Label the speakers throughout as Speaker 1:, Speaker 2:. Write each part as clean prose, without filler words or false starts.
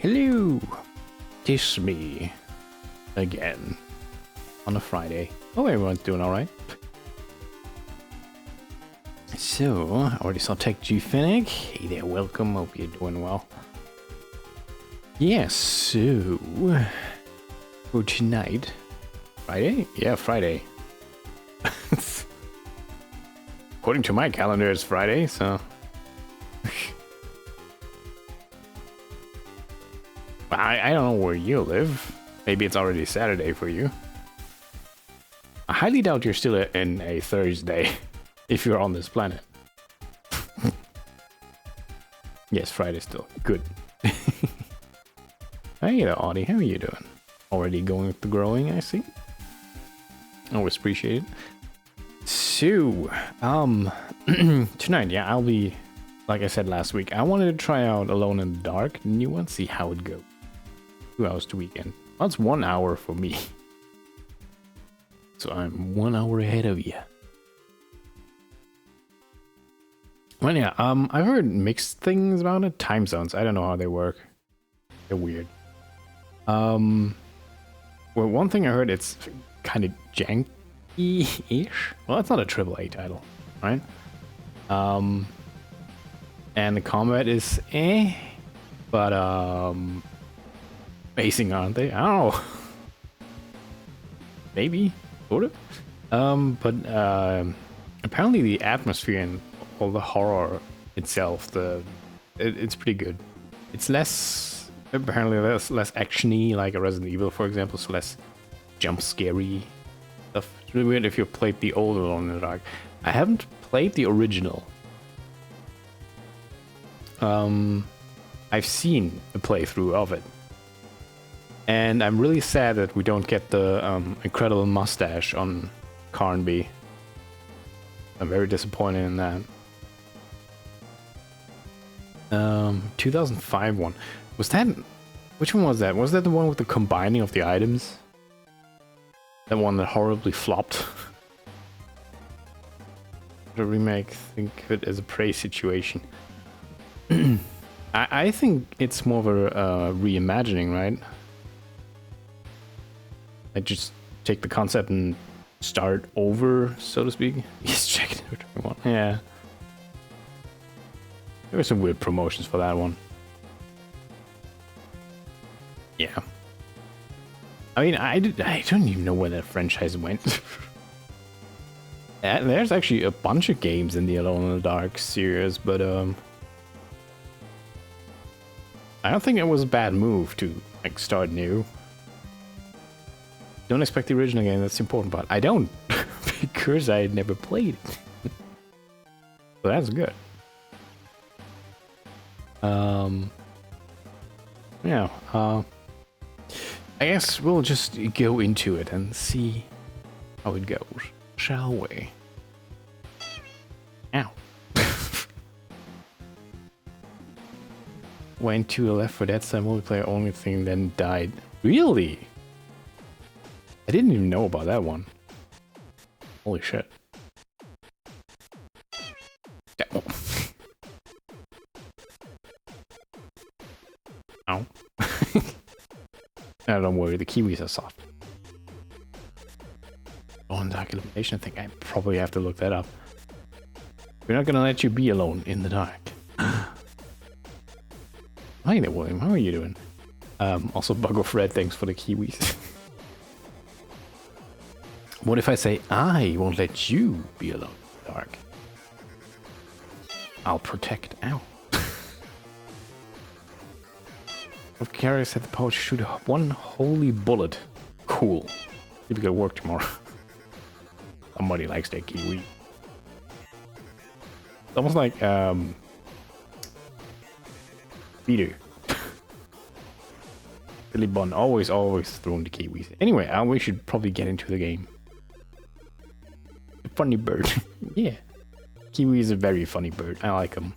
Speaker 1: Hello! Tis me. Again. On a Friday. Oh, everyone's doing alright. So, I already saw Tech G Finnick. Hey there, welcome. Hope you're doing well. Yes, so... for tonight... Friday? Yeah, Friday. According to my calendar, it's Friday, so... I don't know where you live. Maybe it's already Saturday for you. I highly doubt you're still in a Thursday if you're on this planet. Yes, Friday still. Good. Hey there, Audie. How are you doing? Already going with the growing, I see. Always appreciate it. So, tonight, yeah, I'll be, like I said last week, I wanted to try out Alone in the Dark, the new one, see how it goes. 2 hours to weekend. Well, it's 1 hour for me. So I'm 1 hour ahead of you. Well, yeah, I've heard mixed things about it. Time zones, I don't know how they work. They're weird. Well, one thing I heard, it's kind of janky-ish. Well, it's not a AAA title, right? And the combat is but basing, aren't they? I don't know. Maybe, sort of. But apparently the atmosphere and all the horror itself, it's pretty good. It's less, apparently less actiony, like a Resident Evil, for example. So less jump scary stuff. It's really weird if you played the old Alone in the Dark. I haven't played the original. I've seen a playthrough of it. And I'm really sad that we don't get the incredible mustache on Carnby. I'm very disappointed in that. 2005 one. Was that... Which one was that? Was that the one with the combining of the items? That one that horribly flopped? The remake, think of it as a prey situation. I think it's more of a reimagining, right? I just take the concept and start over, so to speak. Yes, check it out. Yeah. There were some weird promotions for that one. Yeah. I mean, I don't even know where that franchise went. There's actually a bunch of games in the Alone in the Dark series, but I don't think it was a bad move to like start new. Don't expect the original game, that's the important part. I don't, because I had never played it. So that's good. Yeah, I guess we'll just go into it and see how it goes, shall we? Ow. Went to the Left 4 Dead side multiplayer only thing, then died. Really? I didn't even know about that one. Holy shit. Ow. No, don't worry, the kiwis are soft. Oh, and dark illumination, I think I probably have to look that up. We're not gonna let you be alone in the dark. Hi there, William, how are you doing? Also, Bug of Red, thanks for the kiwis. What if I say, I won't let you be alone in the dark? I'll protect. Ow. Of carriers had the power to shoot one holy bullet. Cool. Maybe go to work tomorrow. Somebody likes their kiwi. It's almost like, Peter. Billy Bun, always throwing the kiwis. Anyway, we should probably get into the game. Funny bird. Yeah. Kiwi is a very funny bird. I like him.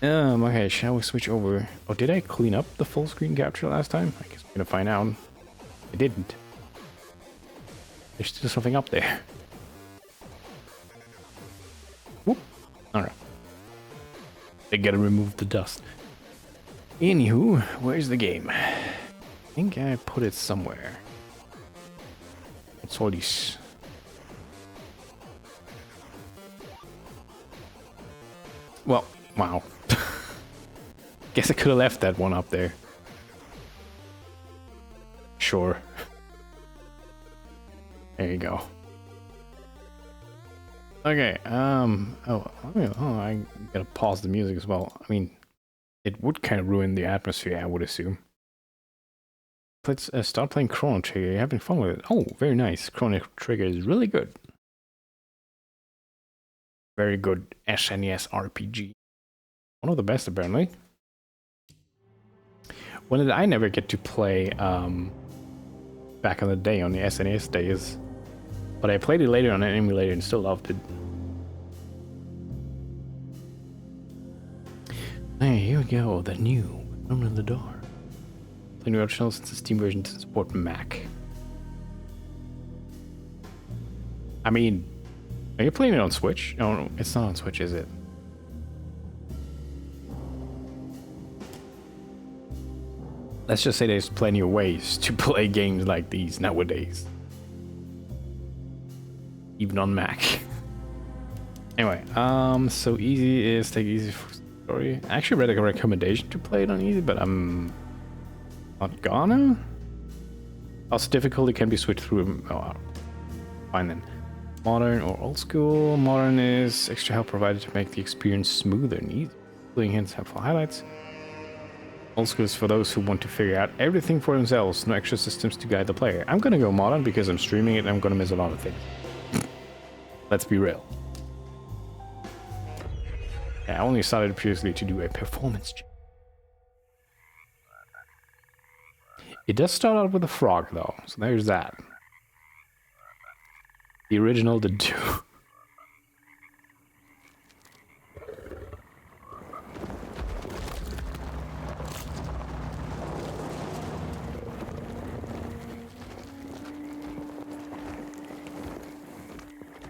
Speaker 1: Okay, shall we switch over? Oh, did I clean up the full screen capture last time? I guess we're gonna find out. I didn't. There's still something up there. Whoop. Alright. I gotta remove the dust. Anywho, where's the game? I think I put it somewhere. What's all these? Well, wow. Guess I could have left that one up there. Sure. There you go. Okay, I gotta pause the music as well. I mean, it would kind of ruin the atmosphere, I would assume. Let's start playing Chrono Trigger. You having fun with it? Oh, very nice. Chrono Trigger is really good. Very good SNES RPG. One of the best, apparently. One that I never get to play back in the day on the SNES days. But I played it later on an emulator and still loved it. Here we go, the new Alone in the Dark. Playing the original since the Steam version doesn't support Mac. I mean, are you playing it on Switch? No, it's not on Switch, is it? Let's just say there's plenty of ways to play games like these nowadays. Even on Mac. Anyway, so easy is take easy for story. I actually read a recommendation to play it on easy, but I'm not gonna. Also, difficulty can be switched through. Oh, fine then. Modern or old school. Modern is extra help provided to make the experience smoother and easier, including hints, helpful highlights. Old school is for those who want to figure out everything for themselves. No extra systems to guide the player. I'm gonna go modern because I'm streaming it and I'm gonna miss a lot of things. Let's be real. Yeah, I only started previously to do a performance check. It does start out with a frog though, so there's that. The original did too.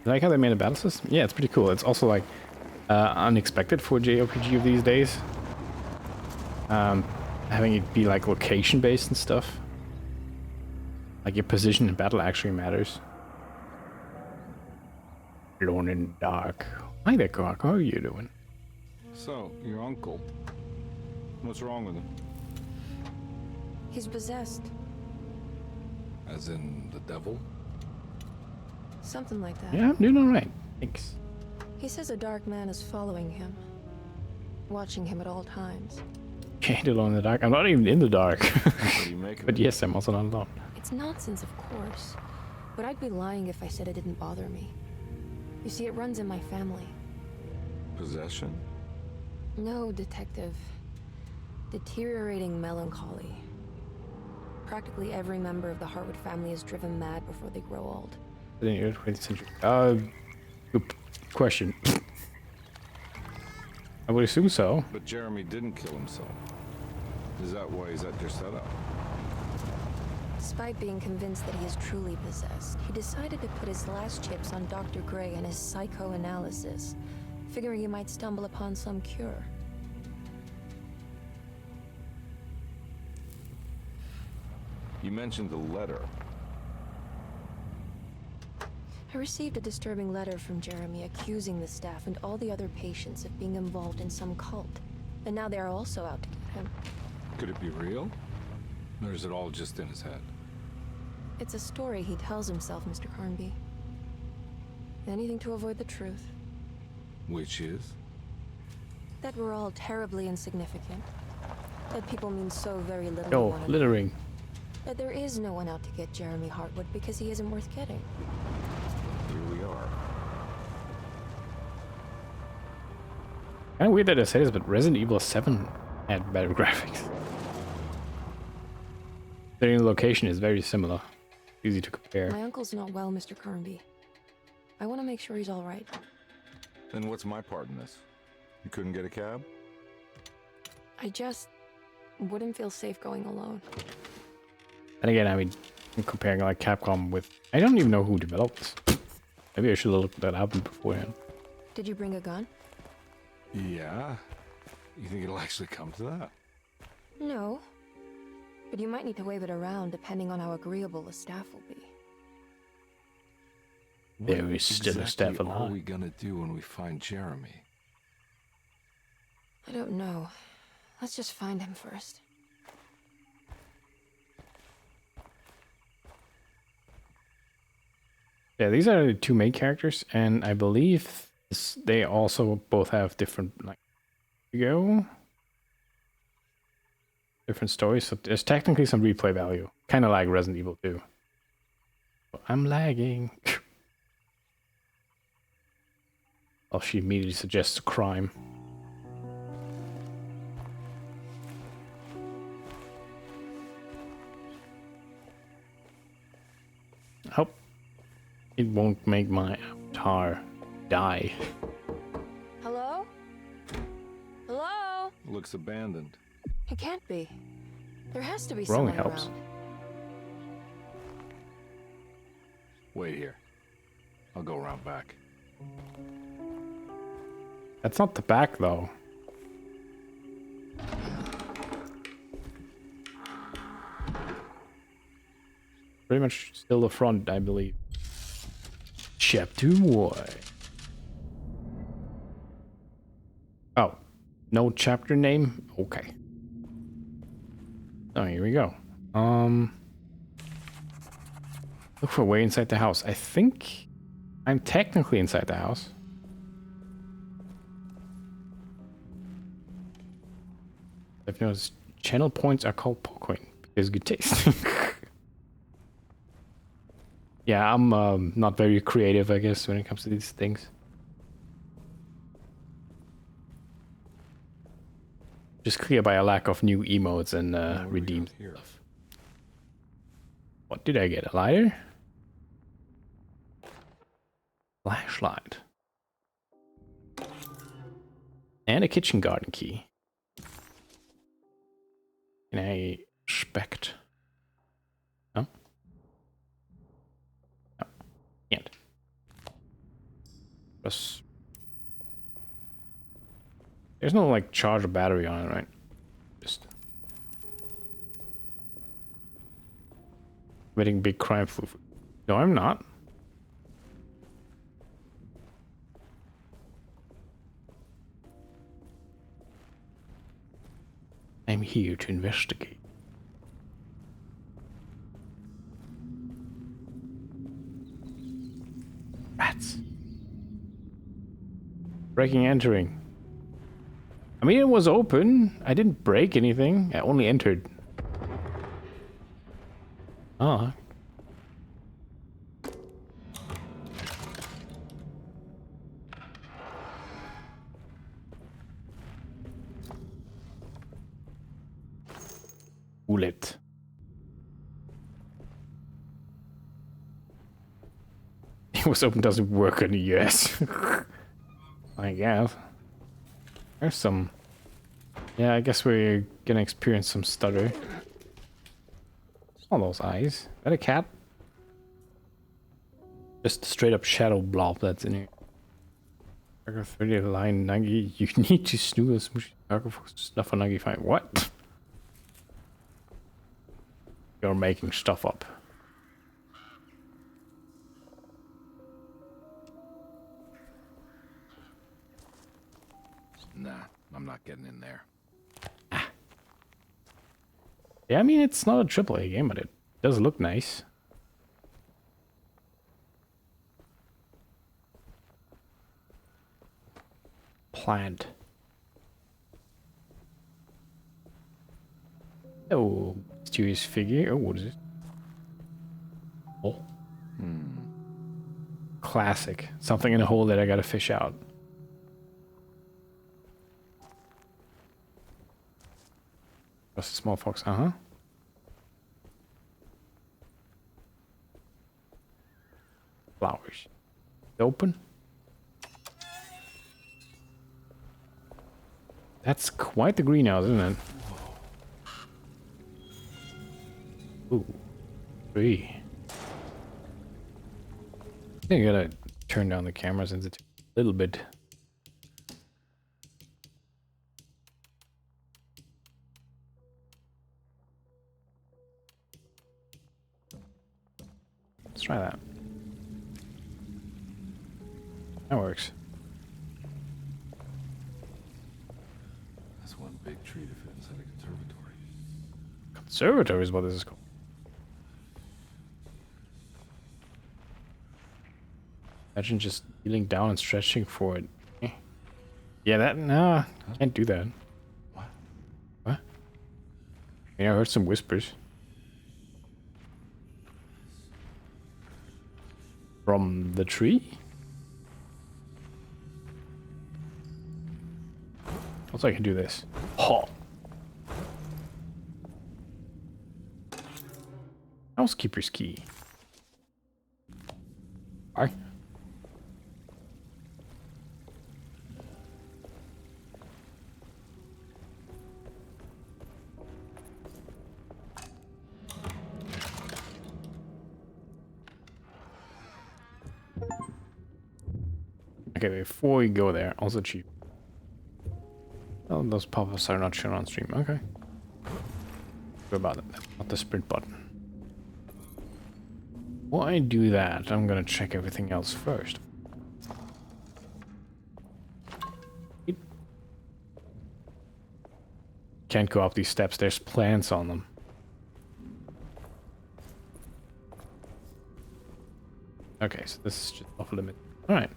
Speaker 1: You like how they made a battle system? Yeah, it's pretty cool. It's also like unexpected for a JRPG of these days. Having it be like location based and stuff. Like your position in battle actually matters. Alone in the dark. Hi there, Clark. How are you doing?
Speaker 2: So, your uncle. What's wrong with him?
Speaker 3: He's possessed.
Speaker 2: As in the devil?
Speaker 3: Something like that.
Speaker 1: Yeah, I'm doing alright. Thanks.
Speaker 3: He says a dark man is following him, watching him at all times.
Speaker 1: Can't alone in the dark. I'm not even in the dark.
Speaker 2: What do you make of
Speaker 1: But
Speaker 2: it?
Speaker 1: yes, I'm also not alone.
Speaker 3: It's nonsense, of course, but I'd be lying if I said it didn't bother me. You see, it runs in my family.
Speaker 2: Possession?
Speaker 3: No, detective. Deteriorating melancholy. Practically every member of the Hartwood family is driven mad before they grow old.
Speaker 1: In the 20th century. Good question. I would assume so.
Speaker 2: But Jeremy didn't kill himself. Is that why he's at your setup?
Speaker 3: Despite being convinced that he is truly possessed, he decided to put his last chips on Dr. Gray and his psychoanalysis, figuring he might stumble upon some cure.
Speaker 2: You mentioned the letter.
Speaker 3: I received a disturbing letter from Jeremy accusing the staff and all the other patients of being involved in some cult. And now they are also out to get him.
Speaker 2: Could it be real? Or is it all just in his head?
Speaker 3: It's a story he tells himself, Mr. Carnby. Anything to avoid the truth.
Speaker 2: Which is?
Speaker 3: That we're all terribly insignificant. That people mean so very little to
Speaker 1: Oh,
Speaker 3: one another.
Speaker 1: littering.
Speaker 3: That there is no one out to get Jeremy Hartwood because he isn't worth getting.
Speaker 2: Here we are.
Speaker 1: Kind of weird that I say this, but Resident Evil 7 had better graphics. The location is very similar. Easy to compare.
Speaker 3: My uncle's not well, Mr. Carnby. I want to make sure he's all right.
Speaker 2: Then what's my part in this? You couldn't get a cab?
Speaker 3: I just wouldn't feel safe going alone.
Speaker 1: And again, I mean, I'm comparing like Capcom with... I don't even know who developed this. Maybe I should have looked that up beforehand.
Speaker 3: Did you bring a gun?
Speaker 2: Yeah. You think it'll actually come to that?
Speaker 3: No. But you might need to wave it around depending on how agreeable the staff will be.
Speaker 1: There is still a staff
Speaker 2: are
Speaker 1: alive.
Speaker 2: we gonna do when we find Jeremy?
Speaker 3: I don't know. Let's just find him first.
Speaker 1: Yeah, these are the two main characters, and I believe they also both have different, like, different stories. So there's technically some replay value, kind of like Resident Evil 2. I'm lagging. Oh, she immediately suggests a crime. Hope it won't make my avatar die.
Speaker 3: Hello? Hello?
Speaker 2: Looks abandoned.
Speaker 3: It can't be. There has to be
Speaker 1: Rolling
Speaker 3: someone
Speaker 1: helps.
Speaker 3: around.
Speaker 2: Wait here. I'll go around back.
Speaker 1: That's not the back, though. Pretty much still the front, I believe. Chapter 1. Oh, no chapter name? Okay. Oh, here we go. Look for a way inside the house. I think I'm technically inside the house. I've noticed channel points are called Pocoin because good taste. Yeah, I'm not very creative, I guess, when it comes to these things. Just clear by a lack of new emotes and
Speaker 2: What do we
Speaker 1: redeemed
Speaker 2: got here?
Speaker 1: stuff. What did I get? A lighter? Flashlight. And a kitchen garden key. Can I inspect? No? No. Can't. Just... There's no, like, charge or battery on it, right? Just... Committing big crime flu. No, I'm not. I'm here to investigate. Rats. Breaking, entering. I mean, it was open. I didn't break anything. I only entered. Ah. Bullet. It was open, doesn't work in the US. I guess. There's some... Yeah, I guess we're gonna experience some stutter. All those eyes. Is that a cat? Just a straight up shadow blob that's in here. Paragraph 30 line 90. You need to snooze stuff on 95. What? You're making stuff up.
Speaker 2: Nah, I'm not getting in there.
Speaker 1: Yeah, I mean, it's not a AAA game, but it does look nice. Plant. Oh, mysterious figure. Oh, what is it? Oh. Classic. Something in a hole that I gotta fish out. Just a small fox, uh-huh. Flowers. Open. That's quite the greenhouse, isn't it? Ooh. Tree. I think I gotta turn down the camera sensitivity a little bit. Let's try that. That works.
Speaker 4: That's one big tree to fit inside a conservatory.
Speaker 1: Conservatory is what this is called. Imagine just kneeling down and stretching for it. Eh. Yeah, that nah, can't do that.
Speaker 4: What?
Speaker 1: What? Yeah, I heard some whispers. From the tree? Also, I can do this. Oh. Housekeeper's key. Alright. Okay, before we go there, also cheap. Oh, those pop-ups are not shown on stream. Okay. What about it? Not the sprint button. While I do that, I'm gonna check everything else first. Can't go up these steps, there's plants on them. Okay, so this is just off limit. Alright.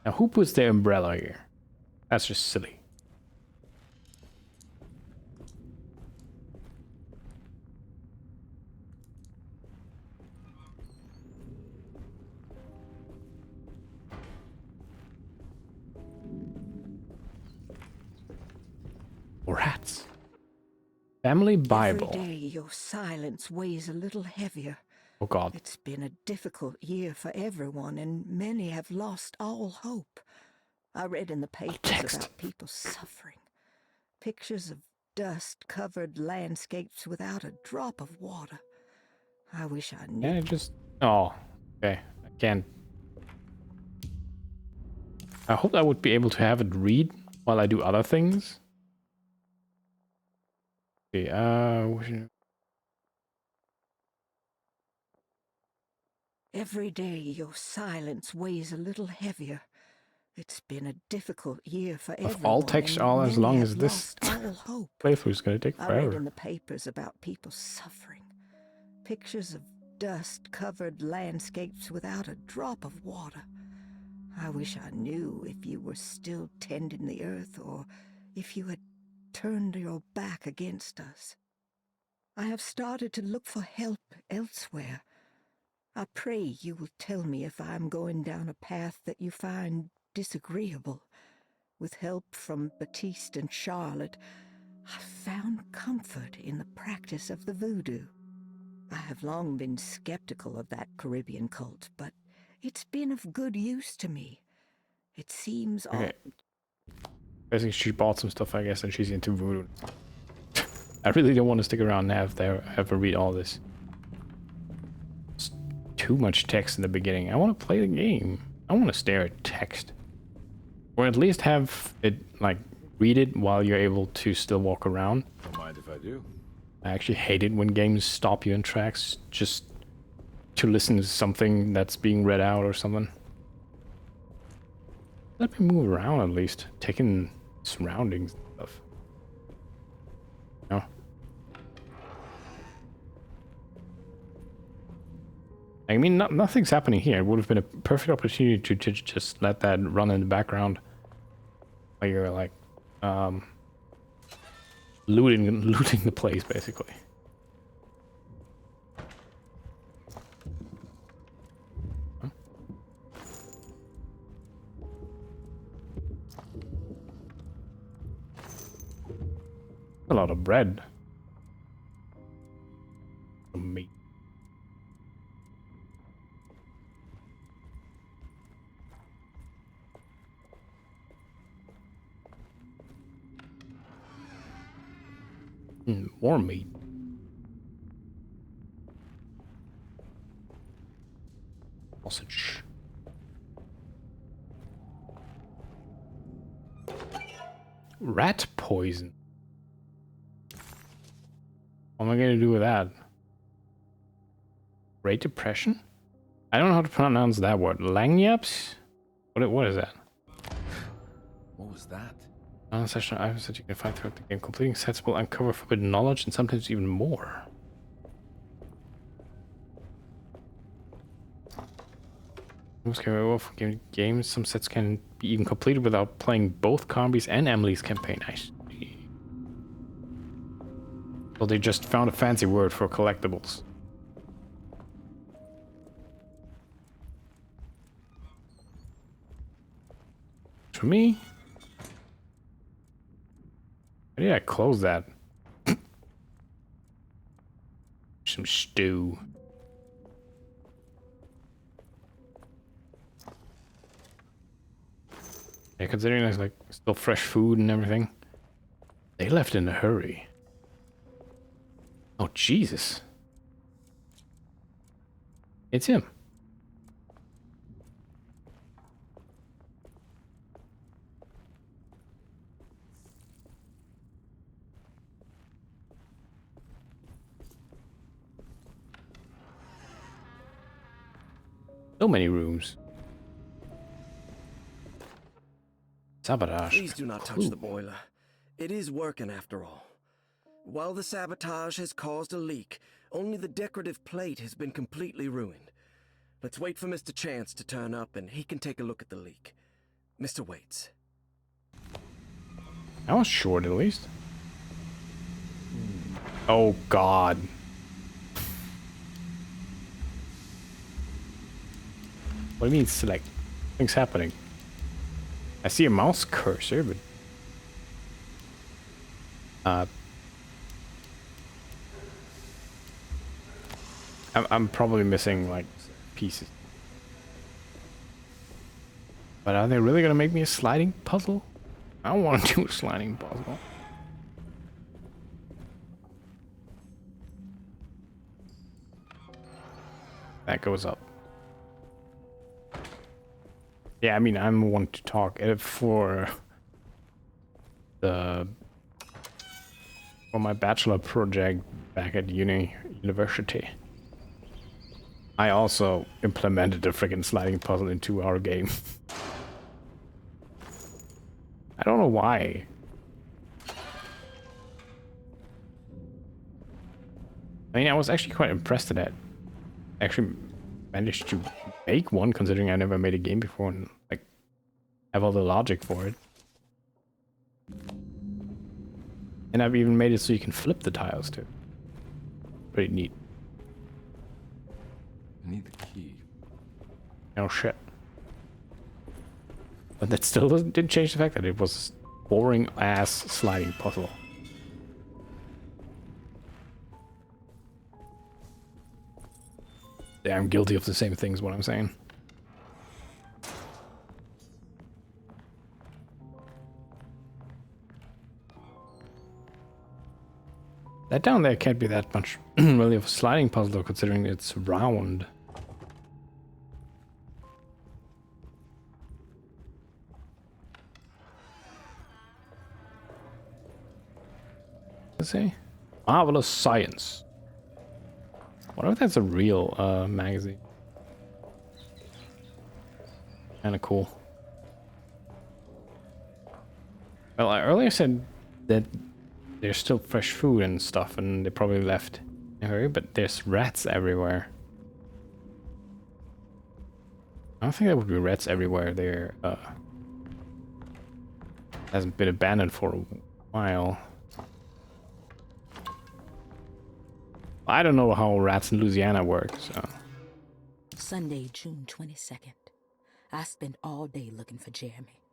Speaker 1: Now who puts their umbrella here? That's just silly. Rats. Family Bible.
Speaker 5: Every day your silence weighs a little heavier.
Speaker 1: Oh God.
Speaker 5: It's been a difficult year for everyone, and many have lost all hope. I read in the papers
Speaker 1: text.
Speaker 5: about people suffering. Pictures of dust-covered landscapes without a drop of water. I wish I knew.
Speaker 1: Yeah, just... Oh, okay. I can't... I hope I would be able to have it read while I do other things. Okay,
Speaker 5: Every day your silence weighs a little heavier. It's been a difficult year for everyone.
Speaker 1: all text,
Speaker 5: and
Speaker 1: all as
Speaker 5: many
Speaker 1: long
Speaker 5: have
Speaker 1: as this
Speaker 5: lost all hope.
Speaker 1: playthrough is gonna take
Speaker 5: I read in
Speaker 1: forever.
Speaker 5: the papers about people suffering. Pictures of dust-covered landscapes without a drop of water. I wish I knew if you were still tending the earth or if you had turned your back against us. I have started to look for help elsewhere. I pray you will tell me if I am going down a path that you find disagreeable. With help from Baptiste and Charlotte, I found comfort in the practice of the voodoo. I have long been skeptical of that Caribbean cult, but it's been of good use to me. It seems
Speaker 1: Okay. Basically, she bought some stuff, I guess, and she's into voodoo. I really don't want to stick around and have her read all this. It's too much text in the beginning. I want to play the game. I want to stare at text. Or at least have it, like, read it while you're able to still walk around.
Speaker 4: Don't mind if I do.
Speaker 1: I actually hate it when games stop you in tracks just to listen to something that's being read out or something. Let me move around at least, taking surroundings and stuff. No. I mean, nothing's happening here. It would have been a perfect opportunity to just let that run in the background while you're like, looting the place, basically. Huh? A lot of bread. Some meat. More meat. Sausage. rat poison. What am I gonna do with that? Great Depression? I don't know how to pronounce that word. Langyaps? What is that?
Speaker 4: What was that?
Speaker 1: Non-sessional items that you can find throughout the game. Completing sets will uncover forbidden knowledge and sometimes even more. Most games, some sets can be even completed without playing both Combi's and Emily's campaign. I see. So they just found a fancy word for collectibles. For me? How did I close that? Some stew. Yeah, considering there's like still fresh food and everything. They left in a hurry. Oh, Jesus. It's him. So many rooms. Sabotage.
Speaker 6: Please do not touch the boiler. It is working after all. While the sabotage has caused a leak, only the decorative plate has been completely ruined. Let's wait for Mr. Chance to turn up and he can take a look at the leak. Mr. Waits.
Speaker 1: That was short at least. Oh God. What do you mean select? Things happening. I see a mouse cursor, but I'm probably missing like pieces. But are they really gonna make me a sliding puzzle? I don't want to do a sliding puzzle. That goes up. Yeah, I mean, I'm one to talk for my bachelor project back at university. I also implemented a freaking sliding puzzle into our game. I don't know why. I mean, I was actually quite impressed that I actually managed to make one, considering I never made a game before and like have all the logic for it. And I've even made it so you can flip the tiles too. Pretty neat.
Speaker 4: I need the key.
Speaker 1: Oh shit. But that still didn't change the fact that it was a boring ass sliding puzzle. Yeah, I'm guilty of the same things, what I'm saying. That down there can't be that much really of a sliding puzzle though, considering it's round. Let's see. Marvelous Science. What if that's a real magazine? Kinda cool. Well, I earlier said that there's still fresh food and stuff, and they probably left in a hurry, but there's rats everywhere. I don't think there would be rats everywhere. There hasn't been abandoned for a while. I don't know how rats in Louisiana work, so.
Speaker 7: Sunday, June 22nd. I spent all day looking for Jeremy.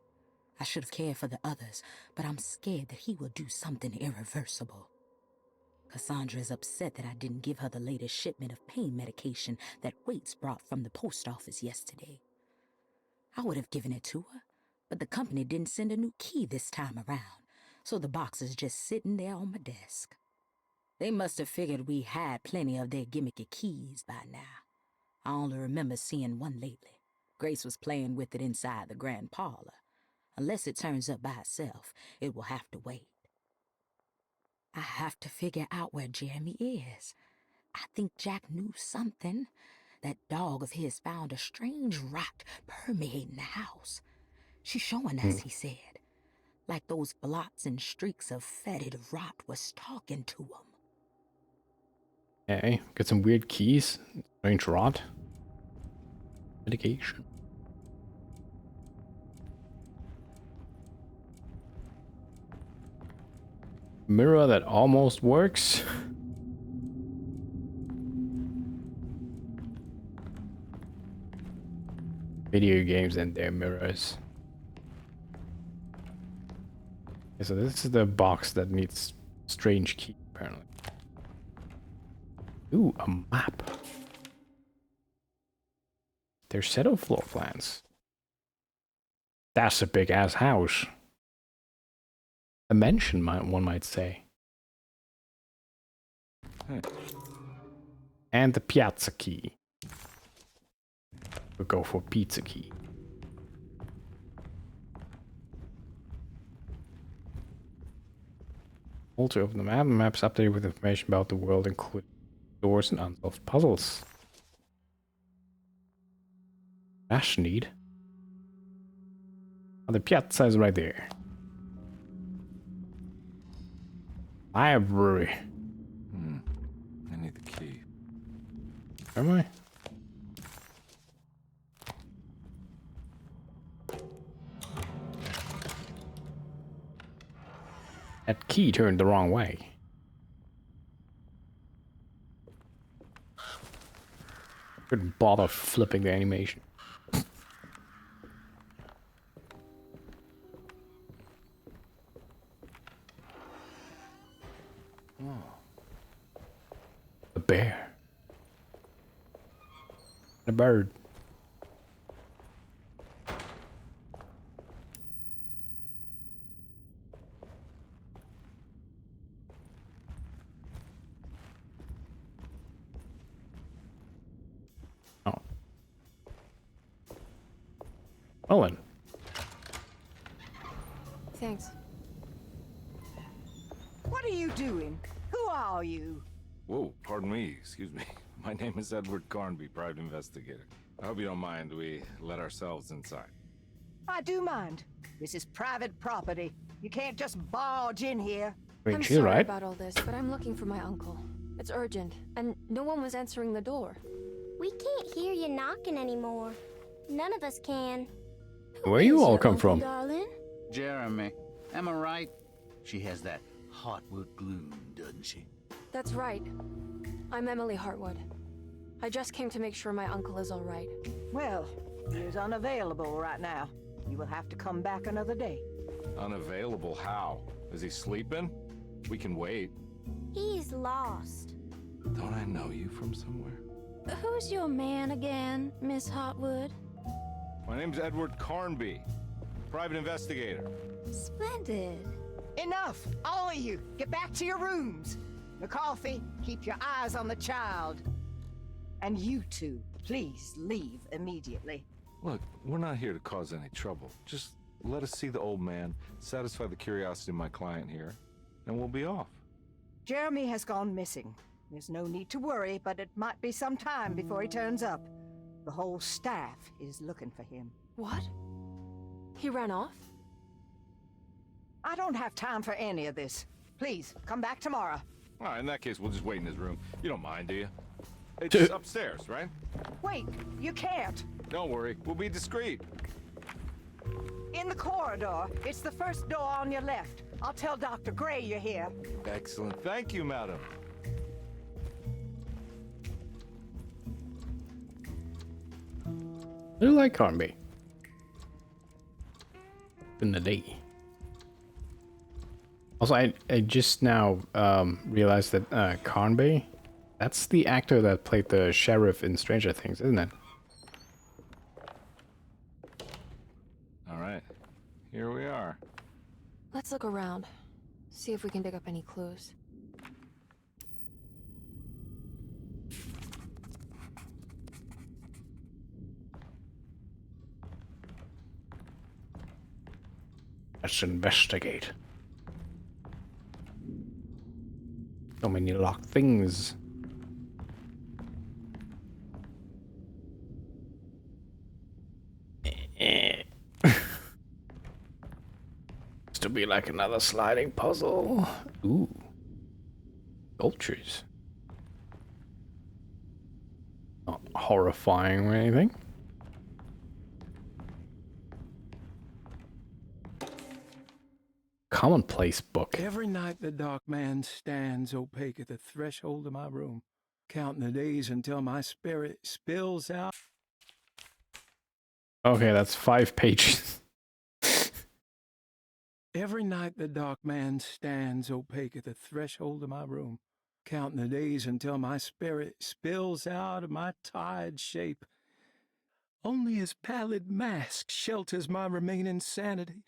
Speaker 7: I should have cared for the others, but I'm scared that he will do something irreversible. Cassandra is upset that I didn't give her the latest shipment of pain medication that Waits brought from the post office yesterday. I would have given it to her, but the company didn't send a new key this time around, so the box is just sitting there on my desk. They must have figured we had plenty of their gimmicky keys by now. I only remember seeing one lately. Grace was playing with it inside the grand parlor. Unless it turns up by itself, it will have to wait. I have to figure out where Jeremy is. I think Jack knew something. That dog of his found a strange rot permeating the house. She's showing us, he said. Like those blots and streaks of fetid rot was talking to him.
Speaker 1: Okay, got some weird keys. Strange rot. Medication. Mirror that almost works. Video games and their mirrors. Okay, so this is the box that needs strange key, apparently. Ooh, a map. There's set of floor plans. That's a big ass house. A mansion, one might say. And the piazza key. We'll go for pizza key. Also open the map. The map's updated with information about the world, including doors and unsolved puzzles. Dash need. Oh, the piazza is right there. Library.
Speaker 4: I need the key.
Speaker 1: Am I? That key turned the wrong way. Couldn't bother flipping the animation. A bear. A bird. Oh. Owen.
Speaker 3: Thanks.
Speaker 5: What are you doing? Who are you?
Speaker 4: Whoa, pardon me, excuse me. My name is Edward Carnby, private investigator. I hope you don't mind we let ourselves inside.
Speaker 5: I do mind. This is private property. You can't just barge in here.
Speaker 1: Wait,
Speaker 3: I'm
Speaker 1: she's
Speaker 3: sorry
Speaker 1: right.
Speaker 3: about all this, but I'm looking for my uncle. It's urgent, and no one was answering the door.
Speaker 8: We can't hear you knocking anymore. None of us can.
Speaker 1: Where you
Speaker 8: Where's
Speaker 1: all
Speaker 8: your
Speaker 1: come
Speaker 8: uncle,
Speaker 1: from?
Speaker 8: darling?
Speaker 9: Jeremy. Am I right? She has that heartwood gloom, doesn't she?
Speaker 3: That's right. I'm Emily Hartwood. I just came to make sure my uncle is all right.
Speaker 5: Well, he is unavailable right now. You will have to come back another day.
Speaker 4: Unavailable how? Is he sleeping? We can wait.
Speaker 8: He's lost.
Speaker 4: Don't I know you from somewhere?
Speaker 8: Who's your man again, Miss Hotwood?
Speaker 4: My name's Edward Carnby, private investigator.
Speaker 8: Splendid.
Speaker 5: Enough! All of you, get back to your rooms. McCarthy, keep your eyes on the child. And you two, please leave immediately.
Speaker 4: Look, we're not here to cause any trouble. Just let us see the old man, satisfy the curiosity of my client here, and we'll be off.
Speaker 5: Jeremy has gone missing. There's no need to worry, but it might be some time before he turns up. The whole staff is looking for him.
Speaker 3: What? He ran off?
Speaker 5: I don't have time for any of this. Please, come back tomorrow.
Speaker 4: All right, in that case, we'll just wait in his room. You don't mind, do you? It's upstairs, right?
Speaker 5: Wait, you can't.
Speaker 4: Don't worry, we'll be discreet.
Speaker 5: In the corridor. It's the first door on your left. I'll tell Dr. Gray you're here.
Speaker 4: Excellent. Thank you, madam.
Speaker 1: I like Carnby. In the day. Also, I just now realized that Carnby, that's the actor that played the sheriff in Stranger Things, isn't it?
Speaker 4: All right, here we are.
Speaker 3: Let's look around. See if we can dig up any clues.
Speaker 1: Let's investigate. So many locked things. To be like another sliding puzzle. Ooh. Sculptures. Not horrifying or anything. Commonplace book.
Speaker 10: Every night the dark man stands opaque at the threshold of my room, counting the days until my spirit spills out.
Speaker 1: Okay, that's 5 pages.
Speaker 10: Every night the dark man stands opaque at the threshold of my room, counting the days until my spirit spills out of my tired shape. Only his pallid mask shelters my remaining sanity.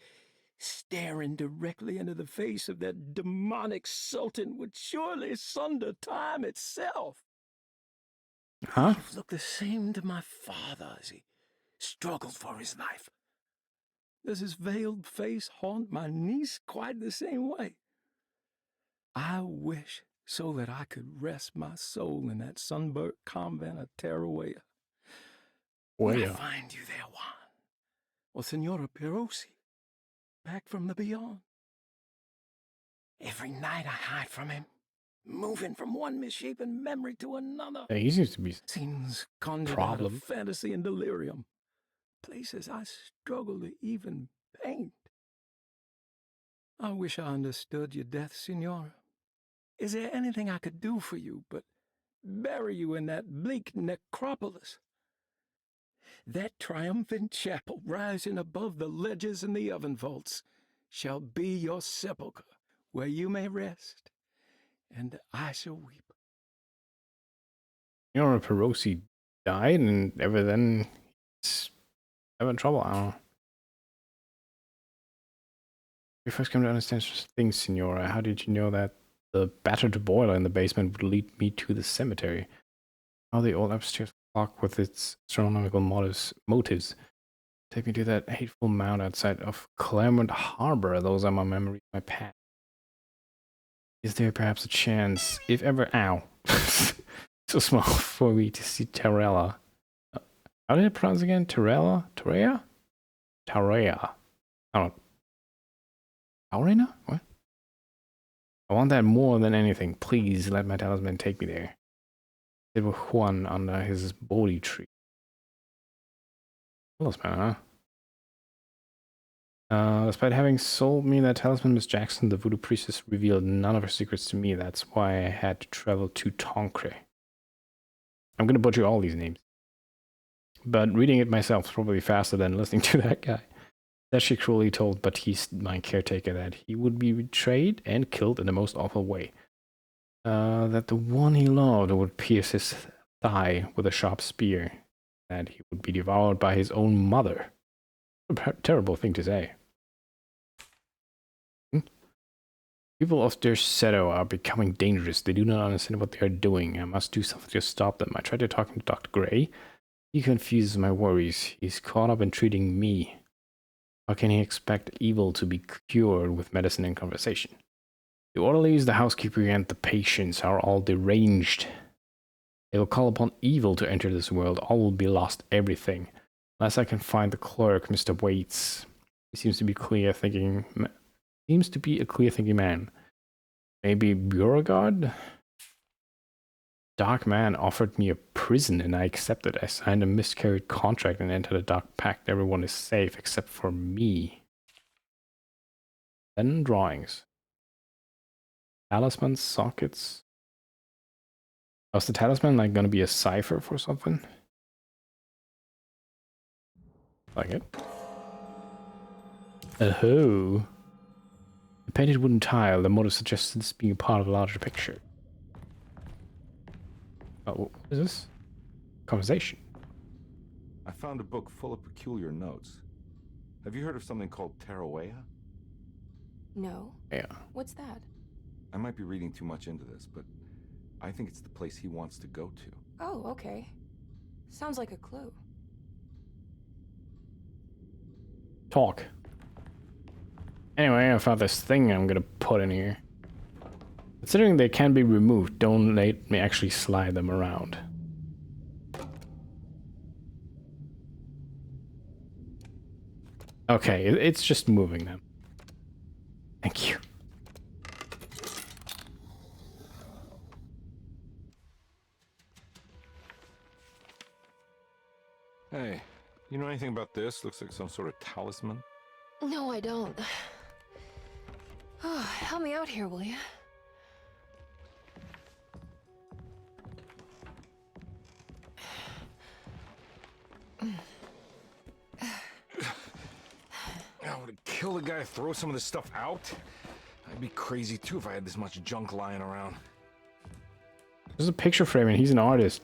Speaker 10: Staring directly into the face of that demonic sultan would surely sunder time itself.
Speaker 1: Huh?
Speaker 10: You've looked the same to my father as he struggled for his life. Does his veiled face haunt my niece quite the same way? I wish so that I could rest my soul in that sunburnt convent of Tarawea. When I find you there, Juan, or Senora Perosi, back from the beyond. Every night I hide from him, moving from one misshapen memory to another.
Speaker 1: Yeah, he seems to be
Speaker 10: Scenes conjured out of fantasy and delirium. Places I struggle to even paint. I wish I understood your death, Senora. Is there anything I could do for you but bury you in that bleak necropolis? That triumphant chapel rising above the ledges and the oven vaults shall be your sepulchre, where you may rest, and I shall weep.
Speaker 1: You know, Perosi died, and ever then he's having trouble. I don't know. You first come to understand such things, Signora. How did you know that the battered boiler in the basement would lead me to the cemetery? How the old upstairs clock with its astronomical motives take me to that hateful mound outside of Claremont Harbor. Those are my memories, my past. Is there perhaps a chance, if ever, ow, so small for me to see Tarella? How did it pronounce again? Tarella? Tarea? Tarea. I don't know. Taurina? What? I want that more than anything. Please let my talisman take me there. It was Juan under his Bodhi tree. Talisman, huh? Despite having sold me that talisman, Miss Jackson, the voodoo priestess, revealed none of her secrets to me. That's why I had to travel to Tancre. I'm gonna butcher all these names. But reading it myself is probably faster than listening to that guy. That she cruelly told Baptiste, my caretaker, that he would be betrayed and killed in the most awful way. That the one he loved would pierce his thigh with a sharp spear. That he would be devoured by his own mother. A terrible thing to say. People of Derceto are becoming dangerous. They do not understand what they are doing. I must do something to stop them. I tried to talk to Dr. Gray. He confuses my worries. He's caught up in treating me. How can he expect evil to be cured with medicine and conversation? The orderlies, the housekeeper, and the patients are all deranged. They will call upon evil to enter this world. All will be lost, everything. Unless I can find the clerk, Mr. Waits. He seems to be a clear-thinking man. Maybe Beauregard? Dark man offered me a prison and I accepted. I signed a miscarried contract and entered a dark pact. Everyone is safe except for me. Then drawings. Talismans, sockets. Was the talisman like gonna be a cipher for something? Like it. Oh. The painted wooden tile, the motive suggests this being a part of a larger picture. Oh, what is this? Conversation.
Speaker 4: I found a book full of peculiar notes. Have you heard of something called Tarawea?
Speaker 3: No.
Speaker 1: Yeah.
Speaker 3: What's that?
Speaker 4: I might be reading too much into this, but I think it's the place he wants to go to.
Speaker 3: Oh, okay. Sounds like a clue.
Speaker 1: Talk. Anyway, I found this thing I'm gonna put in here. Considering they can be removed, don't let me actually slide them around. Okay, it's just moving them. Thank you.
Speaker 4: Hey, you know anything about this? Looks like some sort of talisman.
Speaker 3: No, I don't. Oh, help me out here, will you?
Speaker 4: I would kill the guy to throw some of this stuff out. I'd be crazy too if I had this much junk lying around.
Speaker 1: There's a picture frame and he's an artist.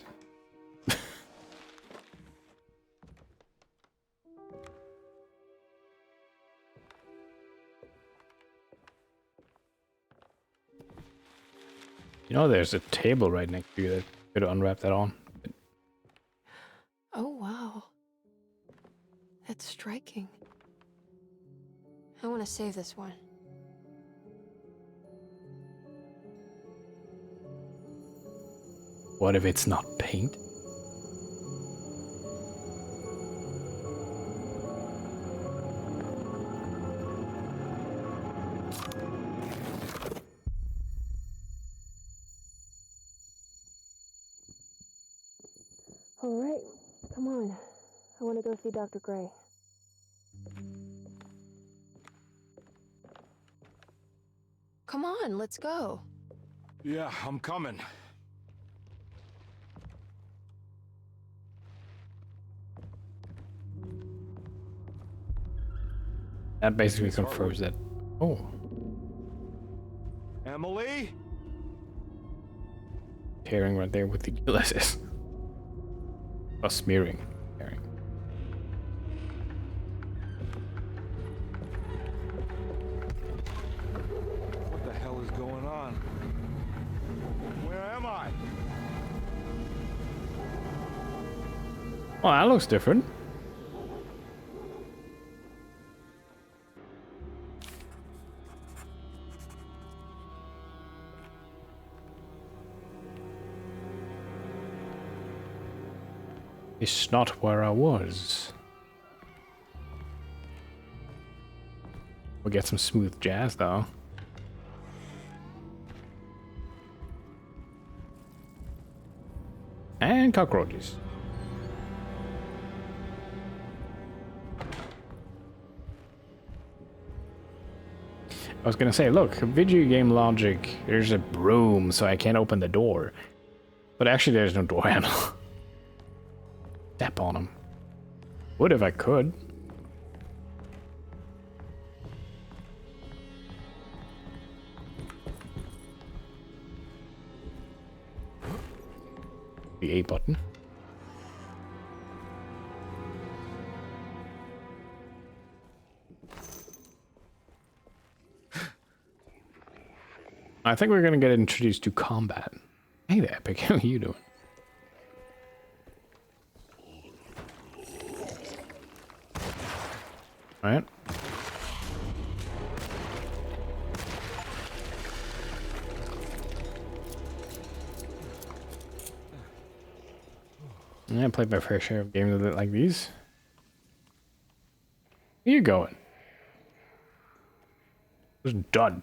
Speaker 1: You know, there's a table right next to you that could unwrap that on.
Speaker 3: Oh, wow. That's striking. I want to save this one.
Speaker 1: What if it's not paint?
Speaker 3: All right, come on. I want to go see Dr. Gray. Come on, let's go.
Speaker 4: Yeah, I'm coming.
Speaker 1: That basically confirms that. Oh.
Speaker 4: Emily?
Speaker 1: Tearing right there with the glasses. Or smearing. Tearing.
Speaker 4: What the hell is going on? Where am I?
Speaker 1: Oh, that looks different. It's not where I was. We'll get some smooth jazz though. And cockroaches. I was gonna say, look, video game logic, there's a broom, so I can't open the door. But actually there's no door handle. Step on him. Would if I could. The A button. I think we're gonna get introduced to combat. Hey there, Epic, how are you doing? Alright. I played my fair share of games like these. Where you going? It was done.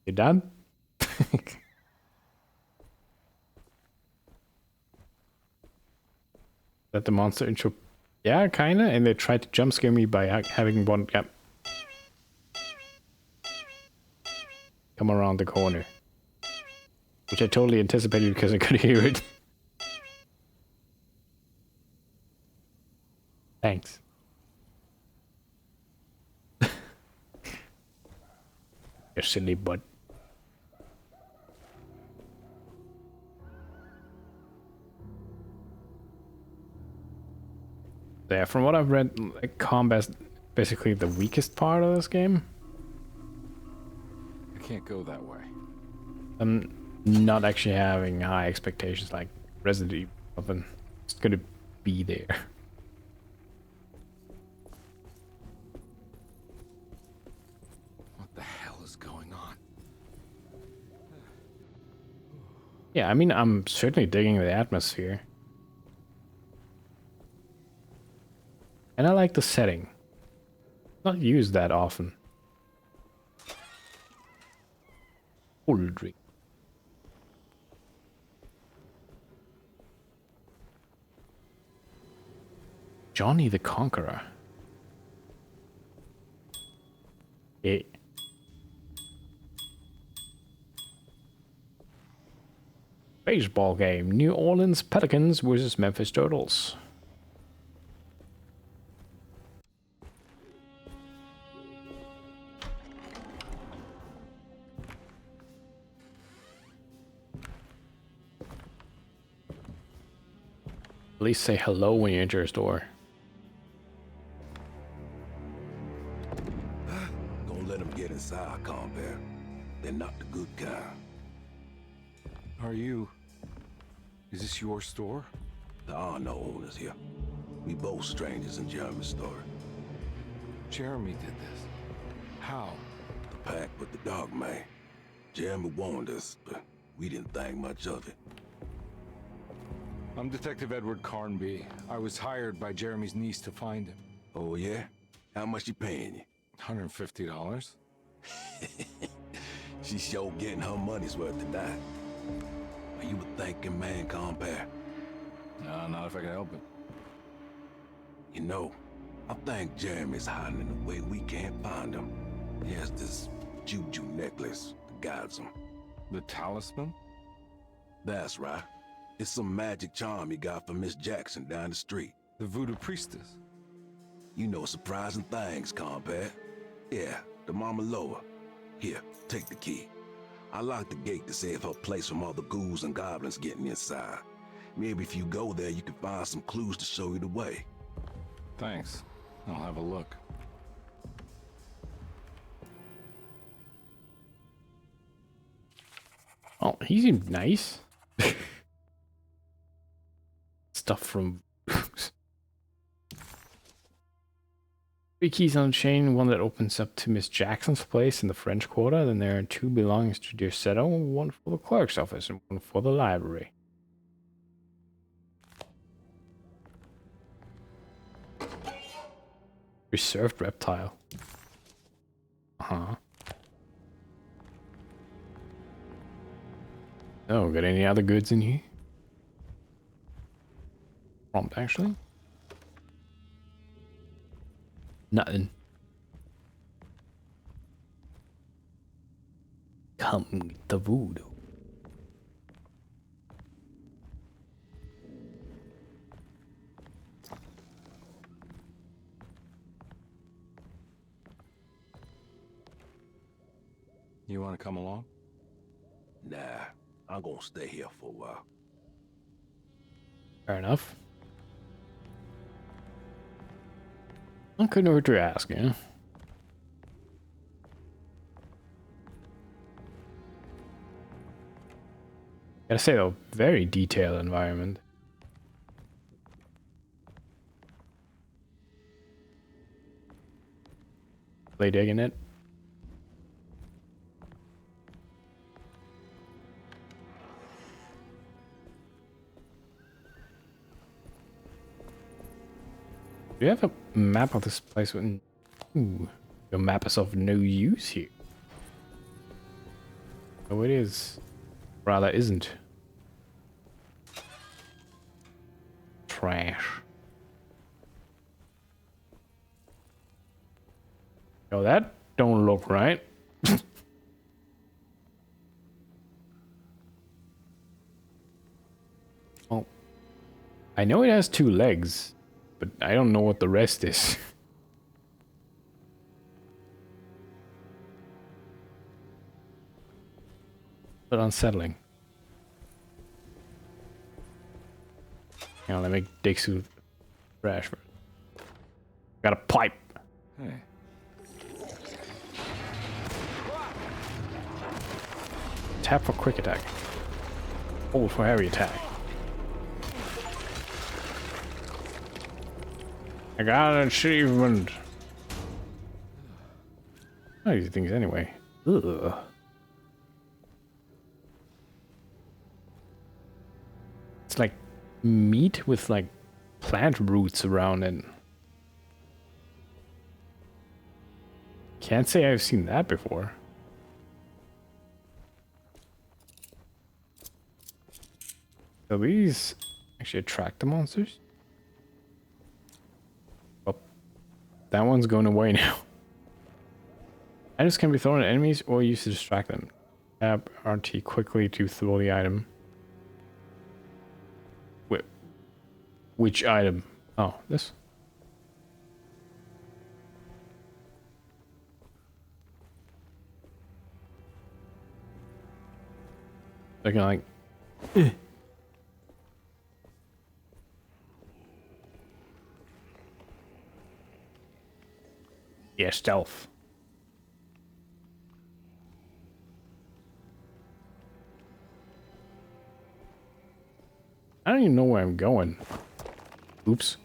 Speaker 1: You done? That the monster intro? Yeah, kinda. And they tried to jump scare me by having one come around the corner, which I totally anticipated because I could hear it. Thanks. You silly butt. Yeah, from what I've read, like, combat's basically the weakest part of this game.
Speaker 2: can't go that way.
Speaker 1: I'm not actually having high expectations like Resident Evil. Something it's gonna be there.
Speaker 2: What the hell is going on?
Speaker 1: Yeah, I mean, I'm certainly digging the atmosphere. And I like the setting. Not used that often. Uldry. Johnny the Conqueror. Yeah. Baseball game. New Orleans Pelicans versus Memphis Turtles. At least say hello when you enter a store.
Speaker 11: Don't let them get inside, combat. They're not the good kind.
Speaker 4: Are you... Is this your store?
Speaker 11: There are no owners here. We both strangers in Jeremy's store.
Speaker 4: Jeremy did this. How?
Speaker 11: The pact with the dog man. Jeremy warned us, but we didn't think much of it.
Speaker 4: I'm Detective Edward Carnby. I was hired by Jeremy's niece to find him.
Speaker 11: Oh, yeah? How much she paying you?
Speaker 4: $150.
Speaker 11: She's sure getting her money's worth tonight. Are you a thinking man, compare?
Speaker 2: No, not if I can help it.
Speaker 11: You know, I think Jeremy's hiding in a way we can't find him. He has this juju necklace that guides him.
Speaker 4: The talisman?
Speaker 11: That's right. It's some magic charm he got from Miss Jackson down the street.
Speaker 4: The voodoo priestess?
Speaker 11: You know surprising things, compare. Yeah, the Mama Loa. Here, take the key. I locked the gate to save her place from all the ghouls and goblins getting inside. Maybe if you go there, you can find some clues to show you the way.
Speaker 4: Thanks. I'll have a look.
Speaker 1: Oh, he seemed nice. Stuff from... 3 keys on the chain, one that opens up to Miss Jackson's place in the French Quarter, then there are 2 belonging to Dircetto, one for the clerk's office and one for the library. Reserved reptile. Uh-huh. Oh, got any other goods in here? Prompt, actually. Nothing. Come get the voodoo.
Speaker 4: You want to come along?
Speaker 11: Nah, I'm gonna stay here for a while.
Speaker 1: Fair enough. I couldn't hurt to ask, yeah. Gotta say though, very detailed environment. Play digging it. Do you have a map of this place? Ooh, your map is of no use here. Oh, it is. Rather, isn't. Trash. Oh, that don't look right. Oh, I know it has 2 legs. But I don't know what the rest is. But unsettling. Hang on, let me dig through trash. Got a pipe.
Speaker 4: Hey.
Speaker 1: Tap for quick attack. Hold for heavy attack. I got an achievement. Oh, these things anyway. Ugh. It's like meat with like plant roots around it. Can't say I've seen that before. So these actually attract the monsters? Oh, that one's going away now. Items can be thrown at enemies or used to distract them. Tap RT quickly to throw the item. Wait, which item? Oh, this? They're gonna like... Yeah, stealth. I don't even know where I'm going. Oops.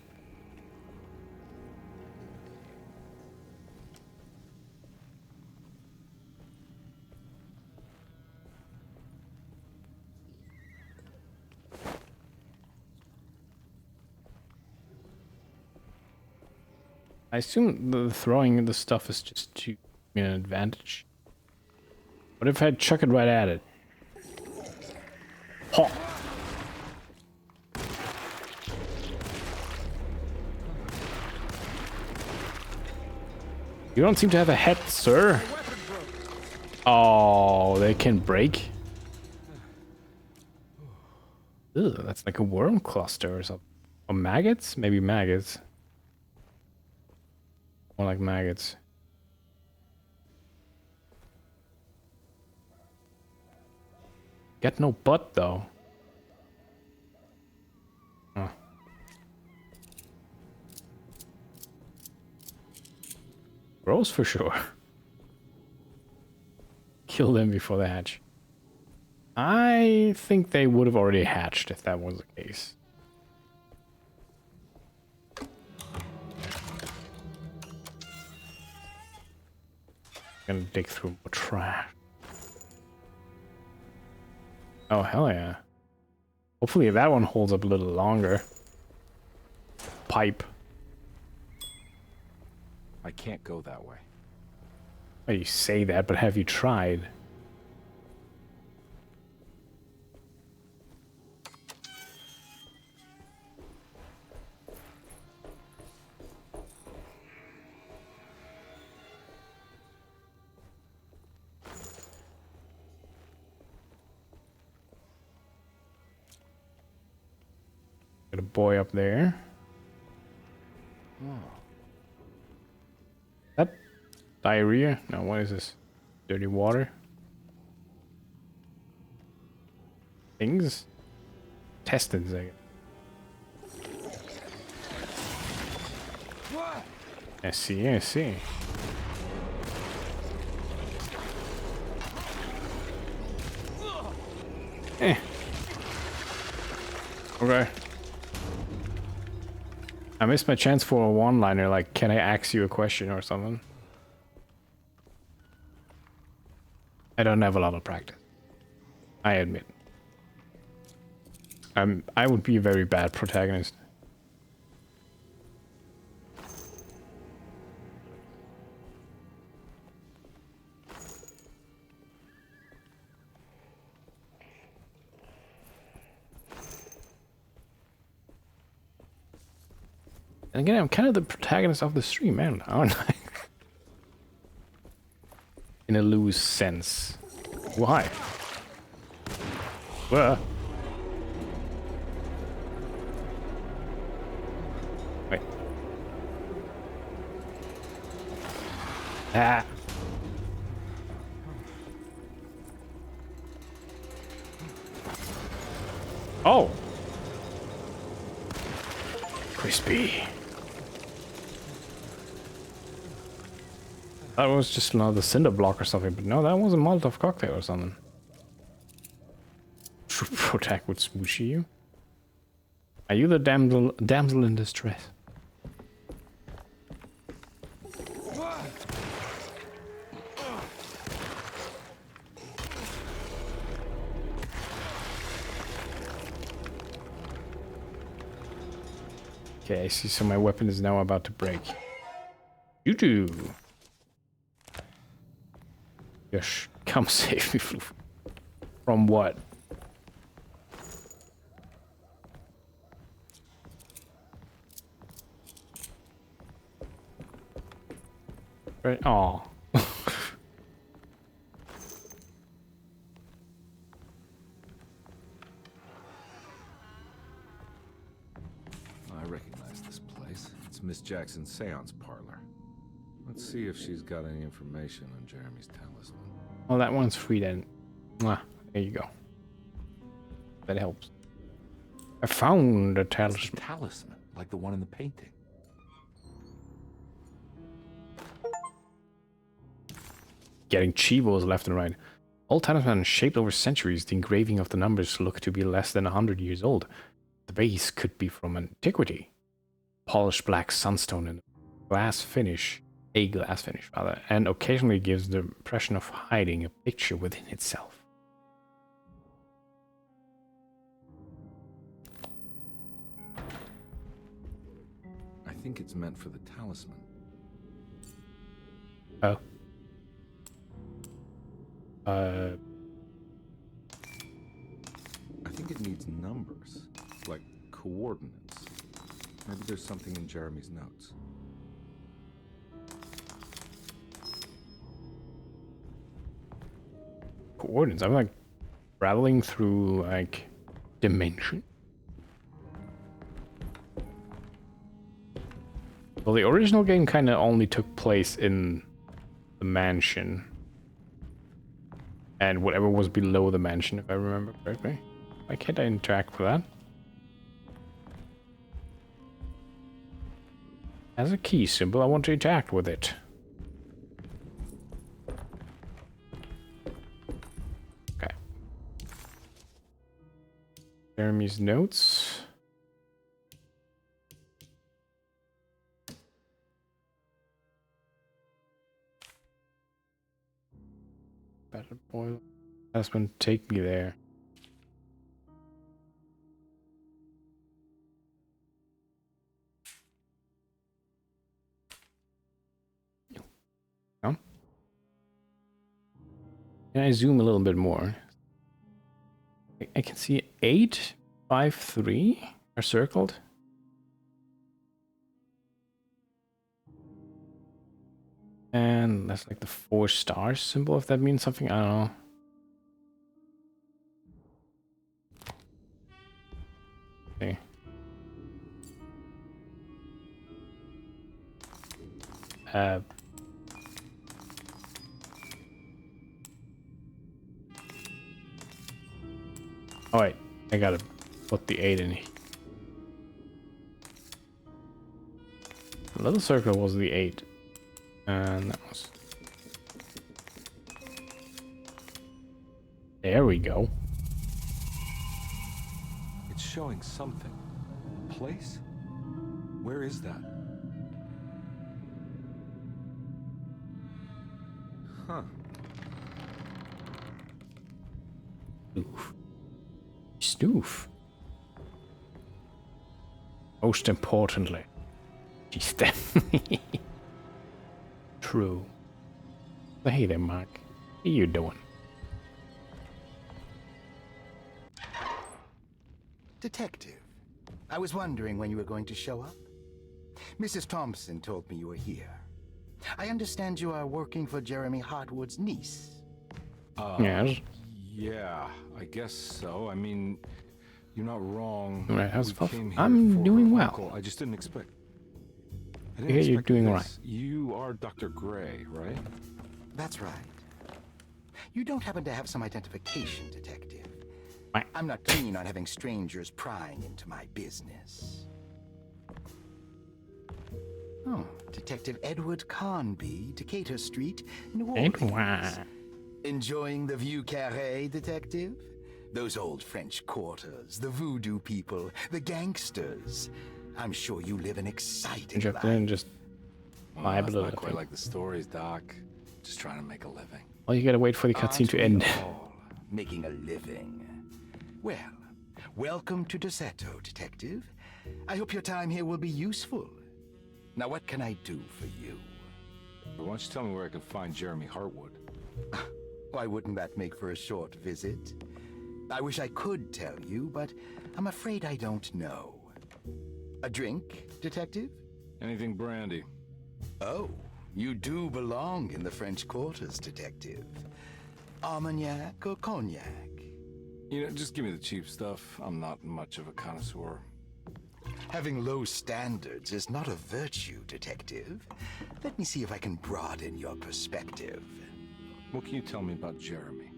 Speaker 1: I assume the throwing the stuff is just to be an advantage. What if I chuck it right at it? Ha! You don't seem to have a head, sir. Oh, they can break. Ugh, that's like a worm cluster or something. Or maggots? Maybe maggots. More like maggots. Get no butt though. Huh. Gross for sure. Kill them before they hatch. I think they would have already hatched if that was the case. Gonna dig through more trash. Oh, hell yeah. Hopefully that one holds up a little longer. Pipe.
Speaker 4: I can't go that way.
Speaker 1: Well, you say that, but have you tried? Got a boy up there. Oh. That diarrhea? No, what is this? Dirty water? Things? Intestines, I guess. I see, I see. Eh. Okay. I missed my chance for a one-liner, like, can I ask you a question or something? I don't have a lot of practice. I admit. I would be a very bad protagonist. And again, I'm kind of the protagonist of the stream, man, aren't I? In a loose sense. Why? Where? Wait. Ah. Oh. Crispy. That was just another cinder block or something, but no, that was a Molotov cocktail or something. contact with Smooshy, you? Are you the damsel in distress? Okay, I see. So my weapon is now about to break. You do. Yes, come save me from what? Right. Aw.
Speaker 4: I recognize this place. It's Miss Jackson's seance parlor. Let's see if she's got any information on Jeremy's talisman.
Speaker 1: Well, that one's free then. Mwah, there you go. That helps. I found a talisman.
Speaker 4: It's a talisman, like the one in the painting.
Speaker 1: Getting chivos left and right. All talismans shaped over centuries, the engraving of the numbers look to be less than 100 years old. The base could be from antiquity. Polished black sunstone and glass finish, rather, and occasionally gives the impression of hiding a picture within itself.
Speaker 4: I think it's meant for the talisman.
Speaker 1: Oh.
Speaker 4: I think it needs numbers, like coordinates. Maybe there's something in Jeremy's notes.
Speaker 1: Coordinates. I'm like traveling through like dimension. Well, the original game kind of only took place in the mansion. And whatever was below the mansion, if I remember correctly. Why can't I interact with that? As a key symbol, I want to interact with it. Okay. Jeremy's notes. Better boil. Husband, take me there. No? Can I zoom a little bit more? I can see 8, 5, 3 are circled. And that's like the 4 stars symbol, if that means something. I don't know. Okay. Oh wait, I gotta put the 8 in here. The little circle was the 8. And that was... There we go.
Speaker 4: It's showing something. A place? Where is that? Huh.
Speaker 1: Stoof. Stoof. Most importantly, she's definitely true. Hey there, Mark. How you doing?
Speaker 12: Detective, I was wondering when you were going to show up. Mrs. Thompson told me you were here. I understand you are working for Jeremy Hartwood's niece.
Speaker 1: Yes.
Speaker 4: Yeah, I guess so. I mean, you're not wrong.
Speaker 1: Right, how's
Speaker 4: We
Speaker 1: Puff?
Speaker 4: came here
Speaker 1: I'm
Speaker 4: for
Speaker 1: doing
Speaker 4: her
Speaker 1: well.
Speaker 4: uncle. I just didn't expect...
Speaker 1: I hear you're doing
Speaker 4: this.
Speaker 1: right.
Speaker 4: You are Dr. Gray, right?
Speaker 12: That's right. You don't happen to have some identification, Detective. I'm not keen on having strangers prying into my business. Oh, Detective Edward Carnby, Decatur Street, New Orleans. Enjoying the view carré, Detective? Those old French quarters, the voodoo people, the gangsters. I'm sure you live an exciting
Speaker 1: Jump
Speaker 12: life.
Speaker 1: in and just vibe a
Speaker 4: It's
Speaker 1: little
Speaker 4: not quite
Speaker 1: bit.
Speaker 4: like the stories, Doc. Just trying to make a living.
Speaker 1: Well, you gotta wait for the cutscene to
Speaker 12: Aren't we
Speaker 1: end.
Speaker 12: all making a living? Well, welcome to Deseto, Detective. I hope your time here will be useful. Now, what can I do for you?
Speaker 4: But why don't you tell me where I can find Jeremy Hartwood?
Speaker 12: Why wouldn't that make for a short visit? I wish I could tell you, but I'm afraid I don't know. A drink, Detective?
Speaker 4: Anything brandy.
Speaker 12: Oh, you do belong in the French quarters, Detective. Armagnac or cognac?
Speaker 4: You know, just give me the cheap stuff. I'm not much of a connoisseur.
Speaker 12: Having low standards is not a virtue, Detective. Let me see if I can broaden your perspective.
Speaker 4: What can you tell me about Jeremy?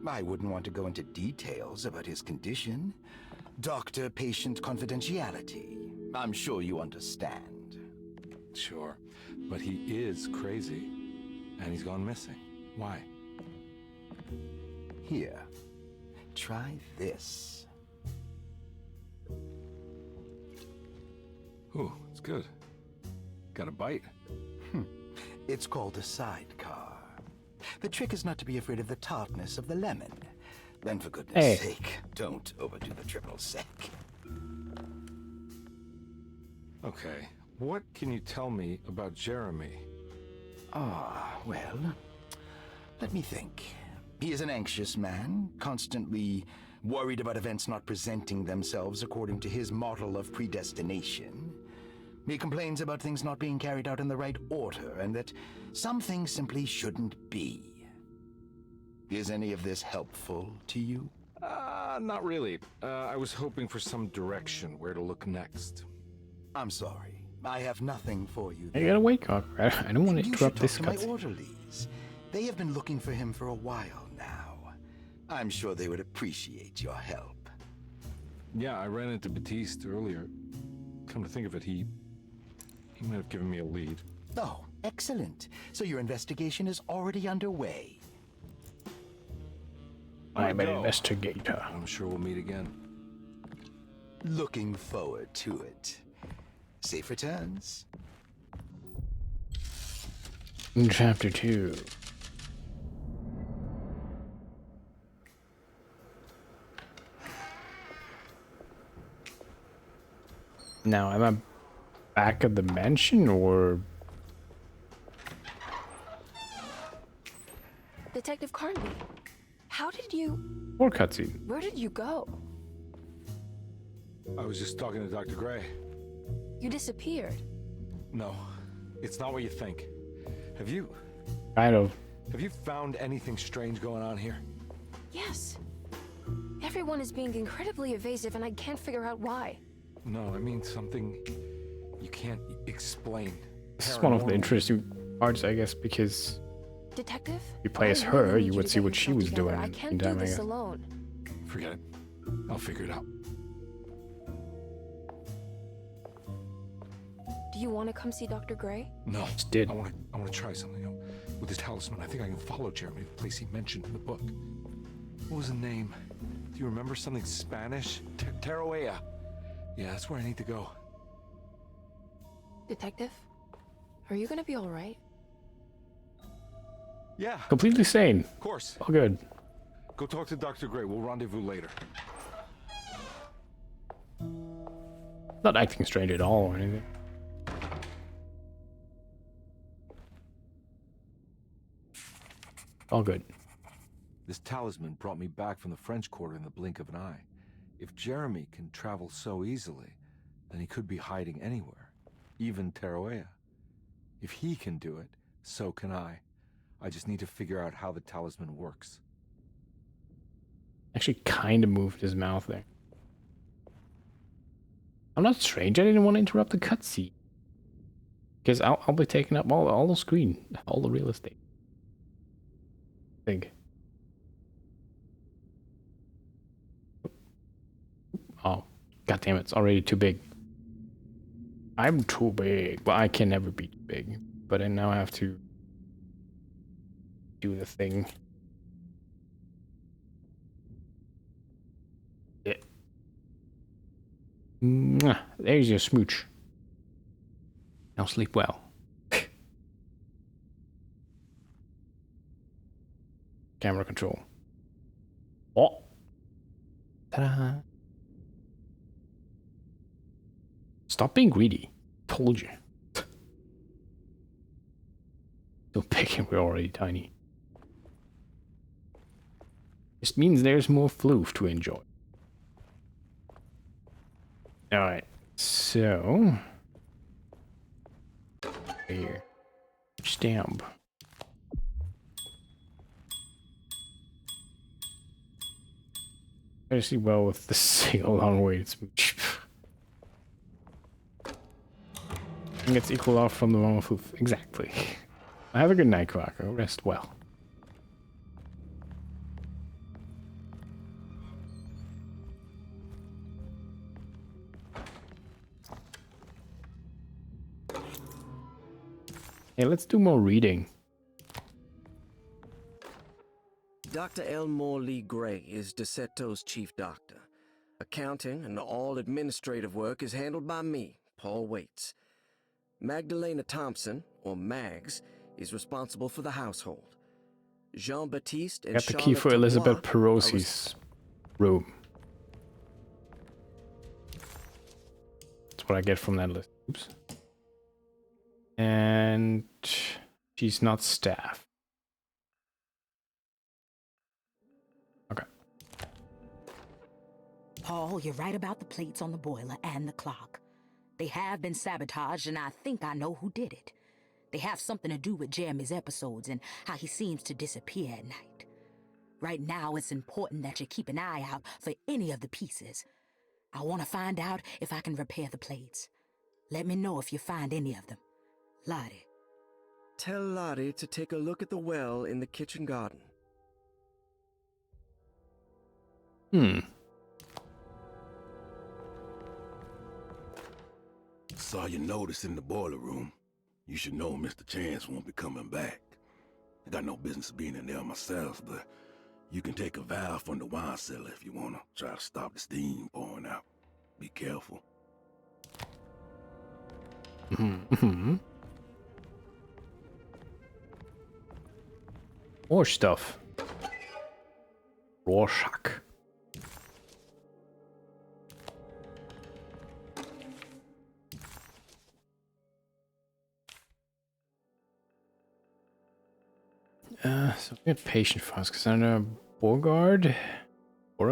Speaker 12: I wouldn't want to go into details about his condition. Doctor-patient confidentiality. I'm sure you understand.
Speaker 4: Sure, but he is crazy, and he's gone missing. Why?
Speaker 12: Here, try this.
Speaker 4: Ooh, it's good. Got a bite?
Speaker 12: It's called a sidecar. The trick is not to be afraid of the tartness of the lemon. Then for goodness sake, don't overdo the triple sec.
Speaker 4: Okay, what can you tell me about Jeremy?
Speaker 12: Well, let me think. He is an anxious man, constantly worried about events not presenting themselves according to his model of predestination. He complains about things not being carried out in the right order, and that some things simply shouldn't be. Is any of this helpful to you?
Speaker 4: Not really. I was hoping for some direction where to look next.
Speaker 12: I'm sorry. I have nothing for you
Speaker 1: You
Speaker 12: there.
Speaker 1: gotta wait, Cocker. I don't want to
Speaker 12: You
Speaker 1: interrupt
Speaker 12: should
Speaker 1: this
Speaker 12: talk to my
Speaker 1: cutscene.
Speaker 12: orderlies. They have been looking for him for a while now. I'm sure they would appreciate your help.
Speaker 4: Yeah, I ran into Batiste earlier. Come to think of it, he might have given me a lead.
Speaker 12: Oh, excellent. So your investigation is already underway.
Speaker 1: I'm an
Speaker 4: go.
Speaker 1: investigator.
Speaker 4: I'm sure we'll meet again.
Speaker 12: Looking forward to it. Safe returns.
Speaker 1: In Chapter 2. Now, am I back at the mansion, or...
Speaker 3: Detective Carnby, how did you...
Speaker 1: More cutscene.
Speaker 3: Where did you go?
Speaker 4: I was just talking to Dr. Gray.
Speaker 3: You disappeared.
Speaker 4: No, it's not what you think. Have you
Speaker 1: Kind of.
Speaker 4: found anything strange going on here?
Speaker 3: Yes. Everyone is being incredibly evasive, and I can't figure out why.
Speaker 4: No, I mean something you can't explain.
Speaker 1: This is one of the
Speaker 4: Paranormal.
Speaker 1: interesting parts, I guess, because
Speaker 3: Detective?
Speaker 1: you play as
Speaker 3: I
Speaker 1: her,
Speaker 3: really
Speaker 1: you
Speaker 3: need
Speaker 1: would
Speaker 3: to
Speaker 1: see
Speaker 3: get
Speaker 1: what she
Speaker 3: yourself
Speaker 1: was
Speaker 3: together.
Speaker 1: doing
Speaker 3: I
Speaker 1: in
Speaker 3: can't do
Speaker 1: time, I
Speaker 3: this
Speaker 1: guess.
Speaker 3: alone.
Speaker 4: Forget it. I'll figure it out.
Speaker 3: Do you want to come see Dr. Gray?
Speaker 4: No.
Speaker 1: Just did.
Speaker 4: I want to try something. With this talisman, I think I can follow Jeremy to the place he mentioned in the book. What was the name? Do you remember something Spanish? Tarawea. Yeah, that's where I need to go.
Speaker 3: Detective? Are you gonna be alright?
Speaker 4: Yeah,
Speaker 1: Completely sane.
Speaker 4: of course.
Speaker 1: All good.
Speaker 4: Go talk to Dr. Gray. We'll rendezvous later.
Speaker 1: Not acting strange at all or anything. All good.
Speaker 4: This talisman brought me back from the French Quarter in the blink of an eye. If Jeremy can travel so easily, then he could be hiding anywhere, even Tarawea. If he can do it, so can I. I just need to figure out how the talisman works.
Speaker 1: Actually kind of moved his mouth there. I'm not strange. I didn't want to interrupt the cutscene. Because I'll be taking up all the screen, all the real estate. Big. Oh, god damn it, it's already too big. I'm too big. Well, I can never be too big. But I now have to do the thing. Mwah. There's your smooch. Now sleep well. Camera control. Oh. Ta-da. Stop being greedy. Told you. Don't pick him, we're already tiny. Just means there's more floof to enjoy. Alright, so... Here. Stamp. I see well with the single long weighted smooch. And gets equal off from the wrong floof. Exactly. Have a good night, Quaco. Rest well. Hey, let's do more reading.
Speaker 6: Dr. Elmore Lee Gray is DeSeto's chief doctor. Accounting and all administrative work is handled by me, Paul Waits. Magdalena Thompson, or Mags, is responsible for the household. Jean-Baptiste and
Speaker 1: Got the
Speaker 6: Charlotte
Speaker 1: key for Elizabeth
Speaker 6: Dubois
Speaker 1: Perosi's room. That's what I get from that list. Oops. And she's not staff. Okay.
Speaker 7: Paul, you're right about the plates on the boiler and the clock. They have been sabotaged, and I think I know who did it. They have something to do with Jeremy's episodes and how he seems to disappear at night. Right now, it's important that you keep an eye out for any of the pieces. I want to find out if I can repair the plates. Let me know if you find any of them. Lottie.
Speaker 6: Tell Lottie to take a look at the well in the kitchen garden.
Speaker 11: Saw your notice in the boiler room. You should know Mr. Chance won't be coming back. I got no business being in there myself, but you can take a valve from the wine cellar if you want to try to stop the steam pouring out. Be careful.
Speaker 1: More stuff. Rorschach. So we have patient files, because I know Beauregard? I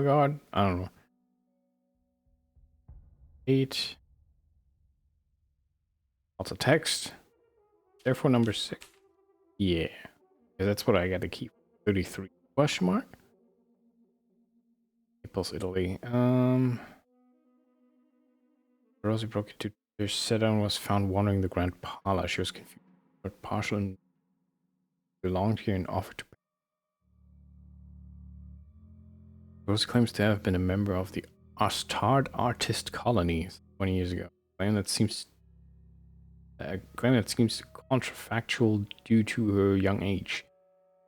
Speaker 1: don't know. 8. Lots of text. Therefore number 6. Yeah. That's what I got to keep. 33. Question mark? Naples, Italy. Rosie broke into their sedan was found wandering the Grand Pala. She was confused, but partial and belonged here and offered to pay. Rose claims to have been a member of the Ostard artist colony 20 years ago. Claim that seems contrafactual due to her young age.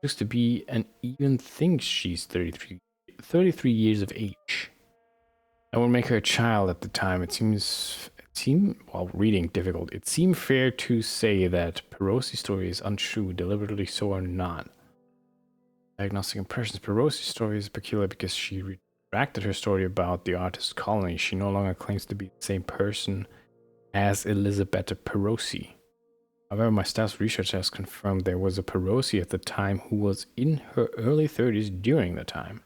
Speaker 1: Looks to be and even thinks she's 33 years of age. That would make her a child at the time. It seemed while reading difficult. It seemed fair to say that Perosi's story is untrue, deliberately so or not. Diagnostic impressions. Perosi's story is peculiar because she retracted her story about the artist colony. She no longer claims to be the same person as Elisabetta Perosi. However, my staff's research has confirmed there was a Perosi at the time who was in her early 30s during the time.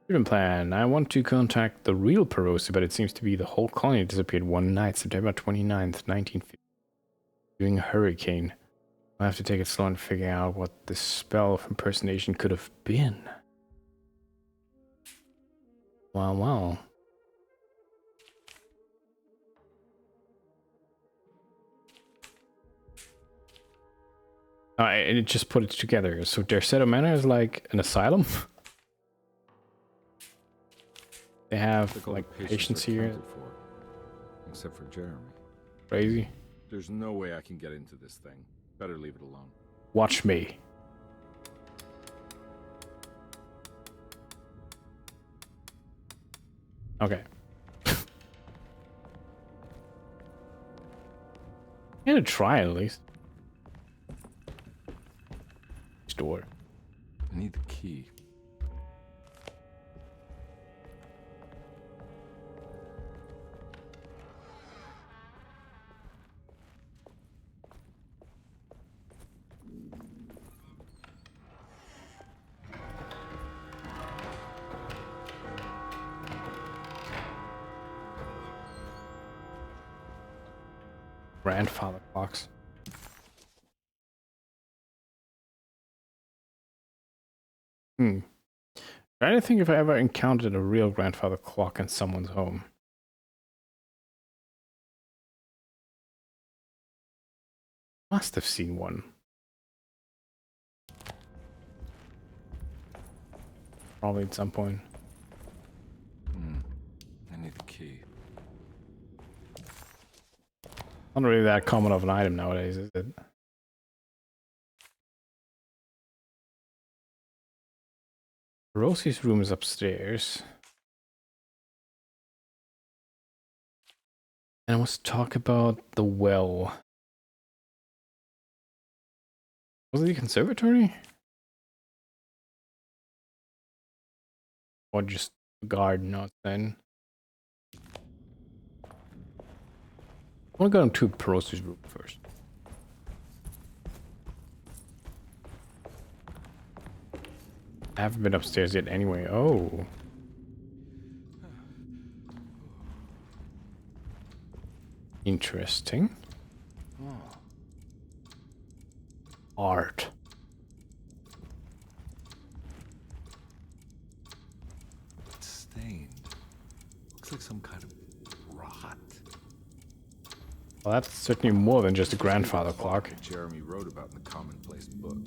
Speaker 1: Treatment plan. I want to contact the real Perosi, but it seems to be the whole colony disappeared one night, September 29th, 1950, during a hurricane. I'll have to take it slow and figure out what this spell of impersonation could have been. Wow. And it just put it together. So Derceto Manor is like an asylum? They have like patients here.
Speaker 4: Except for Jeremy.
Speaker 1: Crazy.
Speaker 2: There's no way I can get into this thing. Better leave it alone.
Speaker 1: Watch me. Okay. I'm gonna try at least. Store.
Speaker 4: I need the key.
Speaker 1: Grandfather clocks. Hmm. I don't think if I ever encountered a real grandfather clock in someone's home. Must have seen one. Probably at some point.
Speaker 4: I need the key.
Speaker 1: Not really that common of an item nowadays, is it? Rosie's room is upstairs. And I must talk about the well. Was it the conservatory? Or just the garden outside? I want to go into Rosie's room first. I haven't been upstairs yet anyway. Oh. Interesting. Art.
Speaker 4: It's stained. Looks like some kind of rot.
Speaker 1: Well, that's certainly more than just a grandfather clock.
Speaker 4: Jeremy wrote about in the commonplace book.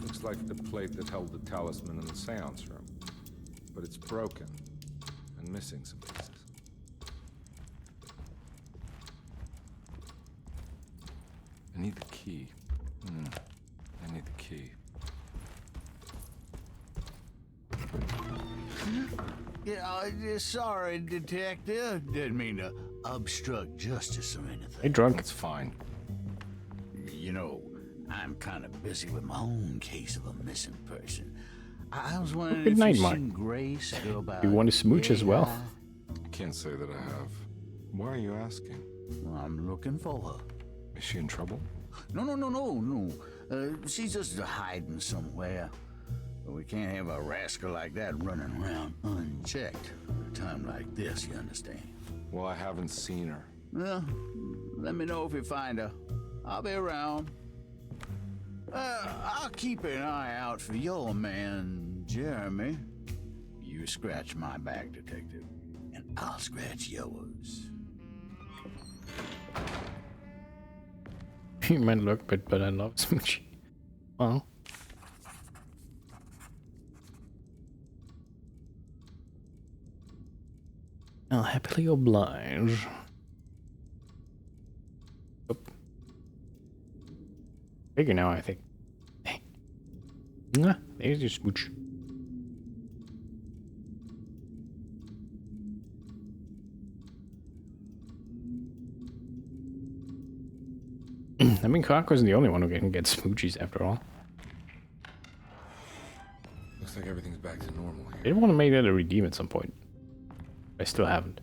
Speaker 4: Looks like the plate that held the talisman in the seance room. But it's broken and missing some pieces. I need the key. I need the key.
Speaker 9: Yeah, sorry, Detective. Didn't mean to obstruct justice or anything.
Speaker 1: Hey, drunk.
Speaker 4: It's fine.
Speaker 9: You know, I'm kind of busy with my own case of a missing person. I was wondering
Speaker 1: Good
Speaker 9: if
Speaker 1: night,
Speaker 9: you've
Speaker 1: Mark.
Speaker 9: seen Grace go by.
Speaker 1: You want to smooch as well?
Speaker 4: I can't say that I have. Why are you asking?
Speaker 9: Well, I'm looking for her.
Speaker 4: Is she in trouble?
Speaker 9: No. She's just hiding somewhere. But we can't have a rascal like that running around unchecked at a time like this, you understand?
Speaker 4: Well, I haven't seen her.
Speaker 9: Well, let me know if you find her. I'll be around. I'll keep an eye out for your man, Jeremy. You scratch my back, Detective, and I'll scratch yours.
Speaker 1: You might look bit, but I love smoochie. Well. I'll happily oblige. Oop. Bigger now, I think. Hey. Mwah, there's your smooch. I mean, Clark wasn't the only one who can get smoochies after all.
Speaker 4: Looks like everything's back to normal here.
Speaker 1: They want to make that a redeem at some point. I still haven't.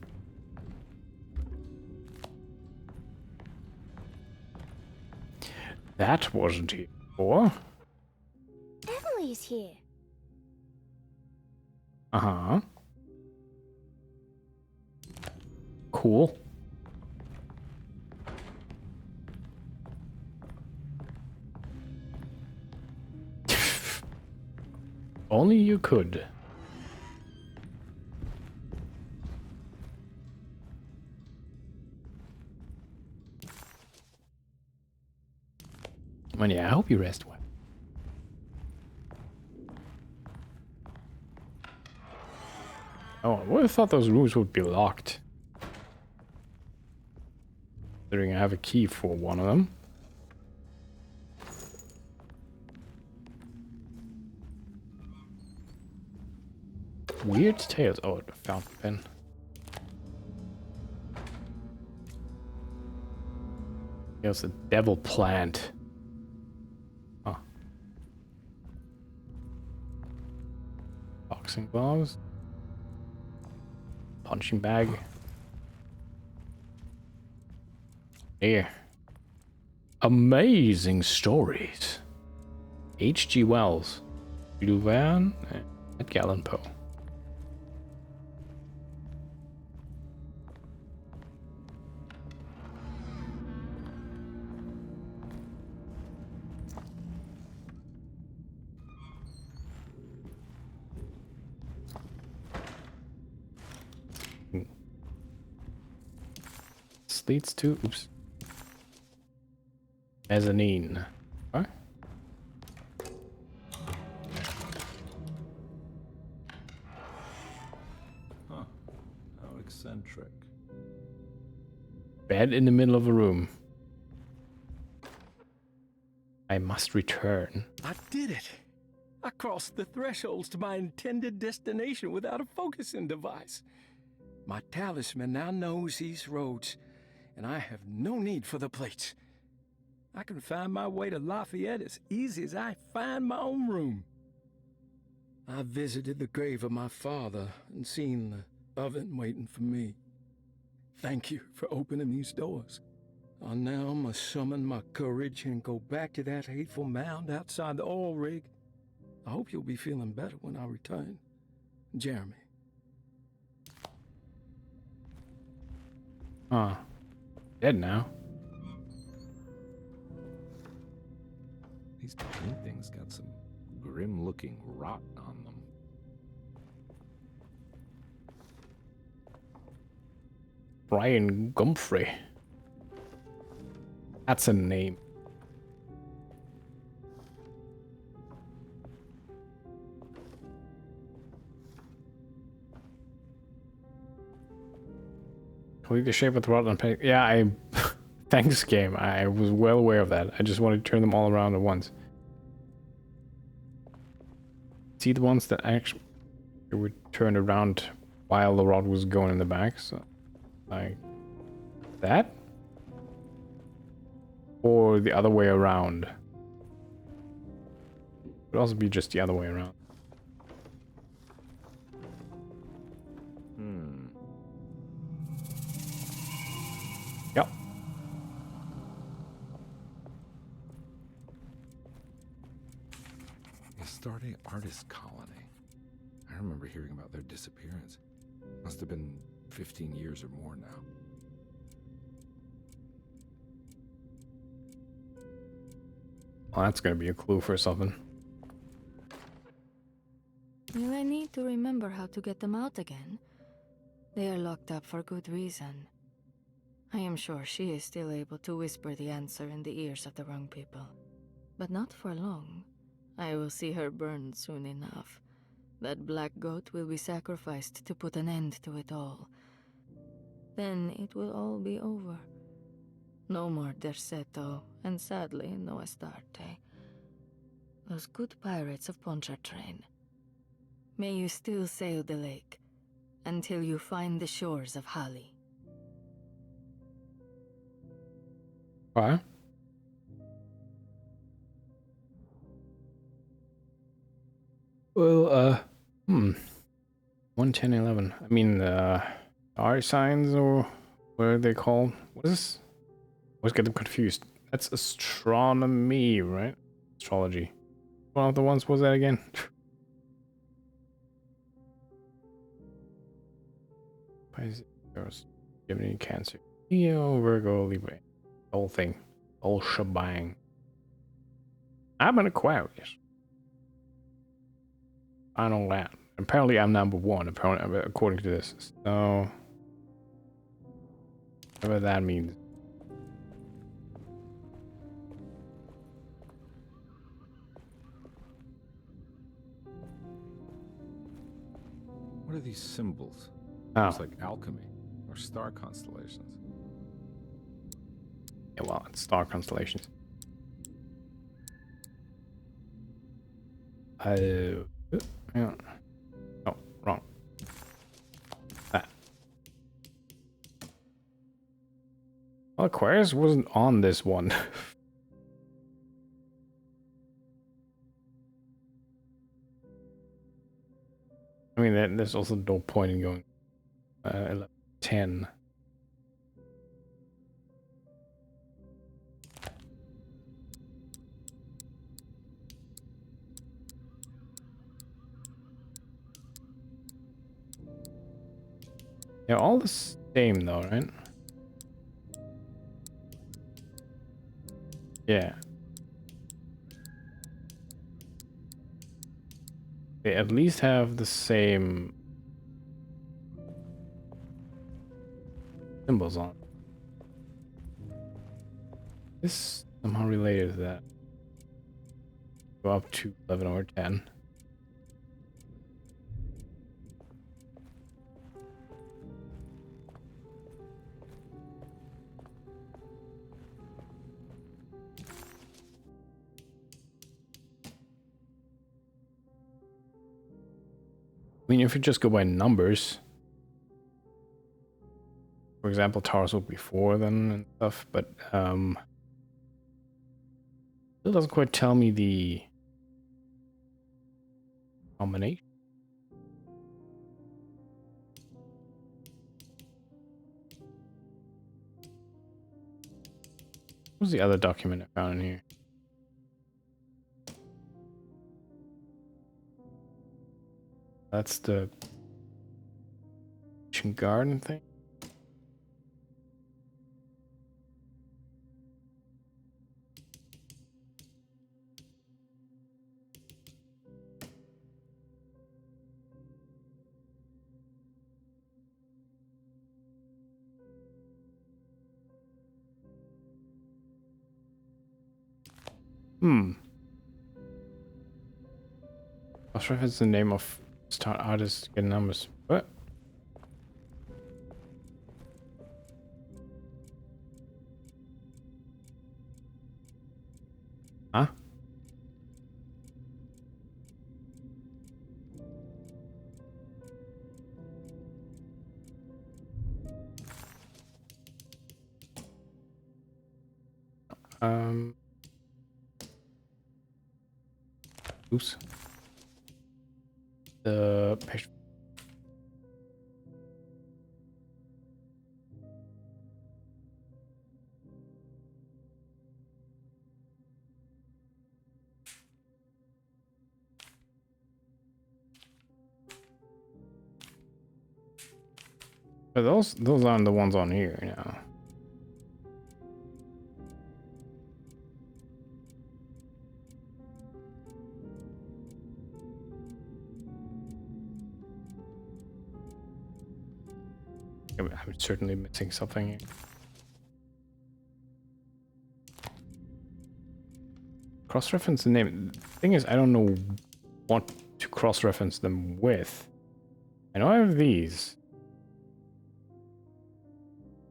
Speaker 1: That wasn't here before.
Speaker 8: Emily's here.
Speaker 1: Uh-huh. Cool. Only you could. Well, yeah, I hope you rest well. Oh, I would have thought those rooms would be locked. Considering I have a key for one of them. Weird tales. Oh, the fountain pen. There's a devil plant. Oh. Boxing gloves. Punching bag. Here. Amazing stories. H.G. Wells. Jules Verne and Edgar Allan Poe. This leads to mezzanine. Huh?
Speaker 4: Huh. How eccentric.
Speaker 1: Bed in the middle of a room. I must return.
Speaker 10: I did it. I crossed the thresholds to my intended destination without a focusing device. My talisman now knows these roads, and I have no need for the plates. I can find my way to Lafayette as easy as I find my own room. I visited the grave of my father and seen the oven waiting for me. Thank you for opening these doors. I now must summon my courage and go back to that hateful mound outside the oil rig. I hope you'll be feeling better when I return. Jeremy.
Speaker 1: Huh. Dead now.
Speaker 4: These paintings got some grim-looking rot on them.
Speaker 1: Brian Gumfrey. That's a name. Complete the shape of the rotten paint. Yeah, thanks, game. I was well aware of that. I just wanted to turn them all around at once. See the ones that actually were turned around while the rod was going in the back. So, like that, or the other way around. Could also be just the other way around. Yep.
Speaker 4: Astarte Artist Colony. I remember hearing about their disappearance. Must have been 15 years or more now.
Speaker 1: Well, that's gonna be a clue for something.
Speaker 13: Will I need to remember how to get them out again? They are locked up for good reason. I am sure she is still able to whisper the answer in the ears of the wrong people. But not for long. I will see her burned soon enough. That black goat will be sacrificed to put an end to it all. Then it will all be over. No more Derceto, and sadly, no Astarte. Those good pirates of Pontchartrain. May you still sail the lake, until you find the shores of Hali.
Speaker 1: Why? Well, 11011. I mean, star signs, or what are they called? What is this? I always get them confused. That's astronomy, right? Astrology. One of the ones was that again? Pisces, Gemini, Cancer, Leo, Virgo, Libra. The whole thing. Whole shebang. I'm an Aquarius. I know that. Apparently I'm number one, apparently, according to this. So, whatever that means.
Speaker 4: What are these symbols?
Speaker 1: Oh.
Speaker 4: It's like alchemy or star constellations.
Speaker 1: Yeah, well, it's star constellations. Yeah. Oh, wrong. That. Well, Aquarius wasn't on this one. I mean, there's also no point in going 11, 10. They're all the same though, right? Yeah. They at least have the same symbols on. This somehow related to that. Go up to 11 or 10. I mean, if you just go by numbers, for example, Taurus would be 4 then and stuff, but still doesn't quite tell me the combination. What was the other document I found in here? That's the kitchen garden thing. Not sure if it's the name of start artist get numbers. What? Huh? Oops. The picture. But those aren't the ones on here now. I'm certainly missing something here. Cross-reference the name. The thing is, I don't know what to cross-reference them with. I know I have these.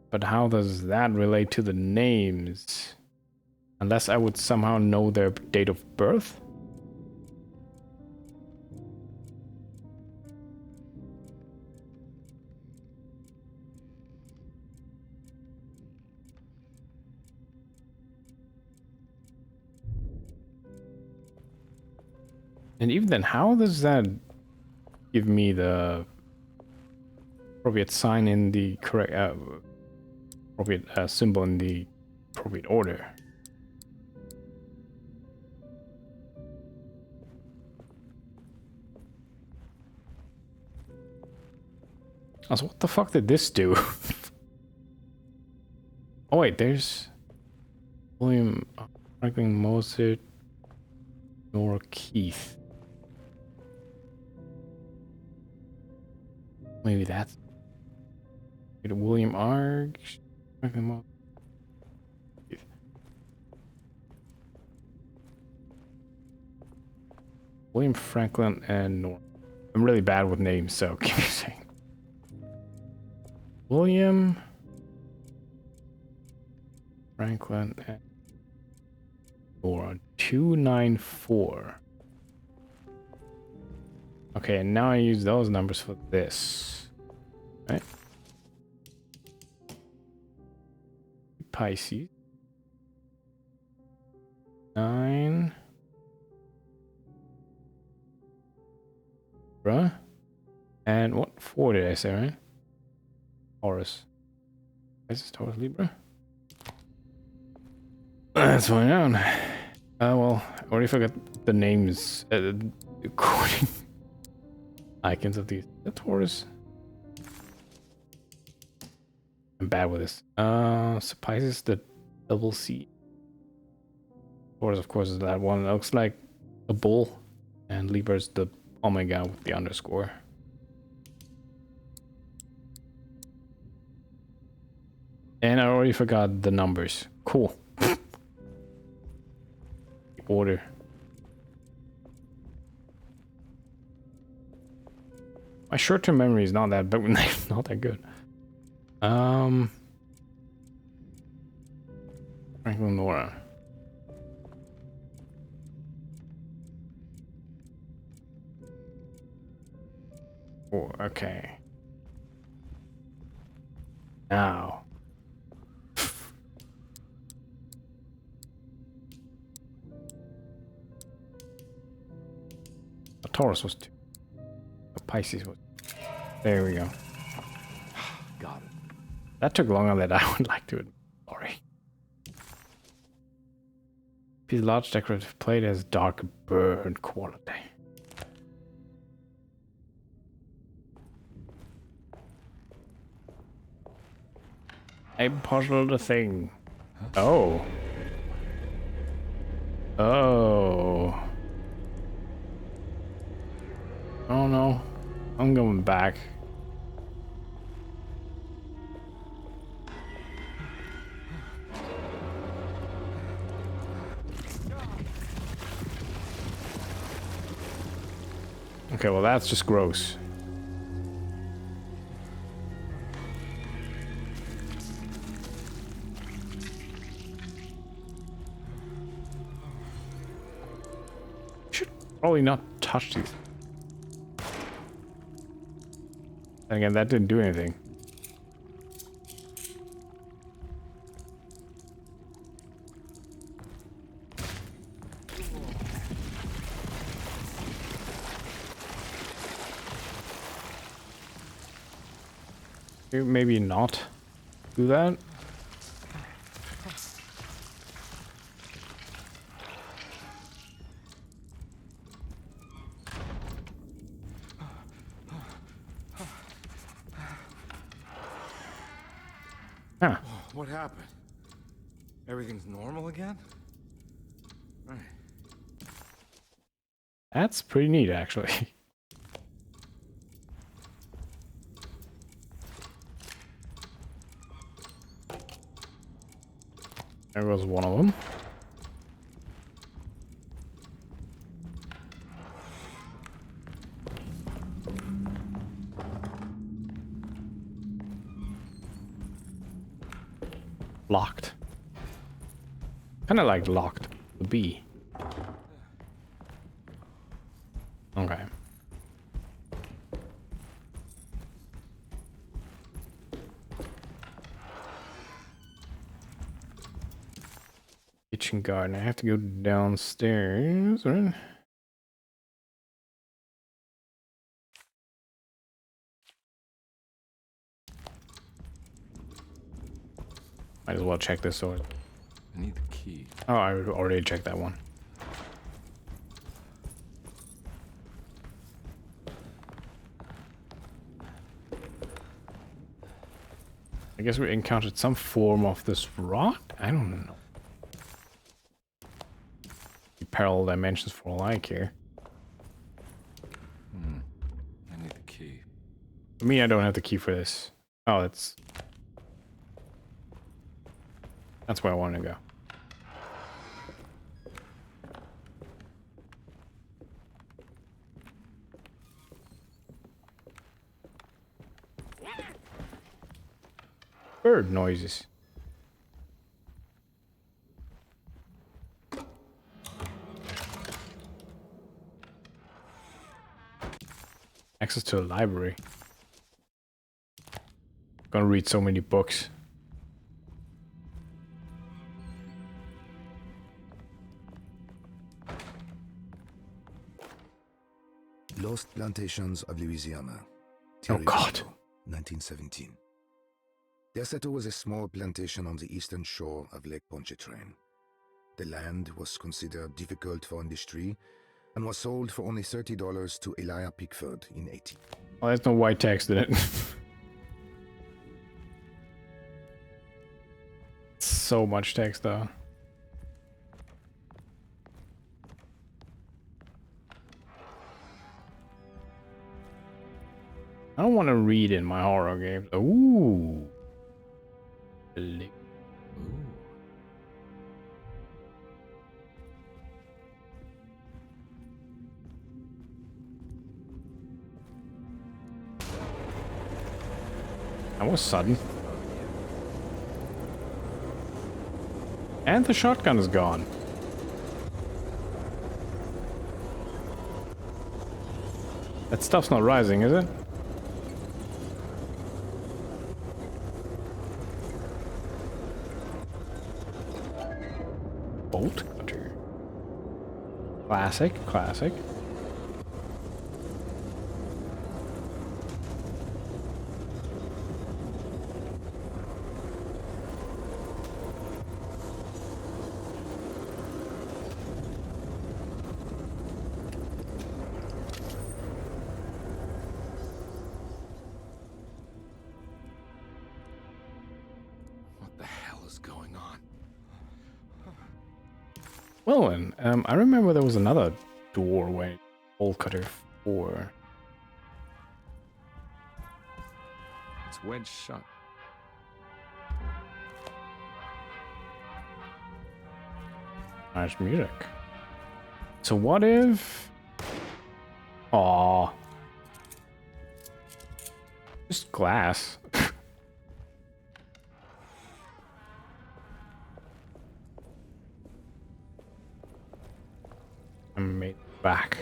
Speaker 1: But how does that relate to the names? Unless I would somehow know their date of birth? And even then, how does that give me the appropriate sign in the correct, appropriate symbol in the appropriate order? Also, what the fuck did this do? Oh wait, there's William Franklin Mozart, Nora Keith. Maybe that's William R. Franklin Mozart. William Franklin and Nora. I'm really bad with names, so keep saying. William Franklin and Nora 294. Okay, and now I use those numbers for this, right? Pisces. 9. Bruh. And what? 4 did I say, right? Taurus. Is this Taurus Libra? Let's find out. Well, I already forgot the names, according icons of these. The Taurus. I'm bad with this. So Pisces, the double C. Taurus, of course, is that one. It looks like a bull. And Libra's the omega with the underscore. And I already forgot the numbers. Cool. Order. My short-term memory is not that, but not that good. Franklin Nora. Oh, okay. Now. A Taurus was 2. A Pisces was. There we go.
Speaker 4: Got it.
Speaker 1: That took longer than I would like to admit. Sorry. Piece of large decorative plate has dark burn quality. I puzzled a thing. Oh. Oh. Oh no. I'm going back. Okay, well that's just gross. Should probably not touch these. And again, that didn't do anything. Maybe not do that. Huh.
Speaker 4: What happened? Everything's normal again? Right.
Speaker 1: That's pretty neat, actually. There was one of them. Locked. Kind of like locked. The B. Okay. Kitchen garden. I have to go downstairs, right? Might as well check this sword.
Speaker 4: I need the key.
Speaker 1: Oh, I already checked that one. I guess we encountered some form of this rod? I don't know. Parallel dimensions for all I care.
Speaker 4: I need the key.
Speaker 1: For me, I don't have the key for this. Oh, that's where I want to go. Bird noises. Access to a library. Gonna read so many books.
Speaker 14: Lost Plantations of Louisiana.
Speaker 1: Oh, God.
Speaker 14: 1917. Deseto was a small plantation on the eastern shore of Lake Pontchartrain. The land was considered difficult for industry and was sold for only $30 to Elijah Pickford in 18.
Speaker 1: Well, there's no white text in it. So much text, though. I don't want to read in my horror games. Ooh. That was sudden. And the shotgun is gone. That stuff's not rising, is it? Bolt cutter. Classic, classic. Well then, I remember there was another doorway, bolt cutter 4.
Speaker 2: It's wedged shut.
Speaker 1: Nice music. So what if... Aww. Just glass. I'm made back.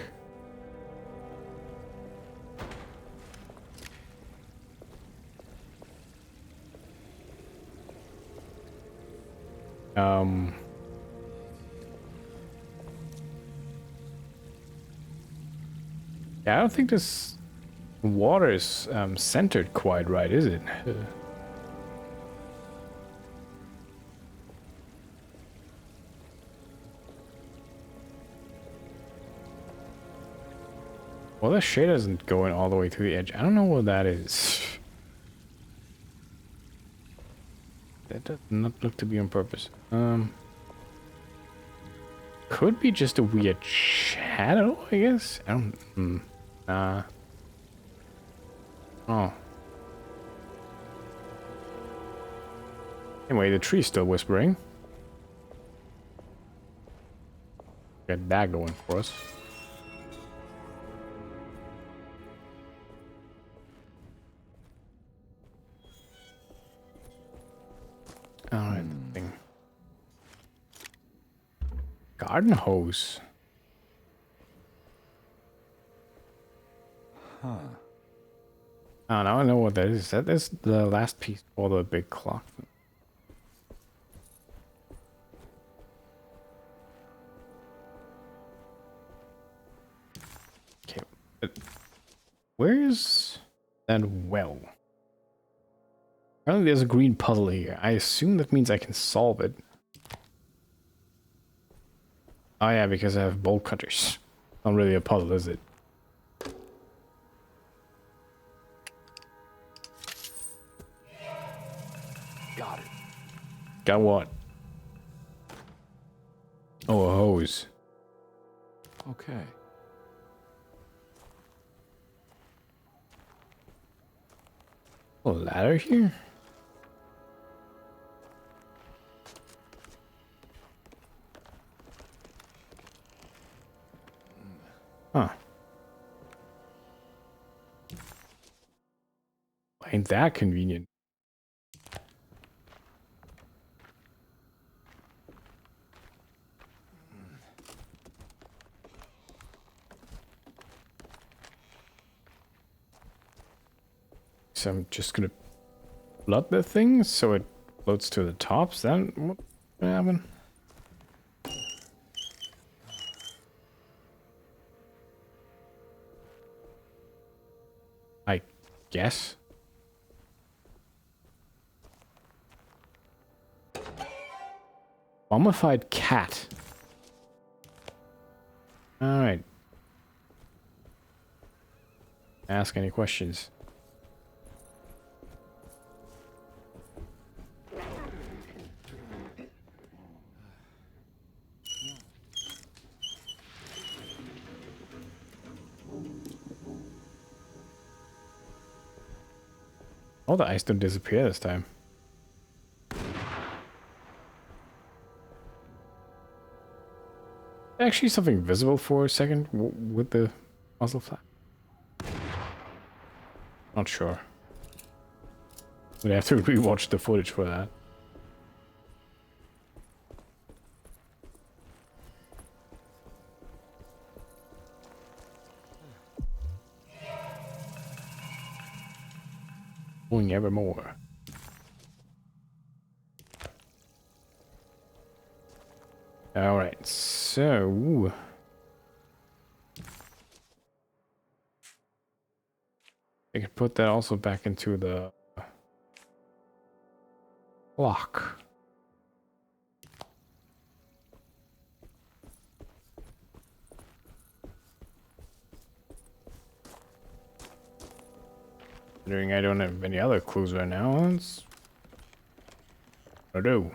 Speaker 1: Yeah, I don't think this water is centered quite right, is it? Well, the shade isn't going all the way to the edge. I don't know what that is. That does not look to be on purpose. Could be just a weird shadow, I guess. I don't. Oh. Anyway, the tree's still whispering. Got that going for us. Alright, thing. Garden hose.
Speaker 2: Huh.
Speaker 1: Oh, now I know what that is. That is the last piece for the big clock. Okay. Where is that well? Apparently there's a green puzzle here. I assume that means I can solve it. Oh yeah, because I have bolt cutters. Not really a puzzle, is it?
Speaker 4: Got it.
Speaker 1: Got what? Oh, a hose.
Speaker 2: Okay.
Speaker 1: A ladder here? Huh. Ain't that convenient? So I'm just gonna flood the thing so it floats to the top. Is that what happened? guess. Mummified cat. Alright. Ask any questions. Oh, the ice don't disappear this time. Actually, something visible for a second with the muzzle flap. Not sure. We'd have to rewatch the footage for that. Going evermore. Alright, so... I could put that also back into the... lock. Considering I don't have any other clues right now, let's... I do.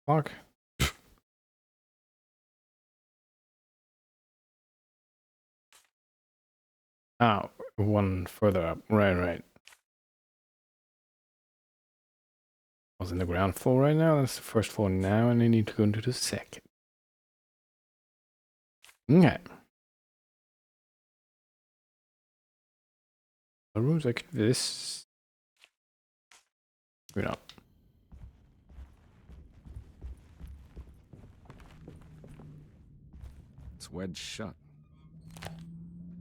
Speaker 1: Lock. Ah, one further up. Right. I was in the ground floor right now. That's the first floor now, and I need to go into the second. Okay. The rooms like this. Maybe not.
Speaker 2: It's wedged shut.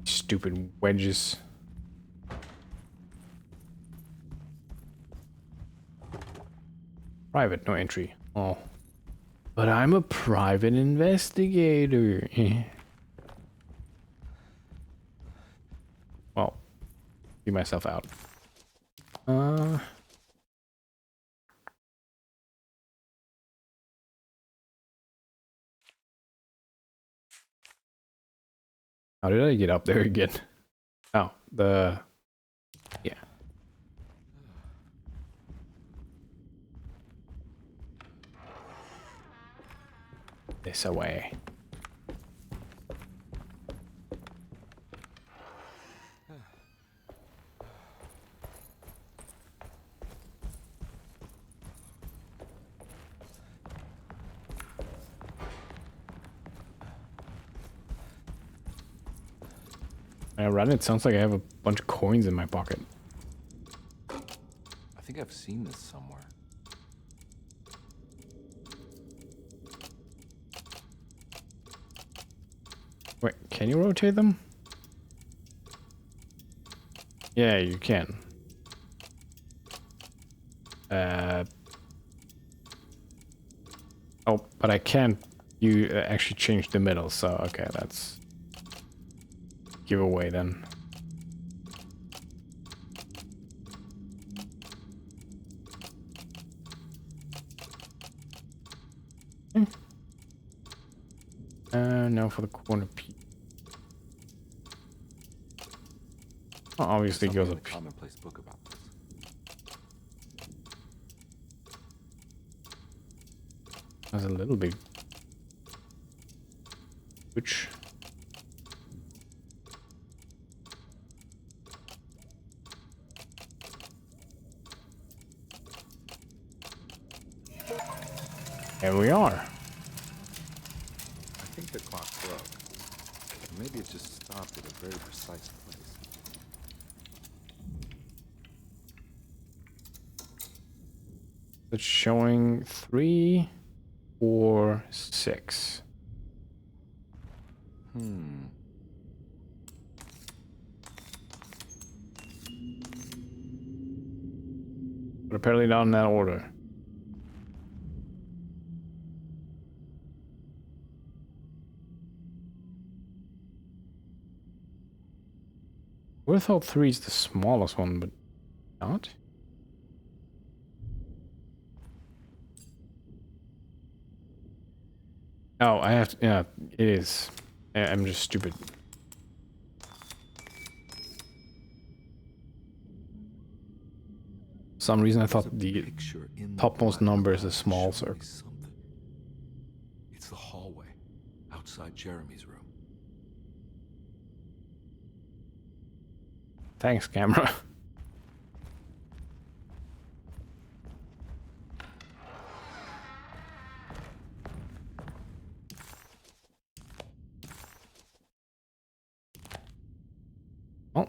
Speaker 1: Stupid wedges. Private, no entry. Oh. But I'm a private investigator. Well, see myself out. How did I get up there again? Oh, yeah. This away. When I run, it sounds like I have a bunch of coins in my pocket.
Speaker 4: I think I've seen this somewhere.
Speaker 1: Wait, can you rotate them? Yeah, you can. Oh, but I can't. You actually change the middle, so okay, that's giveaway then. Now for the corner piece. Oh, obviously goes up.
Speaker 4: Commonplace book about this.
Speaker 1: That's a little big. Which? Here we are.
Speaker 4: I think the clock broke. Or maybe it just stopped at a very precise place.
Speaker 1: It's showing 3, 4, 6. But apparently not in that order. would have thought 3 is the smallest one, but not. Oh, I have to, yeah, it is. I'm just stupid. For some reason I thought the topmost number is a small circle.
Speaker 4: It's the hallway outside Jeremy's room.
Speaker 1: Thanks, camera. Oh,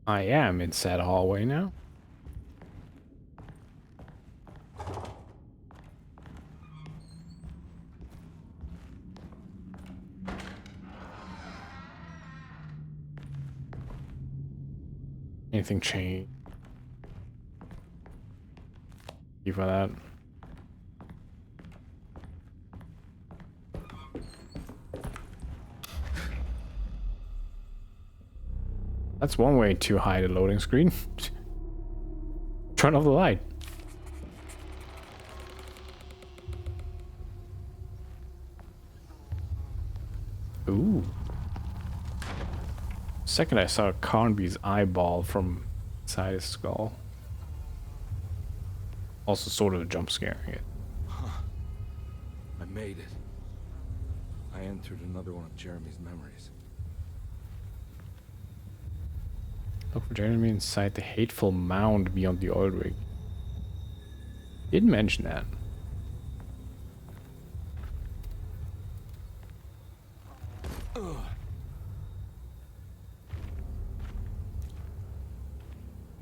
Speaker 1: I am inside a hallway now. Anything change? Thank you for that. That's one way to hide a loading screen. Turn off the light. Ooh. Second I saw Carnby's eyeball from inside his skull. Also sort of jump scaring it.
Speaker 4: Huh. I made it. I entered another one of Jeremy's memories.
Speaker 1: Look for Jeremy inside the hateful mound beyond the oil rig. Didn't mention that.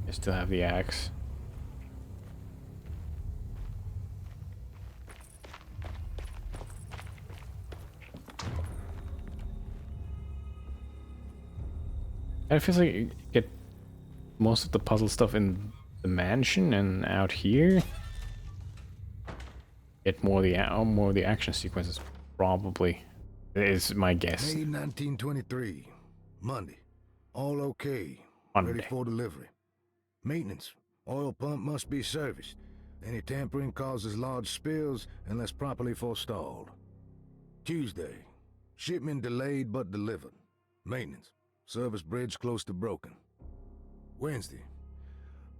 Speaker 1: I still have the axe. And it feels like you get most of the puzzle stuff in the mansion, and out here get more of the action sequences. Probably is my guess.
Speaker 14: May 1923, Monday. All okay.
Speaker 1: Monday.
Speaker 14: Ready for delivery. Maintenance. Oil pump must be serviced. Any tampering causes large spills unless properly forestalled. Tuesday. Shipment delayed but delivered. Maintenance. Service bridge close to broken. Wednesday.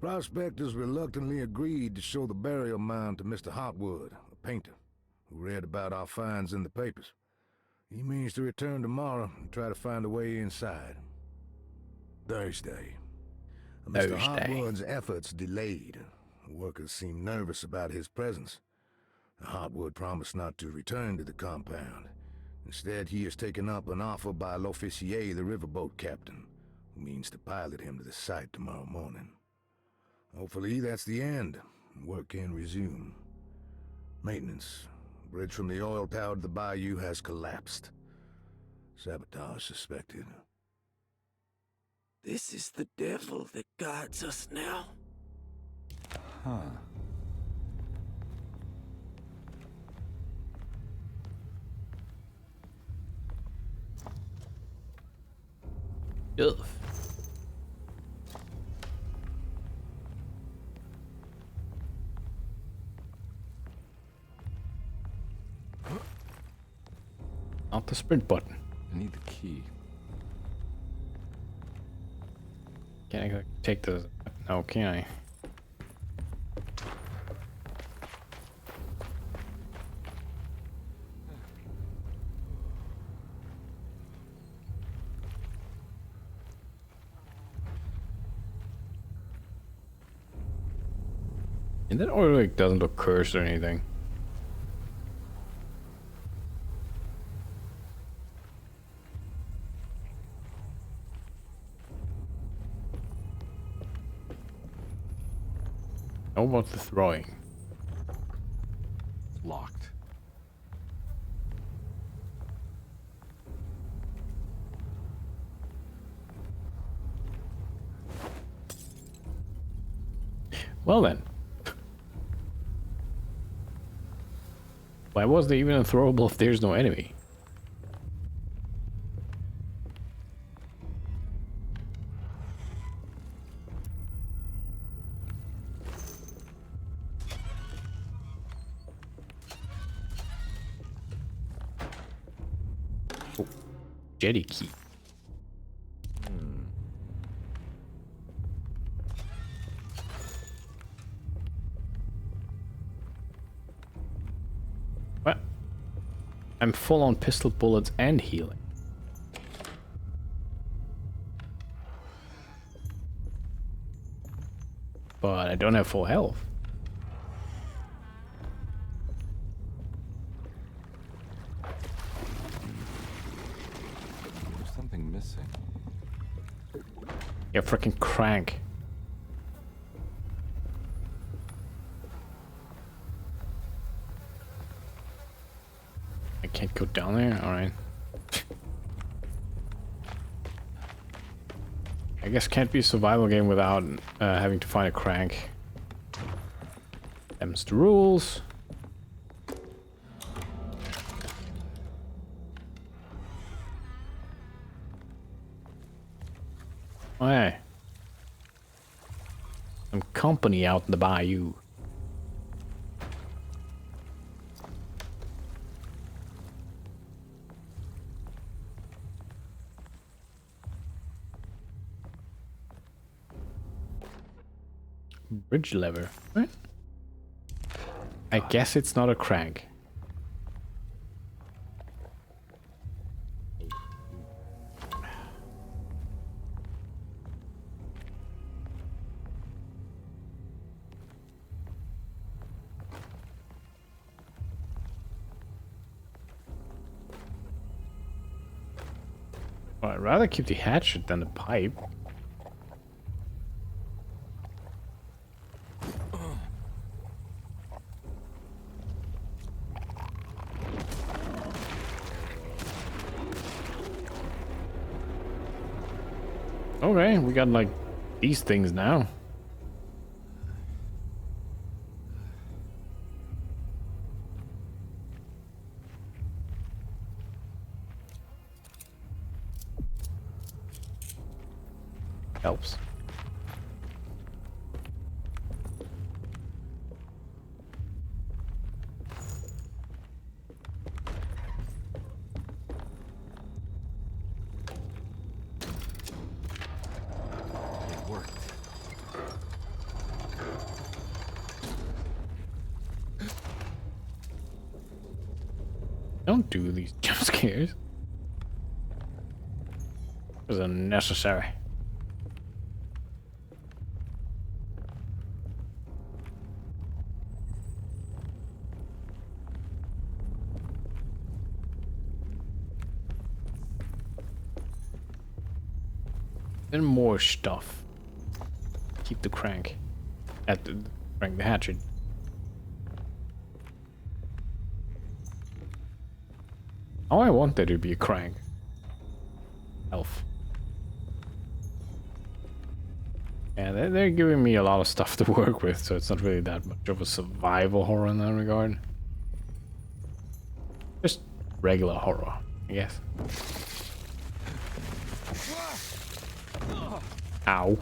Speaker 14: Prospectors reluctantly agreed to show the burial mound to Mr. Hotwood, a painter, who read about our finds in the papers. He means to return tomorrow and try to find a way inside. Thursday. Mr. Hotwood's efforts delayed. The workers seemed nervous about his presence. Hotwood promised not to return to the compound. Instead, he has taken up an offer by L'Officier, the riverboat captain, who means to pilot him to the site tomorrow morning. Hopefully, that's the end. Work can resume. Maintenance. Bridge from the oil tower to the bayou has collapsed. Sabotage suspected.
Speaker 6: This is the devil that guides us now.
Speaker 4: Huh.
Speaker 1: Ugh. Not the sprint button.
Speaker 4: I need the key.
Speaker 1: Can I take the... No, can I? And that oil rig doesn't look cursed or anything. How about the throwing?
Speaker 4: Locked.
Speaker 1: Well then. Why was there even a throwable if there's no enemy? Jetty key. What? I'm full on pistol bullets and healing. But I don't have full health.
Speaker 4: There's something missing.
Speaker 1: You're freaking crank. I can't go down there? Alright. I guess can't be a survival game without having to find a crank. Them's the rules. Oh, hey. Some company out in the bayou. Bridge lever. What? I guess it's not a crank. Well, I'd rather keep the hatchet than the pipe. Okay, we got like these things now. Helps.
Speaker 4: It worked.
Speaker 1: Don't do these jump scares. It was unnecessary. Then more stuff. Keep the crank. At the crank the hatchet. Oh, I want there to be a crank. Elf. Yeah, they're giving me a lot of stuff to work with, so it's not really that much of a survival horror in that regard. Just regular horror, I guess. Ow.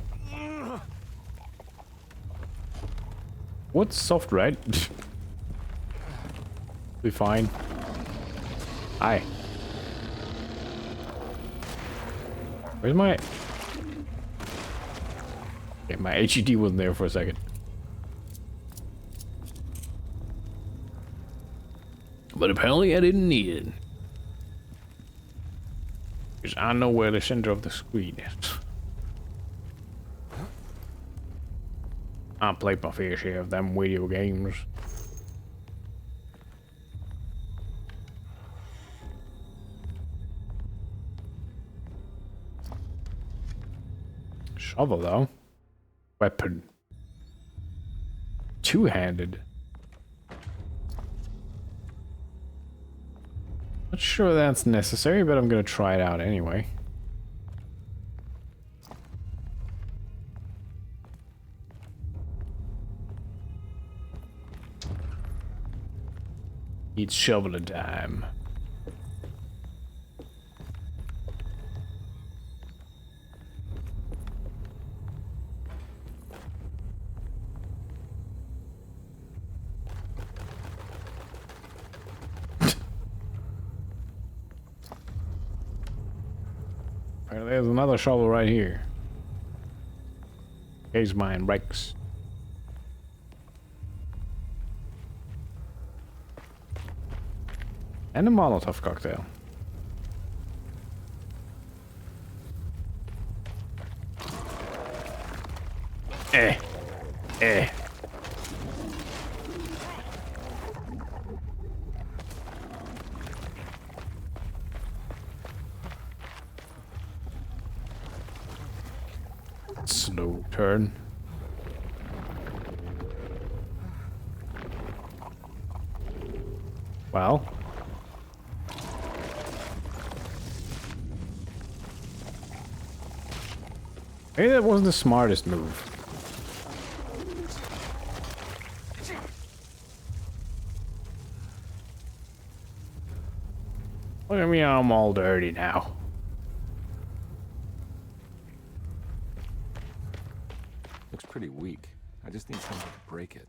Speaker 1: What's soft, right? Be fine. Hi. Where's my... Okay, my HED wasn't there for a second. But apparently I didn't need it. Because I know where the center of the screen is. I played my fair share of them video games. Shovel though. Weapon. Two-handed. Not sure that's necessary, but I'm gonna try it out anyway. Need shoveling time. There's another shovel right here. Here's mine, Rex. And a Molotov cocktail. Eh. Slow turn. Well. Maybe that wasn't the smartest move. Look at me, I'm all dirty now.
Speaker 4: Looks pretty weak. I just need something to break it.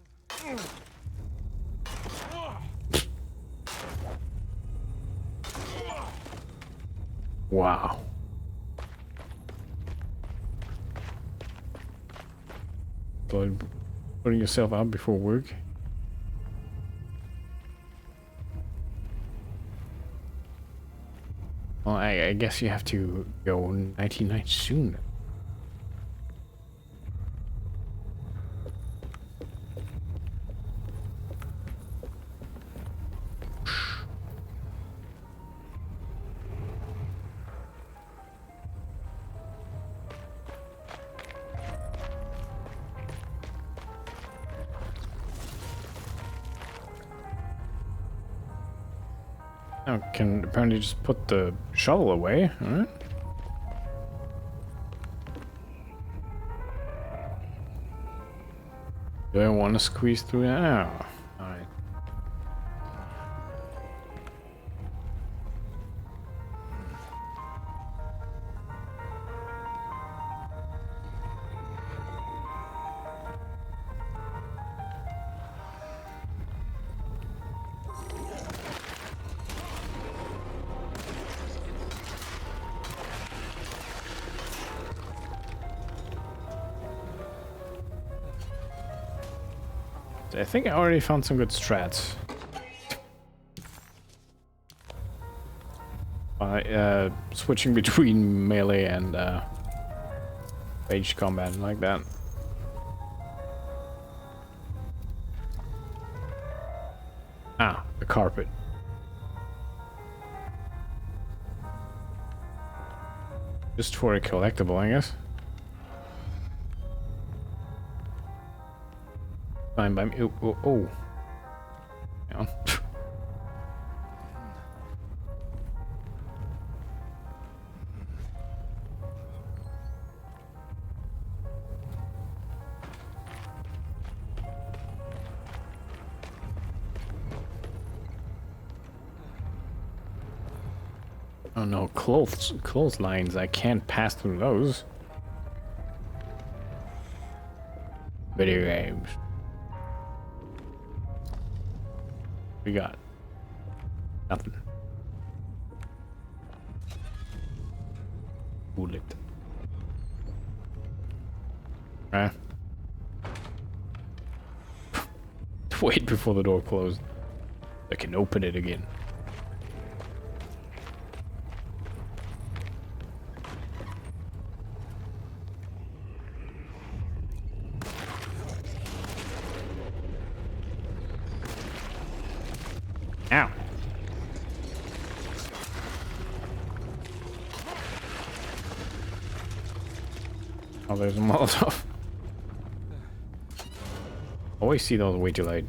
Speaker 1: Wow. Putting yourself out before work. Well, I guess you have to go 99 soon. I can apparently just put the shovel away, alright? Do I want to squeeze through that? Oh, alright. I think I already found some good strats. By switching between melee and ranged combat like that. Ah, the carpet. Just for a collectible, I guess. Fine by me. Oh. Hang on. Oh no, clotheslines. I can't pass through those. Video games. We got nothing. Bullet. Ah. Wait before the door closed. I can open it again. Ow. Oh, there's a Molotov. Always see those way too late.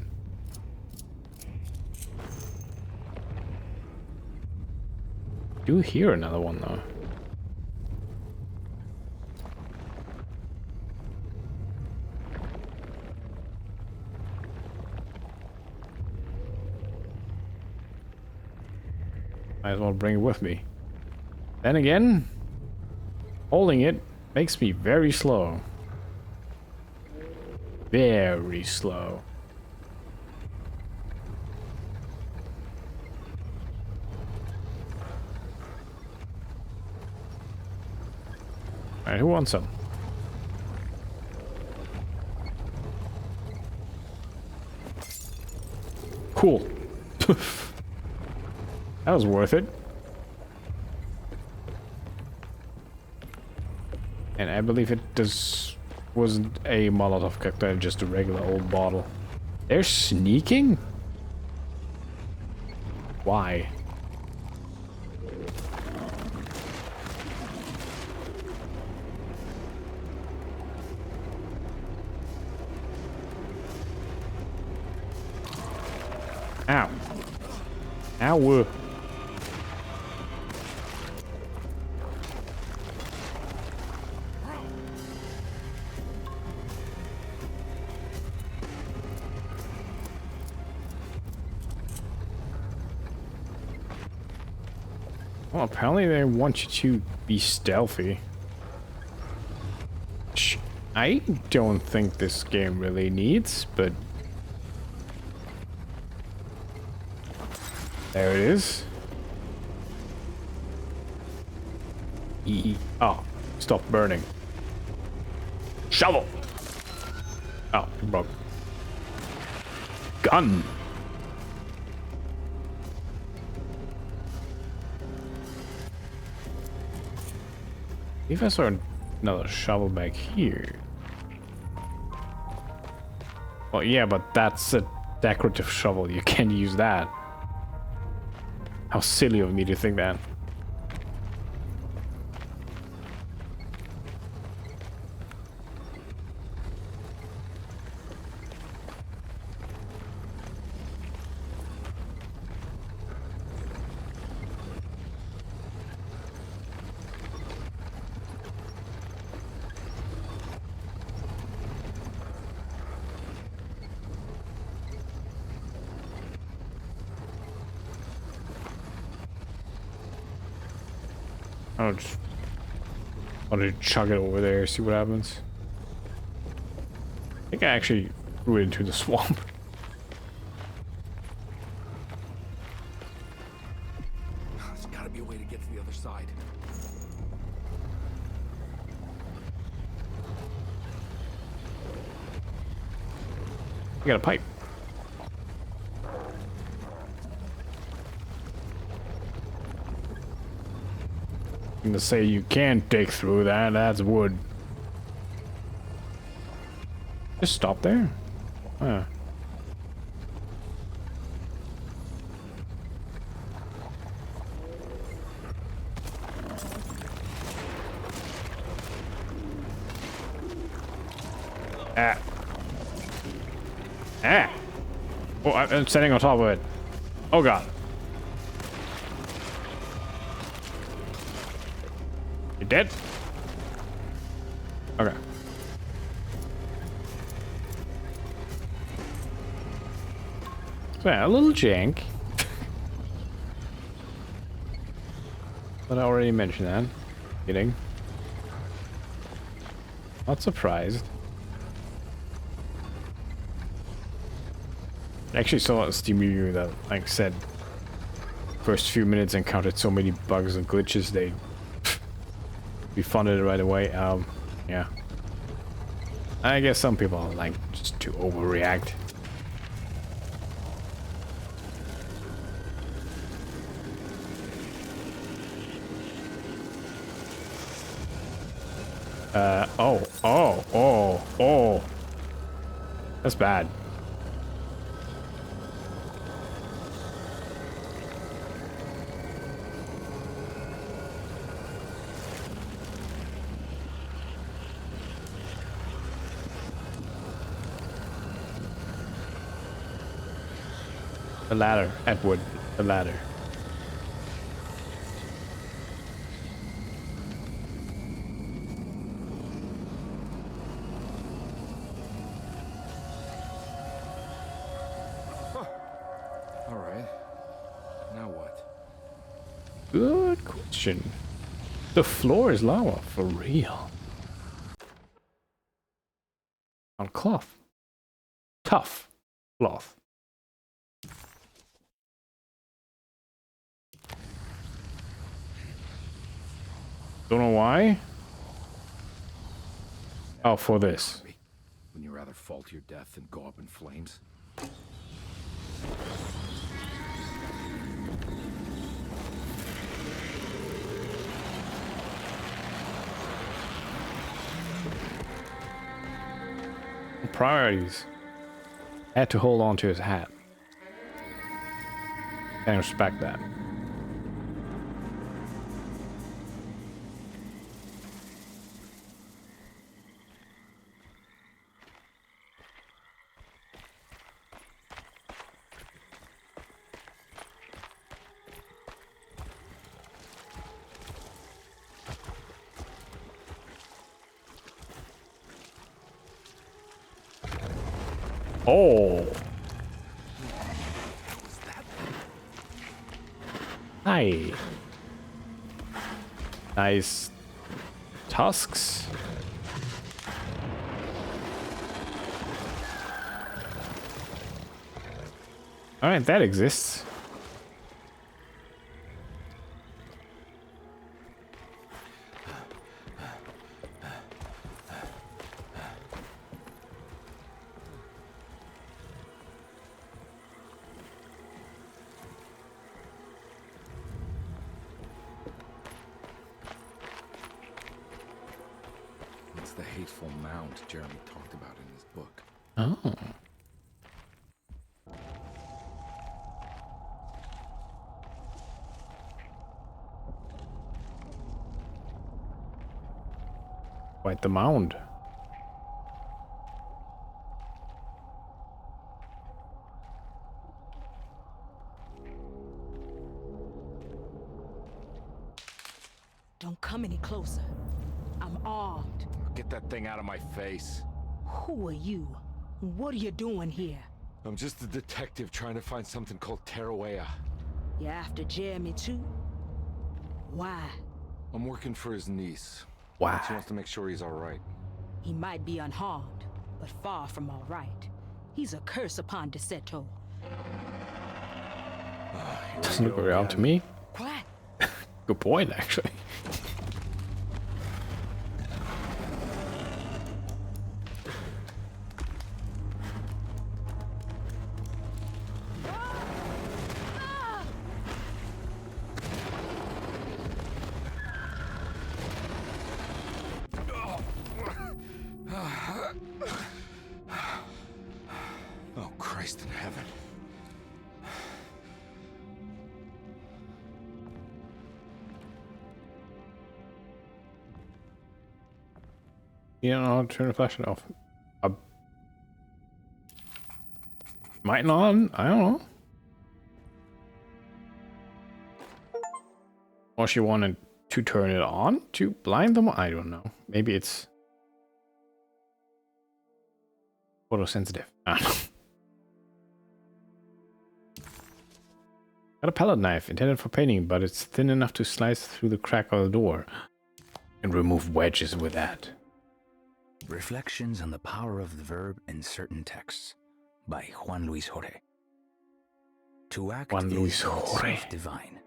Speaker 1: Do hear another one though. Might as well bring it with me. Then again, holding it makes me very slow. Very slow. Alright, who wants some? Cool. That was worth it. And I believe it wasn't a Molotov cocktail, just a regular old bottle. They're sneaking? Why? Ow. Ow. Well, apparently they want you to be stealthy. Which I don't think this game really needs, but there it is. Oh, stop burning. Shovel! Oh, it broke. Gun! If I saw another shovel back here. Well, yeah, but that's a decorative shovel. You can't use that. How silly of me to think that. I'll just chug it over there, see what happens. I think I actually threw it into the swamp.
Speaker 11: There's gotta be a way to get to the other side.
Speaker 1: I got a pipe. I'm gonna say you can't dig through that, that's wood. Just stop there? Huh. Ah. Ah! Oh, I'm standing on top of it. Oh god. You dead? Okay. So yeah, a little jank. But I already mentioned that. Kidding. Not surprised. I actually saw a Steam review that, like, said first few minutes encountered so many bugs and glitches they refunded it right away. Yeah. I guess some people are, like, just to overreact. Oh. That's bad. The ladder, Edward, the ladder.
Speaker 4: Alright. Now what?
Speaker 1: Good question. The floor is lava, for real. On cloth. Tough cloth. Don't know why. Oh, for this.
Speaker 4: Wouldn't you rather fall to your death than go up in flames?
Speaker 1: Priorities. Had to hold on to his hat. Can respect that. Oh. Hi. Nice tusks. All right, that exists.
Speaker 4: It's the hateful mound Jeremy talked about in his book.
Speaker 1: Oh. Quite the mound.
Speaker 7: Don't come any closer. I'm armed.
Speaker 4: Get that thing out of my face.
Speaker 7: Who are you? What are you doing here?
Speaker 4: I'm just a detective trying to find something called Tarawea.
Speaker 7: You after Jeremy too? Why?
Speaker 4: I'm working for his niece.
Speaker 1: Why?
Speaker 4: She wants to make sure he's all right.
Speaker 7: He might be unharmed, but far from all right. He's a curse upon Deseto.
Speaker 1: Doesn't look very odd to me.
Speaker 7: What?
Speaker 1: Good point, actually.
Speaker 4: Oh, Christ in heaven.
Speaker 1: You don't know how to turn the flashlight off. Might not. I don't know. Or she wanted to turn it on to blind them. I don't know. Maybe it's photosensitive. I don't know. Got a palette knife intended for painting, but it's thin enough to slice through the crack of the door and remove wedges with that.
Speaker 15: Reflections on the Power of the Verb in Certain Texts by Juan Luis Jorge. To act
Speaker 1: Juan Luis
Speaker 15: is
Speaker 1: Jorge.
Speaker 15: itself divine.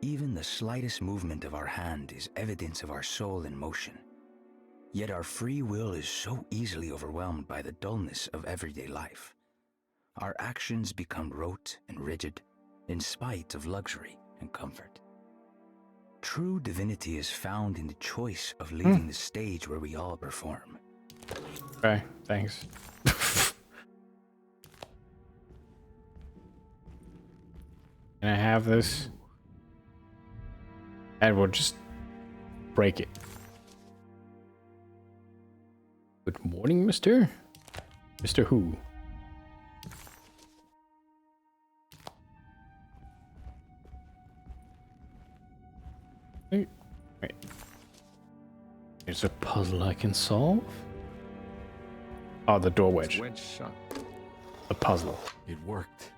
Speaker 15: Even the slightest movement of our hand is evidence of our soul in motion. Yet our free will is so easily overwhelmed by the dullness of everyday life. Our actions become rote and rigid, in spite of luxury and comfort. True divinity is found in the choice of leaving the stage where we all perform.
Speaker 1: Okay, thanks. Can I have this? Edward, just break it. Good morning, mister. Mr. Who? Wait. There's a puzzle I can solve. Oh, the door wedge.
Speaker 4: Wedge shot.
Speaker 1: The puzzle.
Speaker 4: It worked.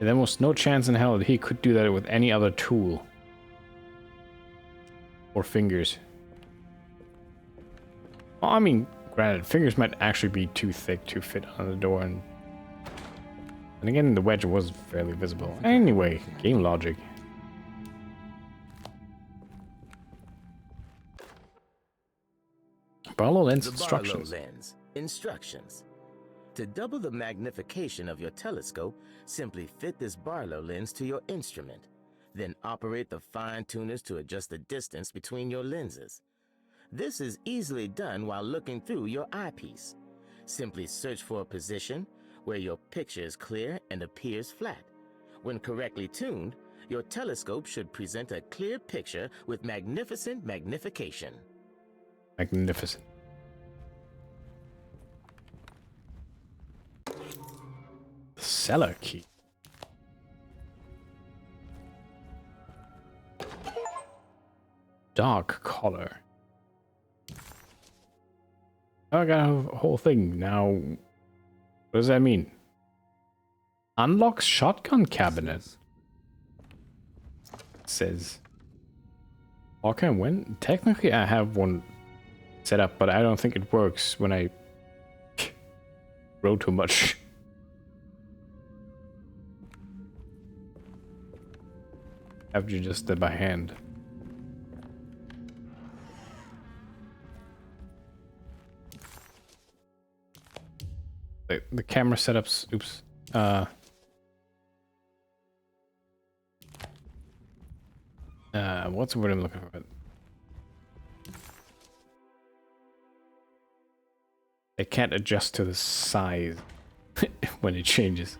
Speaker 1: There was no chance in hell that he could do that with any other tool. Or fingers. Well, I mean, granted, fingers might actually be too thick to fit on the door, and again, the wedge was fairly visible. Anyway, game logic. Barlow lens
Speaker 16: The
Speaker 1: instructions.
Speaker 16: Barlow lens. Instructions. To double the magnification of your telescope, simply fit this Barlow lens to your instrument. Then operate the fine tuners to adjust the distance between your lenses. This is easily done while looking through your eyepiece. Simply search for a position where your picture is clear and appears flat. When correctly tuned, your telescope should present a clear picture with magnificent magnification.
Speaker 1: Magnificent. The cellar key. Dark color. Oh, I got a whole thing now. What does that mean? Unlocks shotgun cabinet. It says. Okay, when? Technically, I have one set up, but I don't think it works when I row too much. I have to just by hand. The camera setups. Oops. What's the word I'm looking for? I can't adjust to the size when it changes.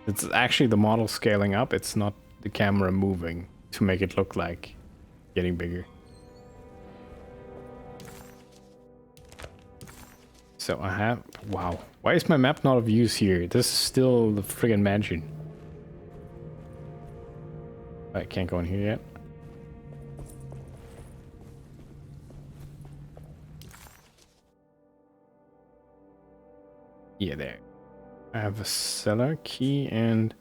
Speaker 1: It's actually the model scaling up. It's not the camera moving to make it look like getting bigger. So I have... Wow. Why is my map not of use here? This is still the friggin' mansion. I can't go in here yet. Yeah, there. I have a cellar key and...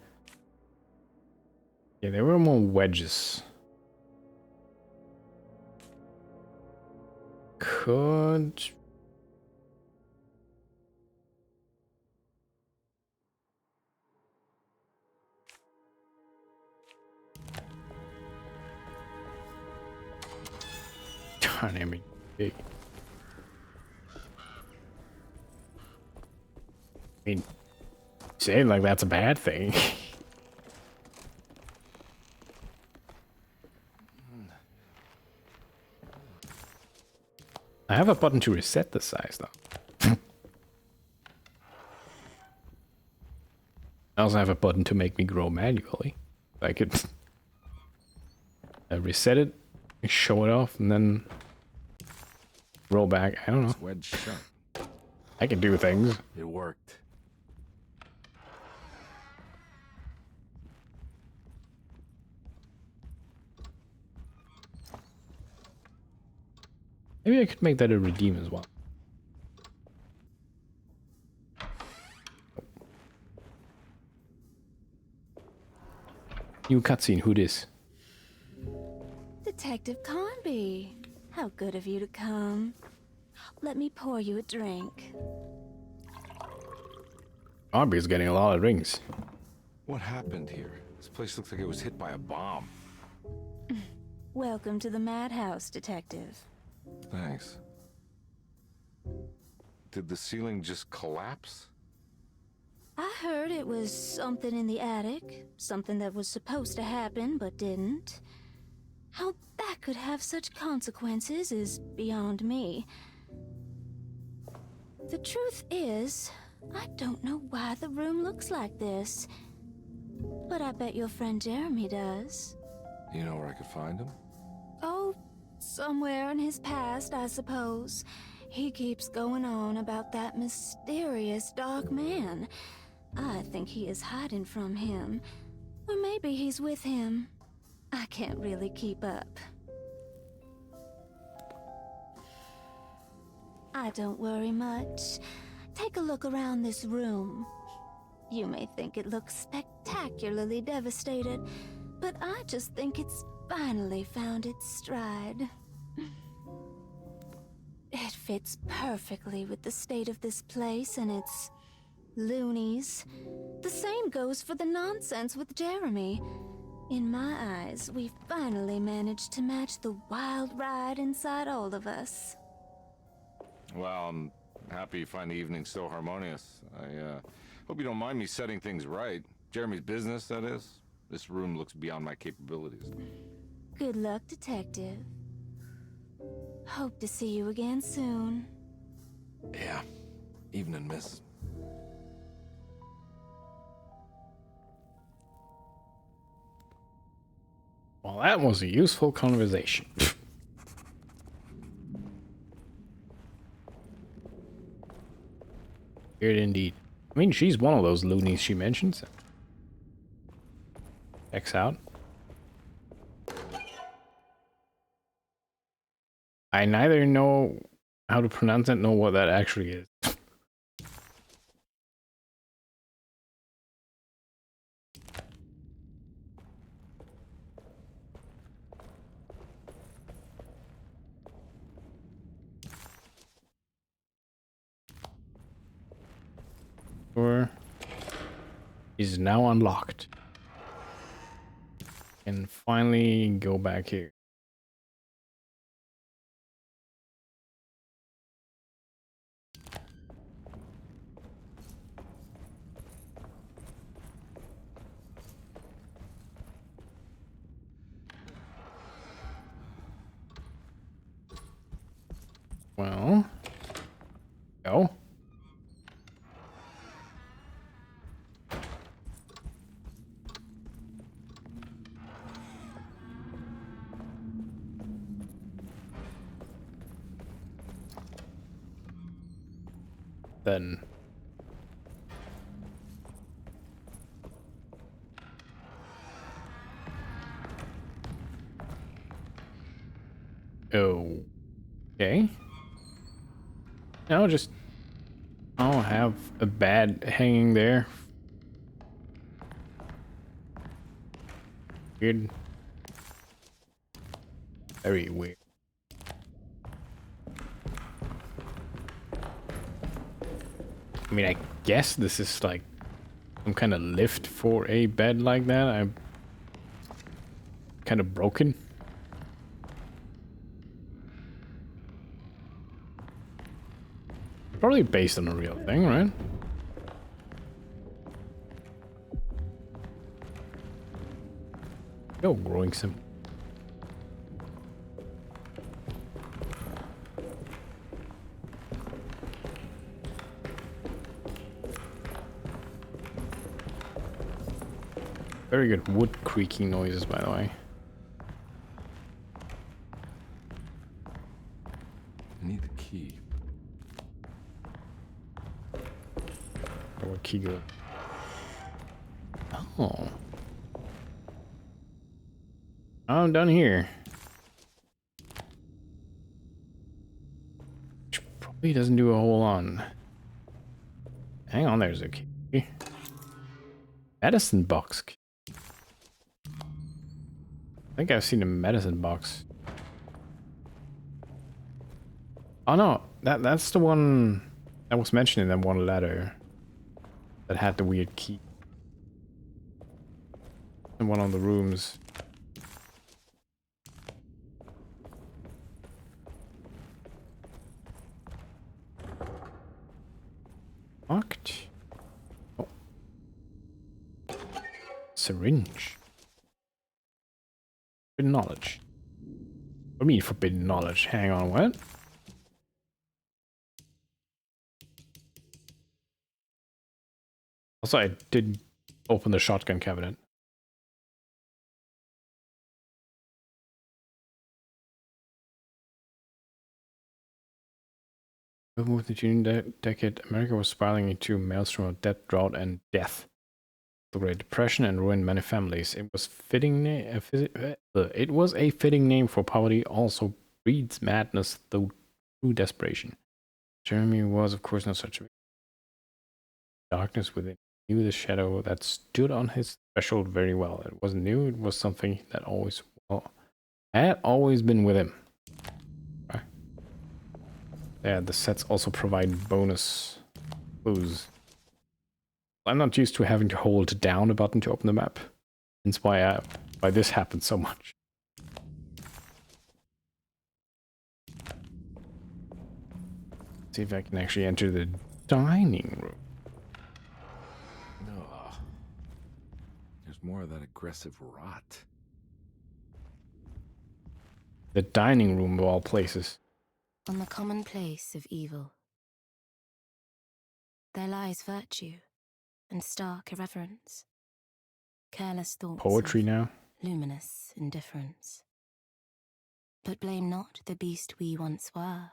Speaker 1: Yeah, there were more wedges. Could... Darn it, big. I mean, saying like that's a bad thing. I have a button to reset the size though. I also have a button to make me grow manually. I could reset it, show it off, and then roll back. I don't know.
Speaker 4: It's wedged shut.
Speaker 1: I can do things.
Speaker 4: It worked.
Speaker 1: Maybe I could make that a redeem as well. New cutscene, who dis?
Speaker 17: Detective Conby. How good of you to come. Let me pour you a drink.
Speaker 1: Aubrey's getting a lot of rings.
Speaker 4: What happened here? This place looks like it was hit by a bomb.
Speaker 17: Welcome to the madhouse, Detective.
Speaker 4: Thanks. Did the ceiling just collapse?
Speaker 17: I heard it was something in the attic. Something that was supposed to happen, but didn't. How that could have such consequences is beyond me. The truth is, I don't know why the room looks like this. But I bet your friend Jeremy does.
Speaker 4: You know where I could find him?
Speaker 17: Oh, somewhere in his past, I suppose. He keeps going on about that mysterious dark man. I think he is hiding from him. Or maybe he's with him. I can't really keep up. I don't worry much. Take a look around this room. You may think it looks spectacularly devastated, but I just think it's finally found its stride. It fits perfectly with the state of this place and its loonies. The same goes for the nonsense with Jeremy. In my eyes, we finally managed to match the wild ride inside all of us.
Speaker 4: Well, I'm happy you find the evening so harmonious. I hope you don't mind me setting things right. Jeremy's business, that is. This room looks beyond my capabilities.
Speaker 17: Good luck, Detective. Hope to see you again soon.
Speaker 4: Yeah. Evening, miss.
Speaker 1: Well, that was a useful conversation. Weird indeed. I mean, she's one of those loonies she mentions. Checks out. I neither know how to pronounce it nor what that actually is. Door is now unlocked. And finally go back here. Well, go. Then okay. I'll just I'll have a bed hanging there. Weird. Very weird. I mean, I guess this is like some kind of lift for a bed like that. I'm kind of broken. Probably based on a real thing, right? Yo, growing some. Very good wood creaking noises, by the way.
Speaker 4: I need the key.
Speaker 1: What key go? Oh. I'm done here. Which probably doesn't do a whole lot. Hang on, there's a key. Medicine box key. I think I've seen a medicine box. Oh no, that's the one that was mentioned in that one letter that had the weird key. In one of the rooms. Locked. Oh. Syringe. Forbidden knowledge. What do you mean forbidden knowledge? Hang on, what? Also, I did open the shotgun cabinet. With the June decade, America was spiraling into a maelstrom of debt, drought, and death. The Great Depression and ruined many families. It was a fitting name for poverty. Also breeds madness through desperation. Jeremy was, of course, not such a darkness within. He knew the shadow that stood on his threshold very well. It wasn't new. It was something that had always been with him. Okay. Yeah, the sets also provide bonus clues. I'm not used to having to hold down a button to open the map. That's why why this happens so much. See if I can actually enter the dining room.
Speaker 4: No. There's more of that aggressive rot.
Speaker 1: The dining room of all places.
Speaker 18: On the commonplace of evil, there lies virtue and stark irreverence, careless thoughts
Speaker 1: Poetry
Speaker 18: of
Speaker 1: now.
Speaker 18: luminous indifference. But blame not the beast we once were,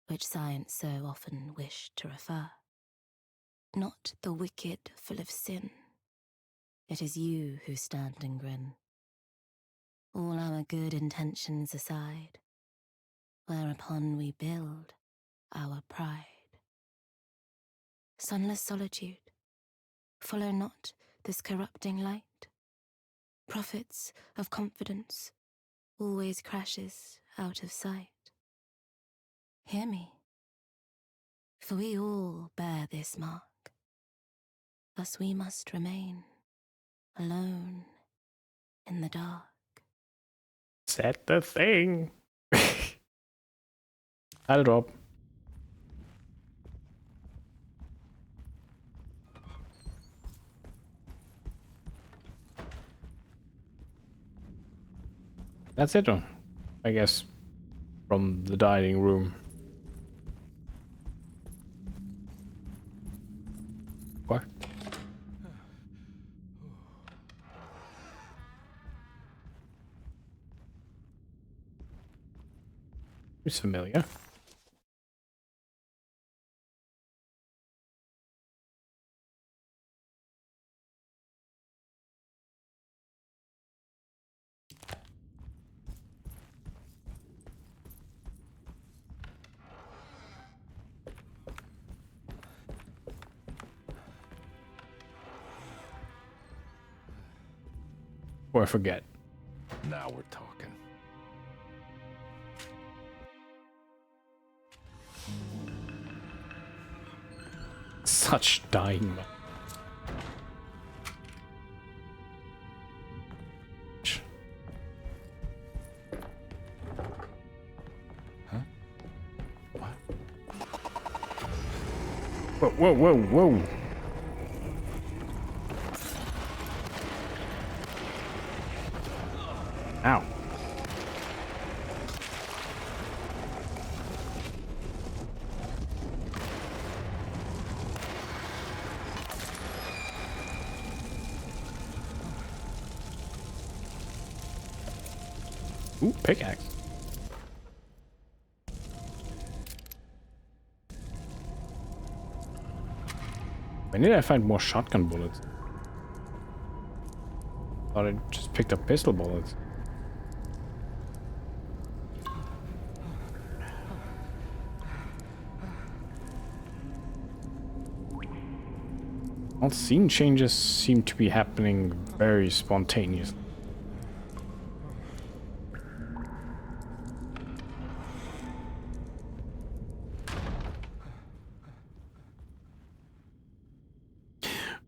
Speaker 18: which science so often wished to refer. Not the wicked full of sin, it is you who stand and grin. All our good intentions aside, whereupon we build our pride. Sunless solitude, follow not this corrupting light. Prophets of confidence always crashes out of sight. Hear me, for we all bear this mark. Thus we must remain alone in the dark.
Speaker 1: Set the thing. I'll drop. That's it, I guess, from the dining room. What? It's familiar. Or I forget.
Speaker 4: Now we're talking.
Speaker 1: Such dying.
Speaker 4: Huh? What?
Speaker 1: Whoa, whoa, whoa, whoa. Ow. Ooh, pickaxe. When did I find more shotgun bullets? Thought I just picked up pistol bullets. All scene changes seem to be happening very spontaneously.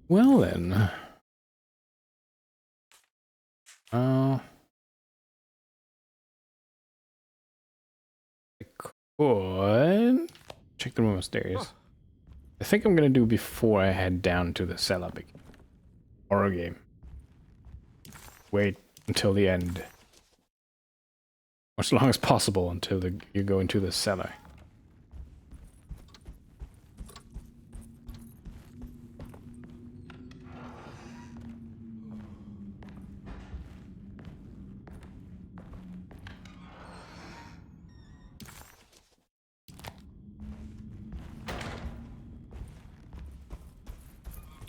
Speaker 1: Well then. I could check the room upstairs. I think I'm gonna do before I head down to the cellar big horror game. Wait until the end. As long as possible until you go into the cellar.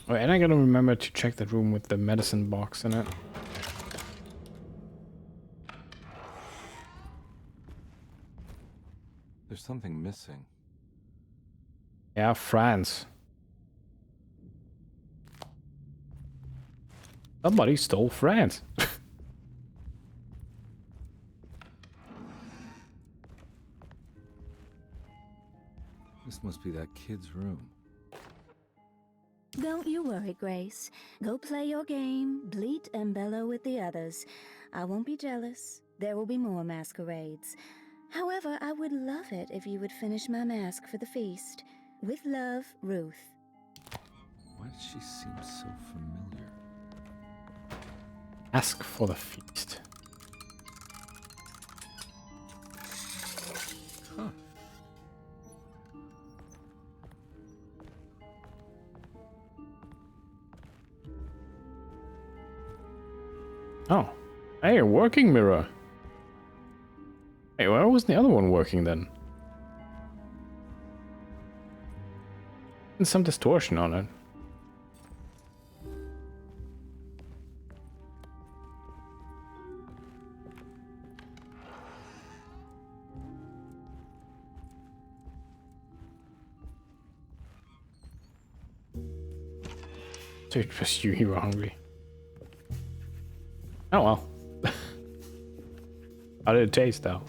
Speaker 1: Oh, and I gotta remember to check the room with the medicine box in it.
Speaker 4: There's something missing.
Speaker 1: Yeah, France. Somebody stole France.
Speaker 4: This must be that kid's room.
Speaker 19: Don't you worry, Grace. Go play your game, bleat and bellow with the others. I won't be jealous. There will be more masquerades. However, I would love it if you would finish my mask for the feast. With love, Ruth.
Speaker 4: Why does she seem so familiar?
Speaker 1: Ask for the feast.
Speaker 4: Huh.
Speaker 1: Oh. Hey, a working mirror. Hey, why wasn't the other one working then? And some distortion on it. So it was you were hungry. Oh well. How did it taste though?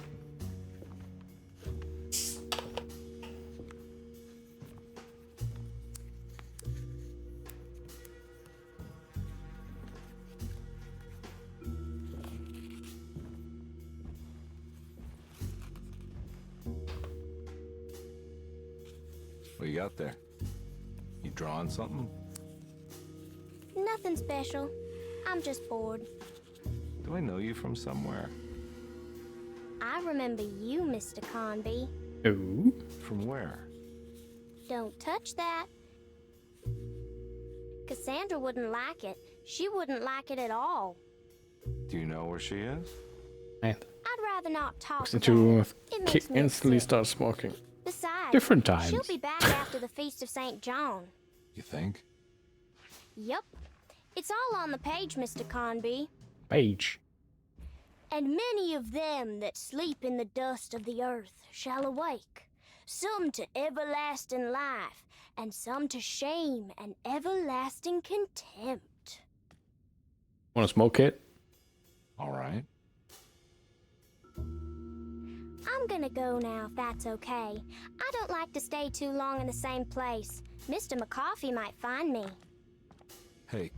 Speaker 4: What you got there? You drawing something?
Speaker 8: Nothing special. I'm just bored.
Speaker 4: Do I know you from somewhere?
Speaker 8: I remember you, Mr. Conby.
Speaker 1: Ooh.
Speaker 4: From where?
Speaker 8: Don't touch that. Cassandra wouldn't like it. She wouldn't like it at all.
Speaker 4: Do you know where she is?
Speaker 1: And
Speaker 8: I'd rather not talk about
Speaker 1: to
Speaker 8: it. It makes me
Speaker 1: instantly
Speaker 8: sick.
Speaker 1: start smoking.
Speaker 8: Besides,
Speaker 1: Different times.
Speaker 8: she'll be back after the Feast of St. John.
Speaker 4: You think?
Speaker 8: Yep. It's all on the page, Mr. Conby.
Speaker 1: Page.
Speaker 8: And many of them that sleep in the dust of the earth shall awake, some to everlasting life, and some to shame and everlasting contempt.
Speaker 1: Wanna smoke it?
Speaker 4: All right.
Speaker 8: I'm gonna go now, if that's okay. I don't like to stay too long in the same place. Mr. McCoffey might find me.
Speaker 4: Hey.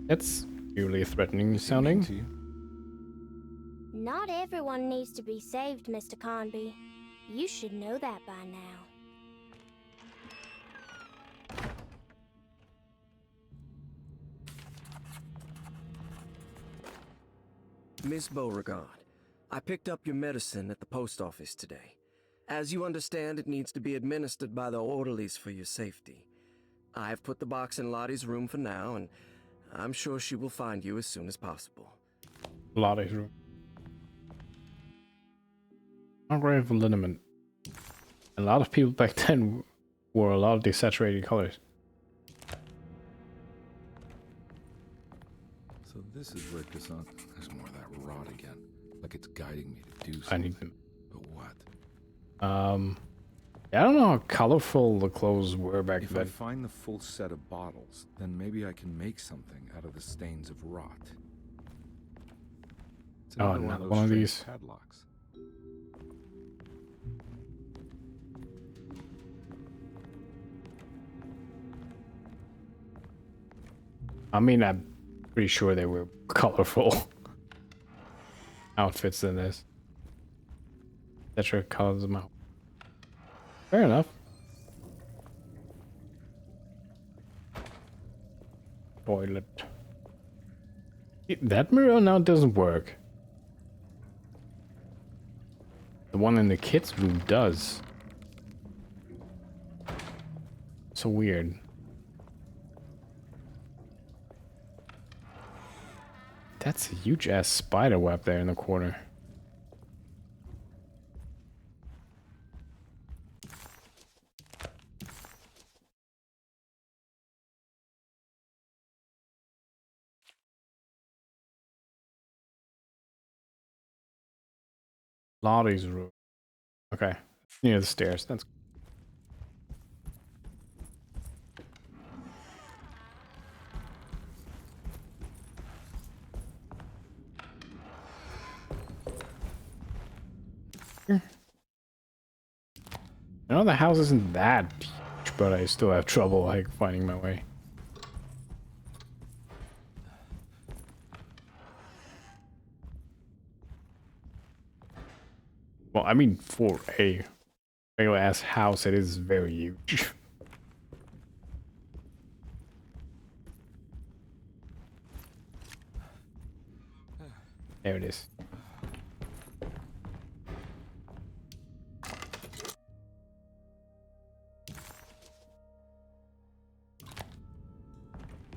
Speaker 1: That's really threatening sounding.
Speaker 4: To you?
Speaker 8: Not everyone needs to be saved, Mr. Conby. You should know that by now.
Speaker 6: Miss Beauregard, I picked up your medicine at the post office today. As you understand, it needs to be administered by the orderlies for your safety. I've put the box in Lottie's room for now, and I'm sure she will find you as soon as possible.
Speaker 1: Lottie's room. Grave liniment. A lot of people back then wore a lot of desaturated colors.
Speaker 4: So this is where Cassandra... There's more of that rot again. Like it's guiding me to do
Speaker 1: I
Speaker 4: something.
Speaker 1: need them.
Speaker 4: But what?
Speaker 1: I don't know how colorful the clothes were back
Speaker 4: If I
Speaker 1: then.
Speaker 4: find the full set of bottles, then maybe I can make something out of the stains of rot. It's
Speaker 1: Oh,
Speaker 4: another
Speaker 1: not
Speaker 4: those
Speaker 1: one of
Speaker 4: strange
Speaker 1: these.
Speaker 4: padlocks.
Speaker 1: I mean, I'm pretty sure they were colorful outfits in this. Tetra colors them out. Fair enough. Toilet. That mirror now doesn't work. The one in the kids' room does. So weird. That's a huge ass spider web there in the corner. Lottie's room. Okay. Near the stairs. That's You know, the house isn't that huge, much, but I still have trouble like finding my way. Well, I mean, for a regular ass house, it is very huge. There it is.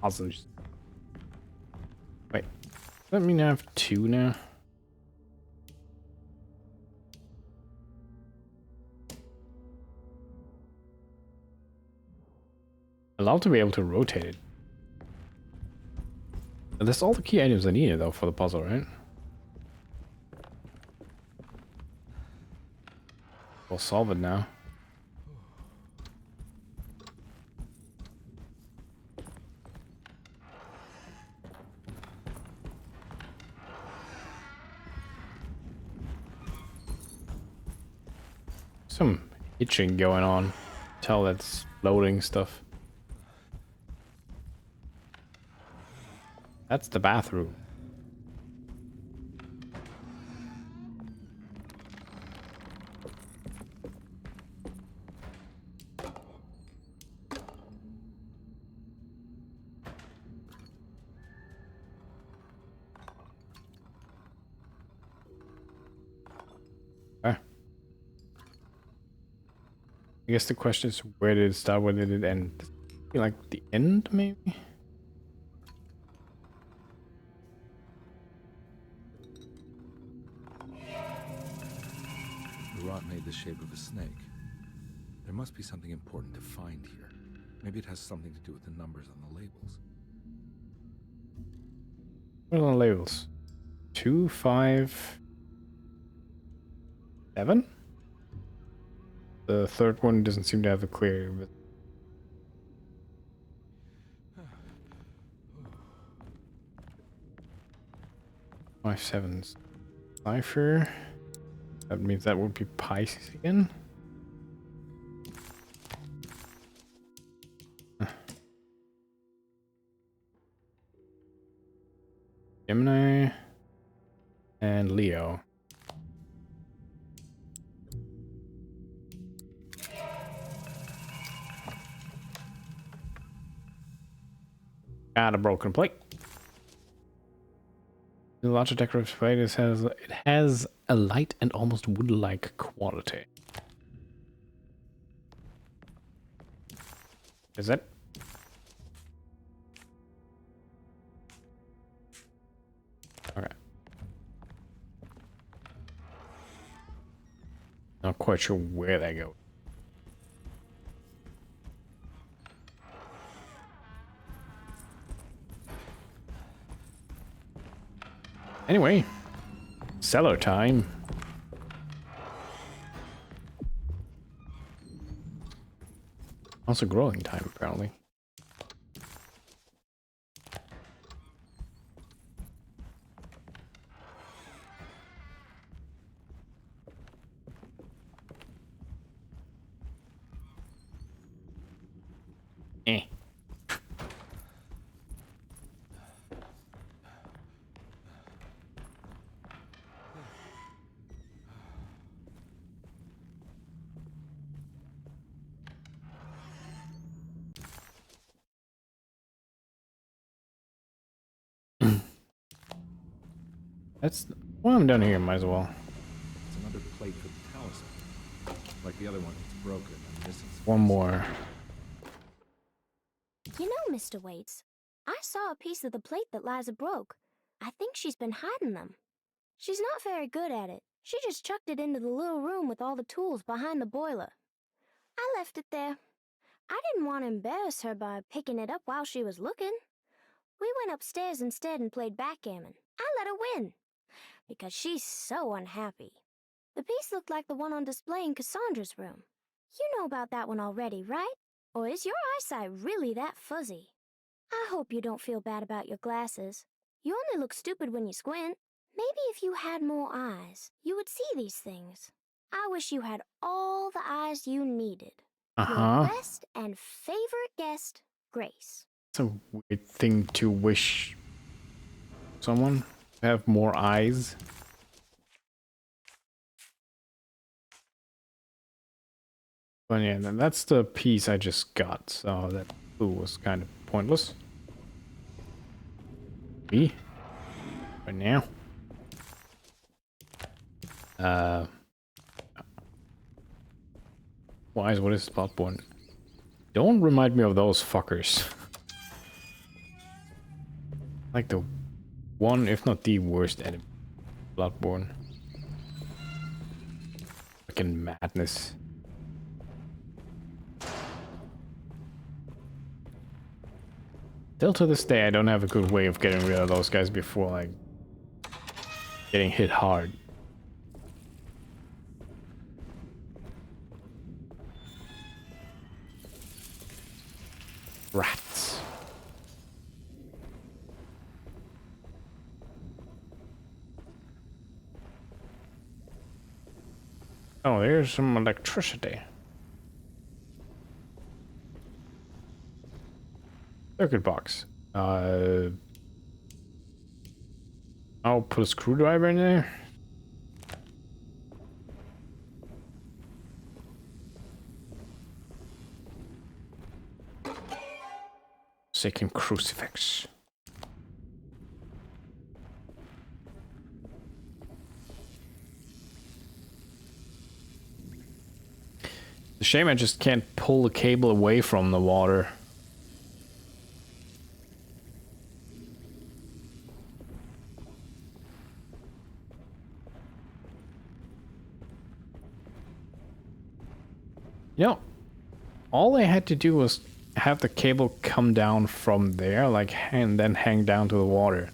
Speaker 1: Awesome. Wait, let me have 2 now. I'd love to be able to rotate it. That's all the key items I needed though for the puzzle, right? We'll solve it now. Some itching going on. Tell that's loading stuff. That's the bathroom. Okay. I guess the question is, where did it start? Where did it end? Like the end, maybe?
Speaker 4: The rot made the shape of a snake. There must be something important to find here. Maybe it has something to do with the numbers on the labels.
Speaker 1: What are the labels? 2, 5, 7? The third one doesn't seem to have a clear. But 5 sevens. Cipher. That means that would be Pisces again. Gemini and Leo. Got a broken plate. The larger decorative plate has a light and almost wood-like quality. Is it? Okay. Not quite sure where they go. Anyway, cellar time. Also growing time, apparently. Eh. That's well, I'm done here. Might as well.
Speaker 4: It's another plate for the talisman. Like the other one, it's broken and missing some.
Speaker 1: One more.
Speaker 8: You know, Mr. Waits, I saw a piece of the plate that Liza broke. I think she's been hiding them. She's not very good at it. She just chucked it into the little room with all the tools behind the boiler. I left it there. I didn't want to embarrass her by picking it up while she was looking. We went upstairs instead and played backgammon. I let her win, because she's so unhappy. The piece looked like the one on display in Cassandra's room. You know about that one already, right? Or is your eyesight really that fuzzy? I hope you don't feel bad about your glasses. You only look stupid when you squint. Maybe if you had more eyes, you would see these things. I wish you had all the eyes you needed. Your best and favorite guest, Grace.
Speaker 1: It's a weird thing to wish someone to have more eyes. But yeah, then that's the piece I just got, so that clue was kind of pointless. Me? Right now. Wise, what is spot one? Don't remind me of those fuckers. Like the one, if not the worst enemy. Bloodborne. Fucking madness. Still to this day, I don't have a good way of getting rid of those guys before, like, getting hit hard. Rats. Oh, there's some electricity. Circuit box. I'll put a screwdriver in there. Second crucifix. It's a shame I just can't pull the cable away from the water. You know, all I had to do was have the cable come down from there, like, and then hang down to the water.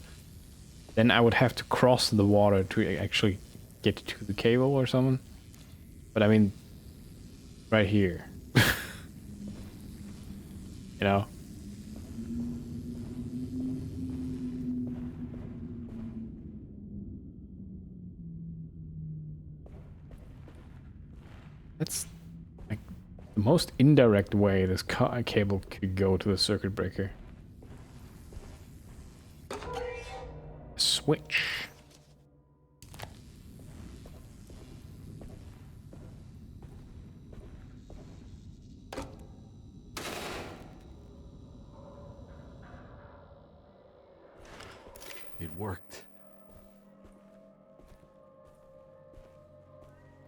Speaker 1: Then I would have to cross the water to actually get to the cable or something. But I mean, right here. You know? That's like the most indirect way this cable could go to the circuit breaker. Switch.
Speaker 4: It worked.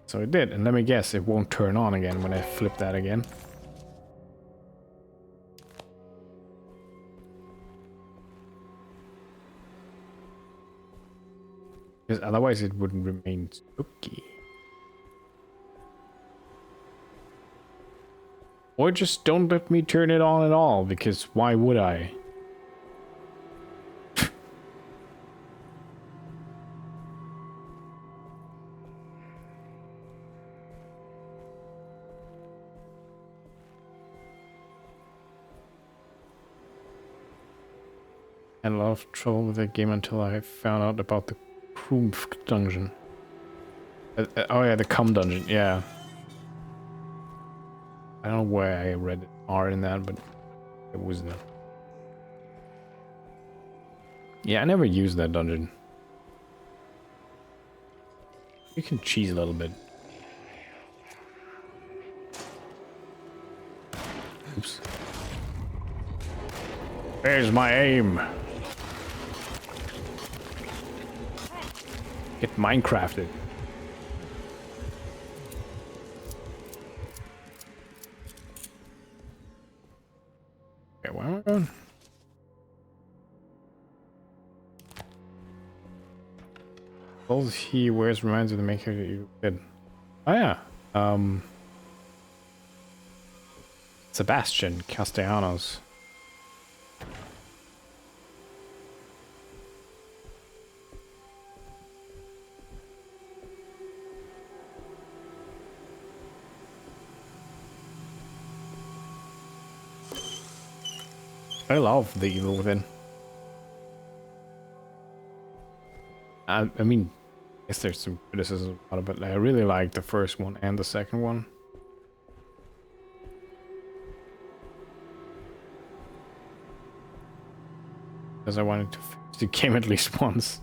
Speaker 1: So it did, and let me guess, it won't turn on again when I flip that again. Because otherwise it wouldn't remain spooky. Or just don't let me turn it on at all, because why would I? I had a lot of trouble with that game until I found out about the Krumpf dungeon. Oh yeah, the Cum dungeon, yeah. I don't know where I read R in that, but it was not. Yeah, I never used that dungeon. You can cheese a little bit. Oops. There's my aim. Get Minecrafted. Okay, where am I going? Clothes he wears reminds of the maker that you did. Oh yeah. Sebastian Castellanos. I love The Evil Within. I mean, I guess there's some criticism about it, but I really like the first one and the second one. because I wanted to finish the game at least once.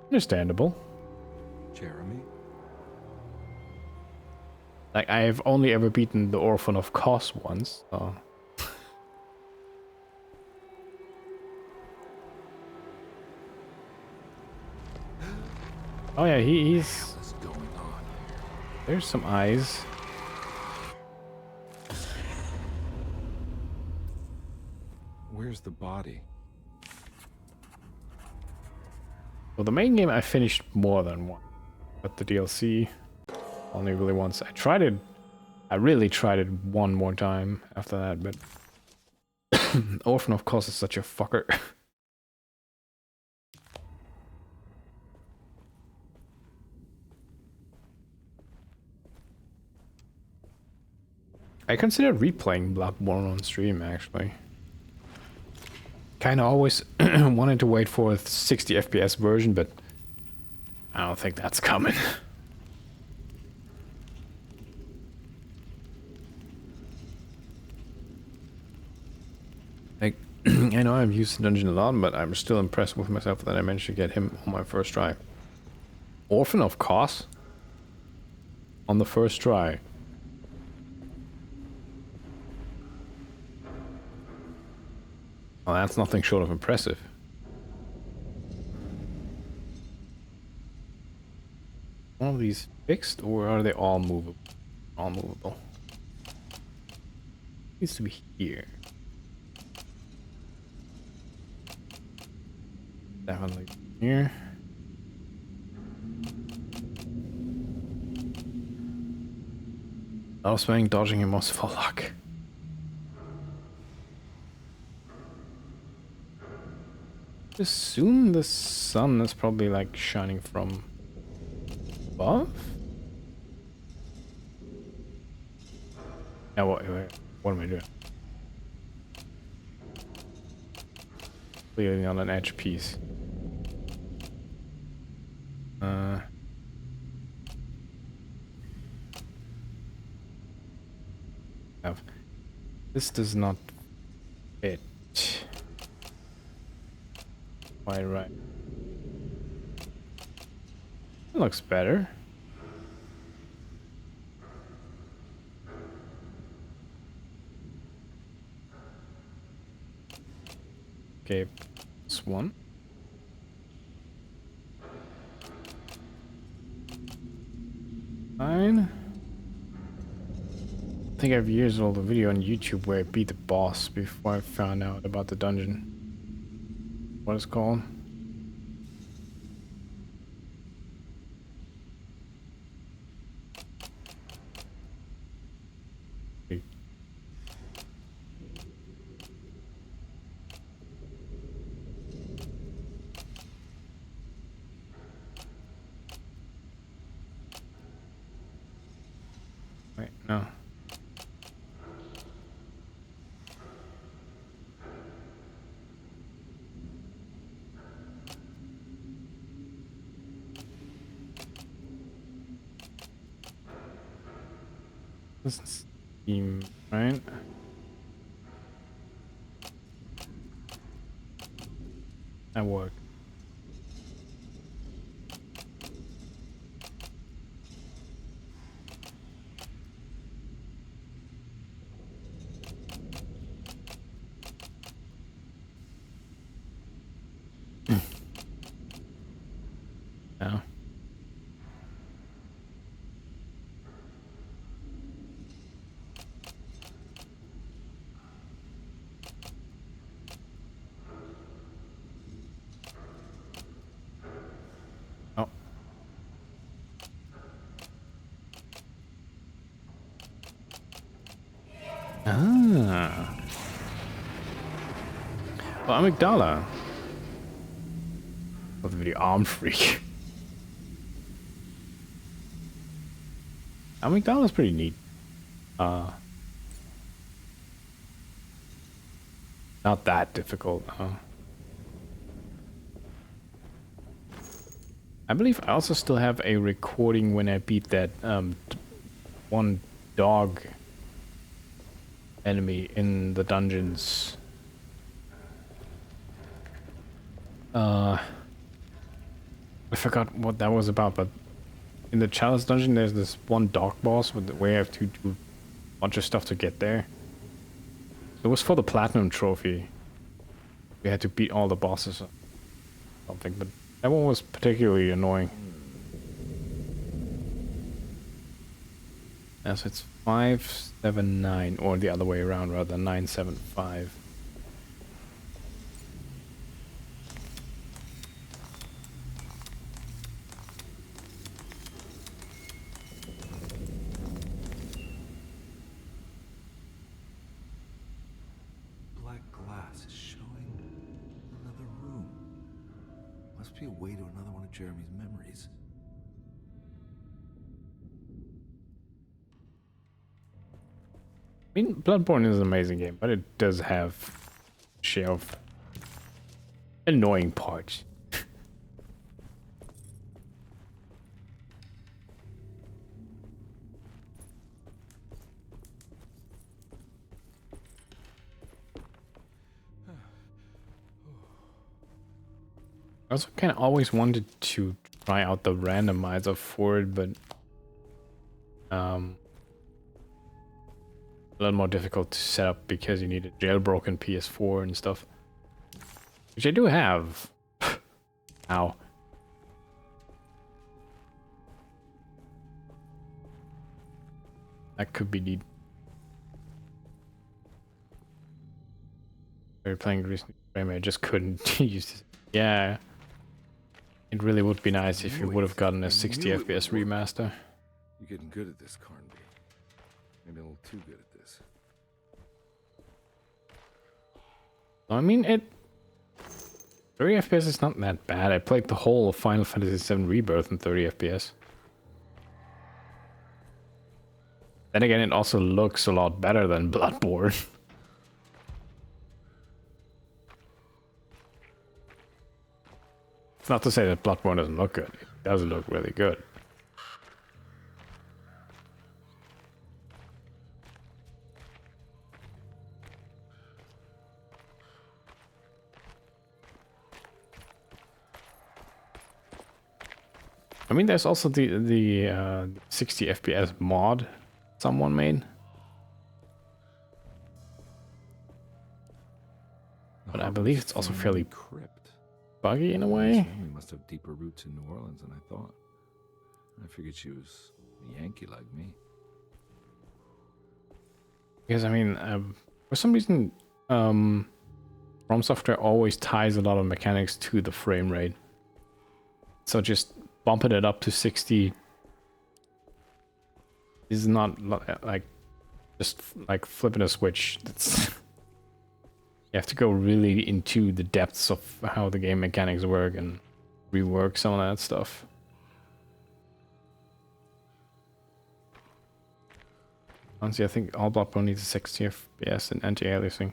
Speaker 1: Understandable.
Speaker 4: Jeremy?
Speaker 1: Like, I have only ever beaten the Orphan of Kos once, so... Oh yeah, he's... There's some eyes.
Speaker 4: Where's the body?
Speaker 1: Well, the main game I finished more than one, but the DLC only really once. I tried it. I really tried it one more time after that, but Orphan of course is such a fucker. I considered replaying Bloodborne on stream actually. Kinda always wanted to wait for a 60 FPS version, but I don't think that's coming. Like, I know I've used the dungeon a lot, but I'm still impressed with myself that I managed to get him on my first try. Orphan of Kos? On the first try. Well, that's nothing short of impressive. One of these fixed, or are they all movable? All movable. Needs to be here. Definitely here. I was playing dodging him was for luck. Assume the sun is probably like shining from above. Yeah, what am I doing? Clearly on an edge piece. This does not fit. Quite right. It looks better. Okay, this one. Fine. I think I've used all the video on YouTube where I beat the boss before I found out about the dungeon. What it's called. Wait, no. Doesn't seem right. That worked. No. Oh. Ah. Well, amygdala. What the video armed freak. Amygdala is pretty neat. Not that difficult, I believe I also still have a recording when I beat that one dog enemy in the dungeons. I forgot what that was about, but in the challenge dungeon, there's this one dark boss where you have to do a bunch of stuff to get there. It was for the platinum trophy. We had to beat all the bosses or something, but that one was particularly annoying. Yeah, so it's 579, or the other way around, rather, 975.
Speaker 4: Black glass is showing another room. Must be a way to another one of Jeremy's memories.
Speaker 1: I mean, Bloodborne is an amazing game, but it does have a share of annoying parts. I also kind of always wanted to try out the randomizer for it, but a little more difficult to set up because you need a jailbroken PS4 and stuff, which I do have. Ow. That could be neat. We were playing recently, I just couldn't use this. Yeah. It really would be nice if you would have gotten a 60 FPS remaster.
Speaker 4: You're getting good at this, Carnby. Maybe a little too good at this.
Speaker 1: I mean, 30 FPS is not that bad. I played the whole of Final Fantasy VII Rebirth in 30 FPS. Then again, it also looks a lot better than Bloodborne. It's not to say that Bloodborne doesn't look good. It does look really good. I mean, there's also the 60 FPS mod someone made. But I believe it's also fairly buggy in a way.
Speaker 4: Family must have deeper roots in New Orleans than I thought. I figured she was a Yankee like me.
Speaker 1: Because I mean, for some reason, From Software always ties a lot of mechanics to the frame rate. So just bumping it up to 60 is not like just like flipping a switch. That's you have to go really into the depths of how the game mechanics work and rework some of that stuff. Honestly, I think all Bloodborne needs a 60 FPS and anti-aliasing.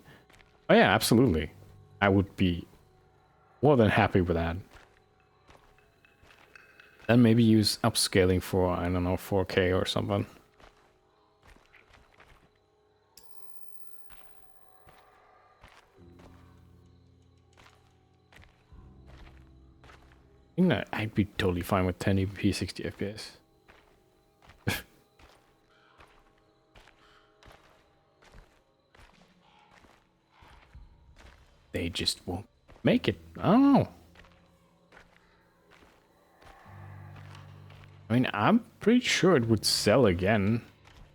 Speaker 1: Oh yeah, absolutely. I would be more than happy with that. Then maybe use upscaling for, I don't know, 4K or something. I think that I'd be totally fine with 1080p 60 FPS. They just won't make it. I don't know. I mean, I'm pretty sure it would sell again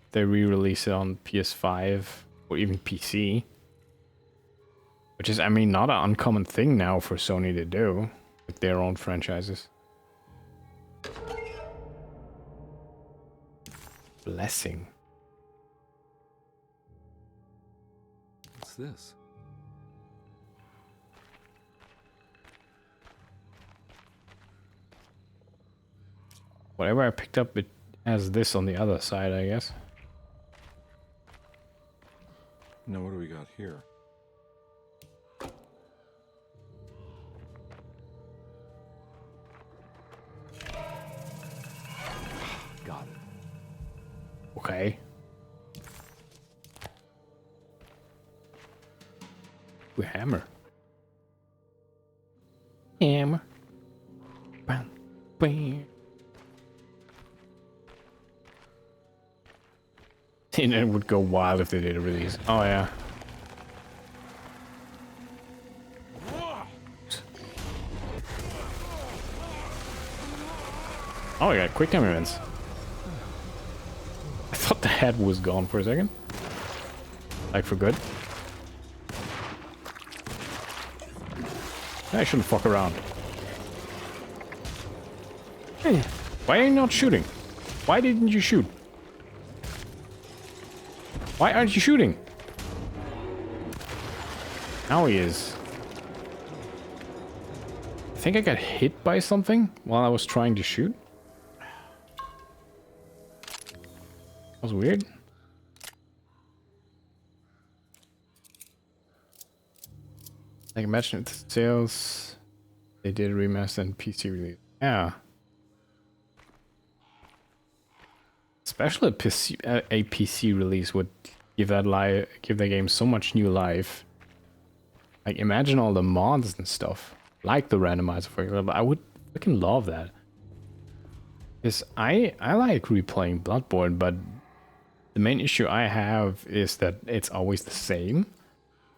Speaker 1: if they re-release it on PS5 or even PC. Which is, I mean, not an uncommon thing now for Sony to do with their own franchises. Blessing.
Speaker 4: What's this?
Speaker 1: Whatever I picked up, it has this on the other side, I guess.
Speaker 4: Now what do we got here? Got it.
Speaker 1: Okay. Ooh, hammer. And it would go wild if they did a release. Oh yeah. Oh, we got quick time events. I thought the head was gone for a second. Like for good. I shouldn't fuck around. Hey, why are you not shooting? Why didn't you shoot? Why aren't you shooting? Now he is. I think I got hit by something while I was trying to shoot. That was weird. Like imagine if sales they did a remaster and PC release. Yeah. Especially a PC release would give that game so much new life. Like imagine all the mods and stuff. Like the randomizer for example. I would fucking love that. Because I like replaying Bloodborne, but the main issue I have is that it's always the same.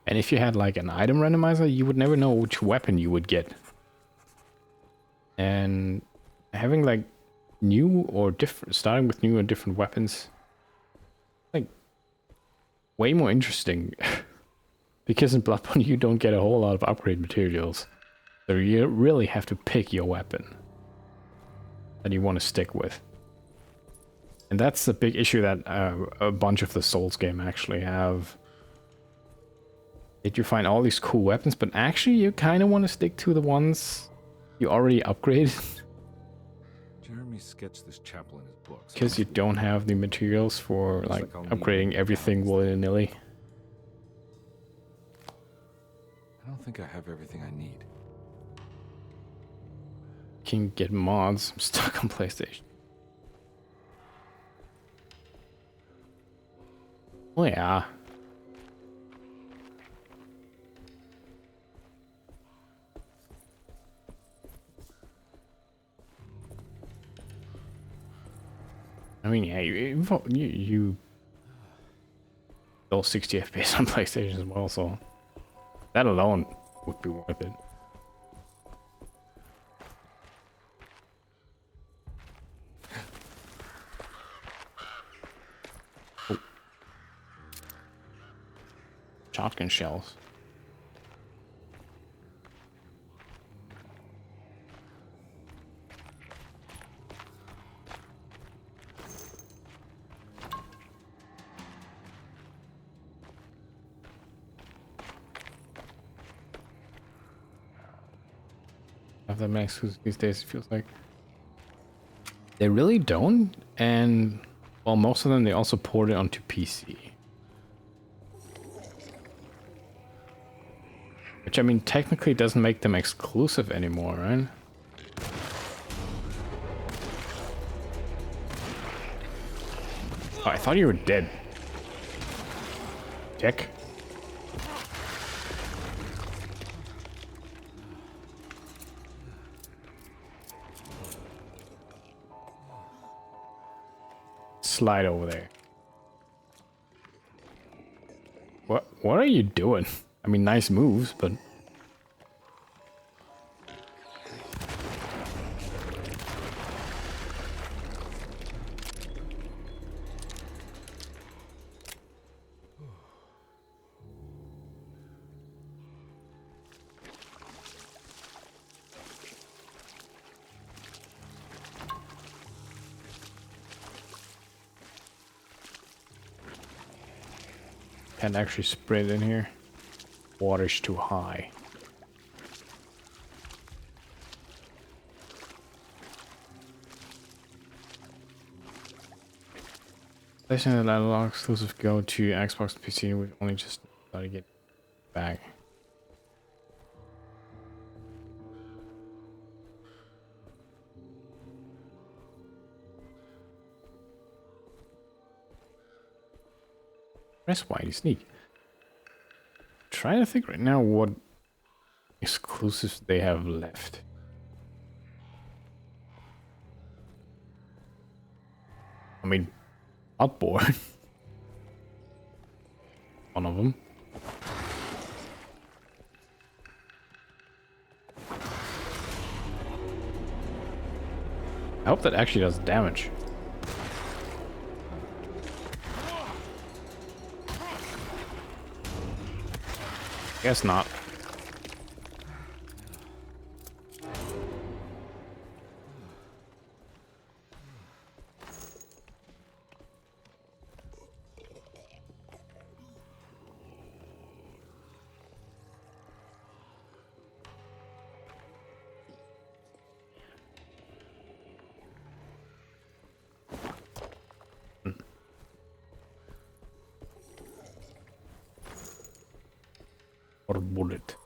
Speaker 1: And if you had like an item randomizer, you would never know which weapon you would get. And having like new or different, starting with new and different weapons, like way more interesting. Because in Bloodborne you don't get a whole lot of upgrade materials. So you really have to pick your weapon that you want to stick with. And that's the big issue that a bunch of the Souls game actually have. That you find all these cool weapons, but actually you kind of want to stick to the ones you already upgraded.
Speaker 4: Jeremy sketched this chapel in his books.
Speaker 1: Because you don't have the materials for like upgrading everything willy-nilly.
Speaker 4: I don't think I have everything I need.
Speaker 1: Can get mods. I'm stuck on PlayStation. Oh yeah. I mean, yeah, you those 60 FPS on PlayStation as well, so that alone would be worth it. Oh. Shotgun shells. Have that many exclusives these days, it feels like. They really don't, and well, most of them they also port it onto PC. Which I mean technically doesn't make them exclusive anymore, right? Oh, I thought you were dead. Dick. Slide over there. What are you doing? I mean, nice moves, but can't actually sprint in here. Water's too high. Placing the analog exclusive go to Xbox and PC, we only just gotta get back. Press Y to sneak. Trying to think right now what exclusives they have left. I mean, Bloodborne. One of them. I hope that actually does damage. Guess not. Or bullet.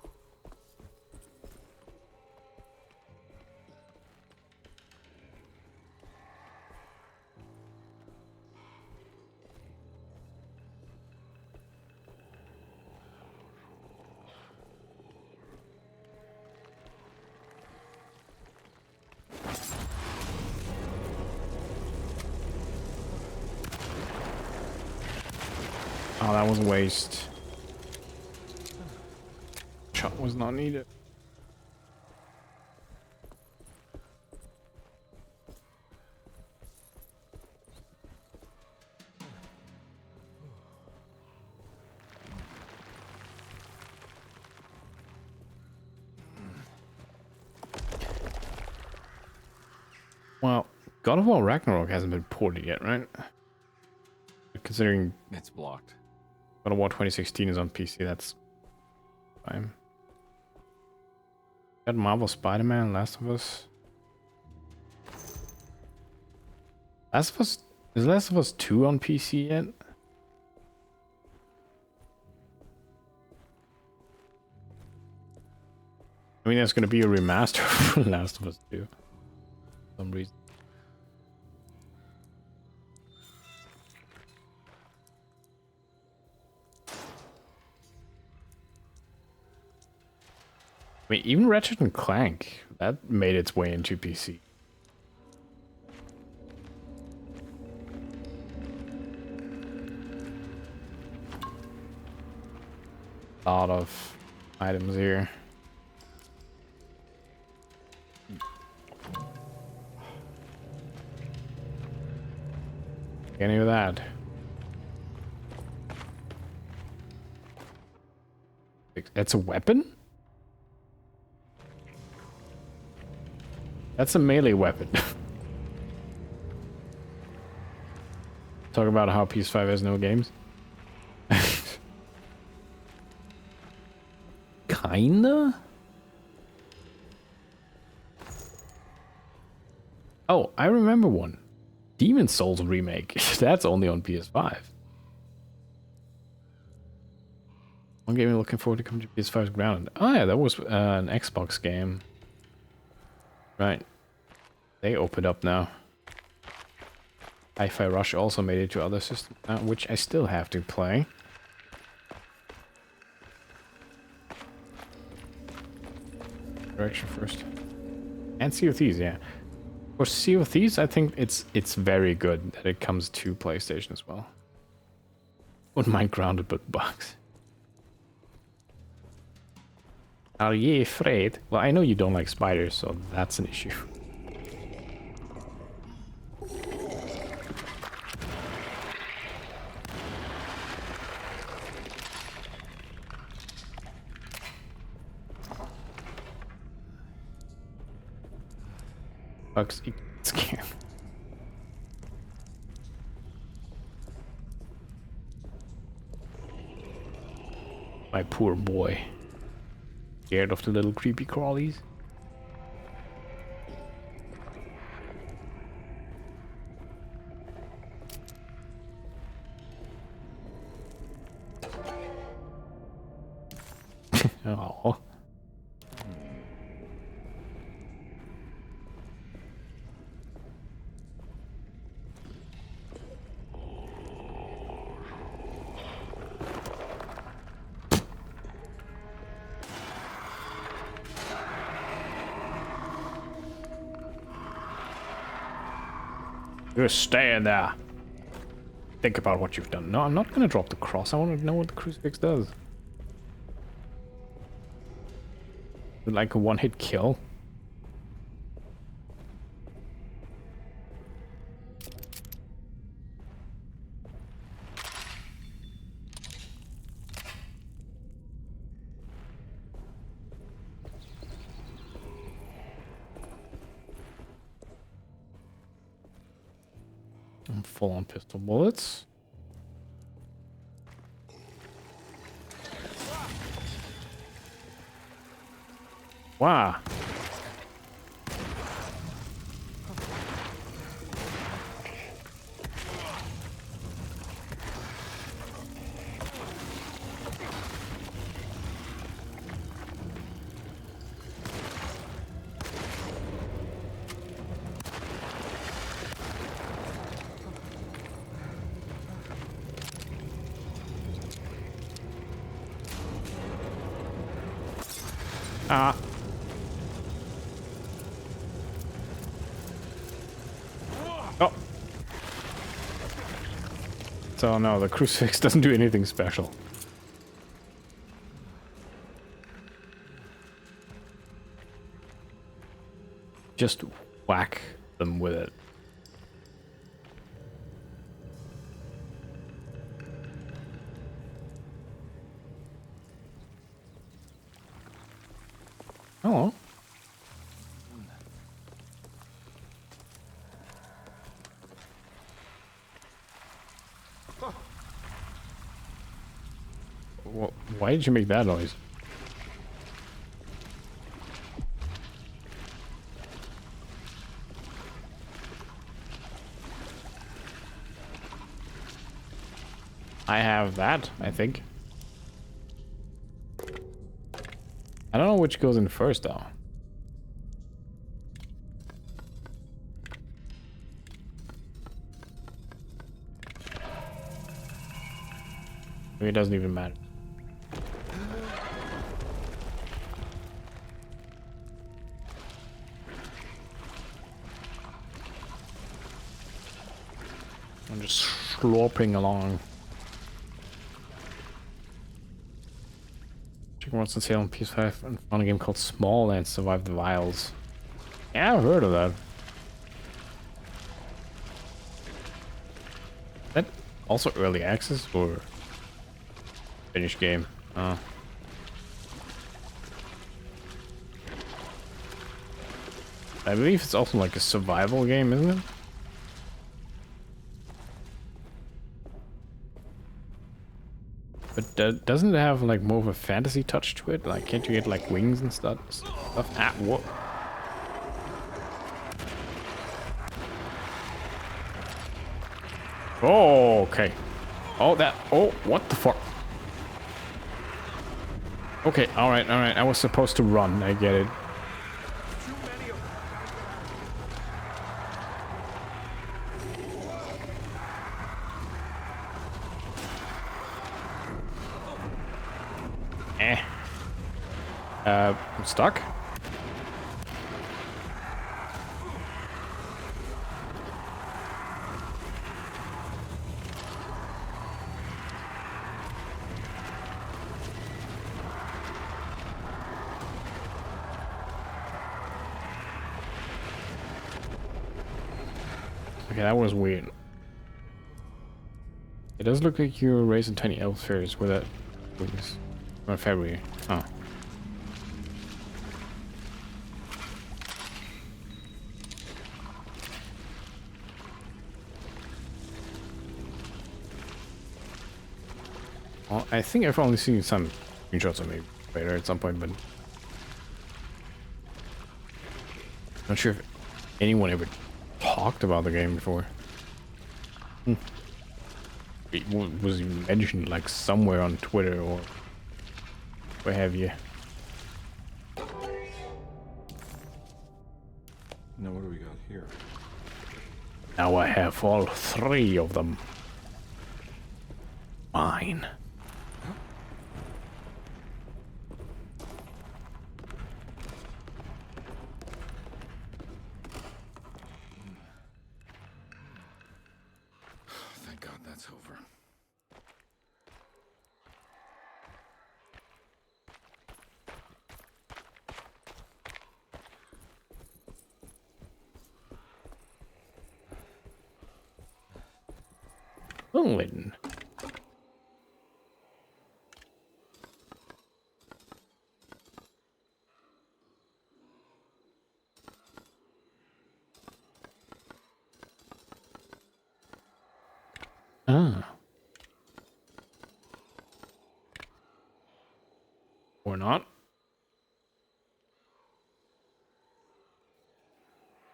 Speaker 1: Oh, that was a waste. Shot was not needed. Well, God of War Ragnarok hasn't been ported yet, right? Considering
Speaker 2: it's blocked.
Speaker 1: God of War 2016 is on PC, that's fine. Got Marvel Spider-Man, Last of Us. Is Last of Us 2 on PC yet? I mean, there's gonna be a remaster for Last of Us 2. For some reason. I mean, even Ratchet and Clank, that made its way into PC. A lot of items here. Any of that? That's a weapon? That's a melee weapon. Talk about how PS5 has no games. Kinda? Oh, I remember one. Demon Souls remake. That's only on PS5. One game you're looking forward to coming to PS5's Grounded. Oh yeah, that was an Xbox game. Right. They opened up now. Hi-Fi Rush also made it to other systems now, which I still have to play. Direction first. And Sea of Thieves, yeah. For Sea of Thieves, I think it's very good that it comes to PlayStation as well. Wouldn't mind Grounded, but bugs. Are ye afraid? Well, I know you don't like spiders, so that's an issue. Bugs eat scan. My poor boy. Scared of the little creepy crawlies. Oh. You're staying there. think about what you've done. No, I'm not gonna drop the cross. I want to know what the crucifix does. Is it like a one-hit kill? I'm full on pistol bullets. Wow. Ah. Oh. So no, the crucifix doesn't do anything special. Just whack them with it. Oh. Why did you make that noise? I have that, I think. I don't know which goes in first, though. Maybe it doesn't even matter. I'm just sloping along. Chicken wants to sale on PS5 and found a game called Small and Survive the Vials. Yeah, I've heard of that. That also early access or finished game? Oh. I believe it's also like a survival game, isn't it? But doesn't it have like more of a fantasy touch to it? Like, can't you get like wings and stuff? Ah, what? Oh, okay. Oh, that. Oh, what the fuck? Okay, alright, alright. I was supposed to run. I get it. I'm stuck. Okay, that was weird. It does look like you're raising tiny elf fairies with that wings. Or February. Oh. Well, I think I've only seen some screenshots of maybe later at some point, but not sure if anyone ever talked about the game before. It was mentioned like somewhere on Twitter or where have you.
Speaker 2: Now what do we got here?
Speaker 1: Now I have all three of them. Mine.
Speaker 2: Thank God that's that's over.
Speaker 1: Owen. Ah. Or not.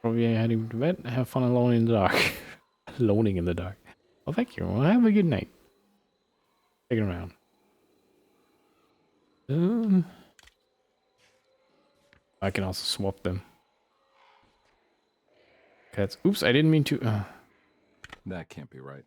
Speaker 1: Probably heading to bed. Have fun alone in the dark. Aloning in the dark. Well, thank you. Well, have a good night. Take it around. I can also swap them. Cats. Oops, I didn't mean to.
Speaker 2: That can't be right.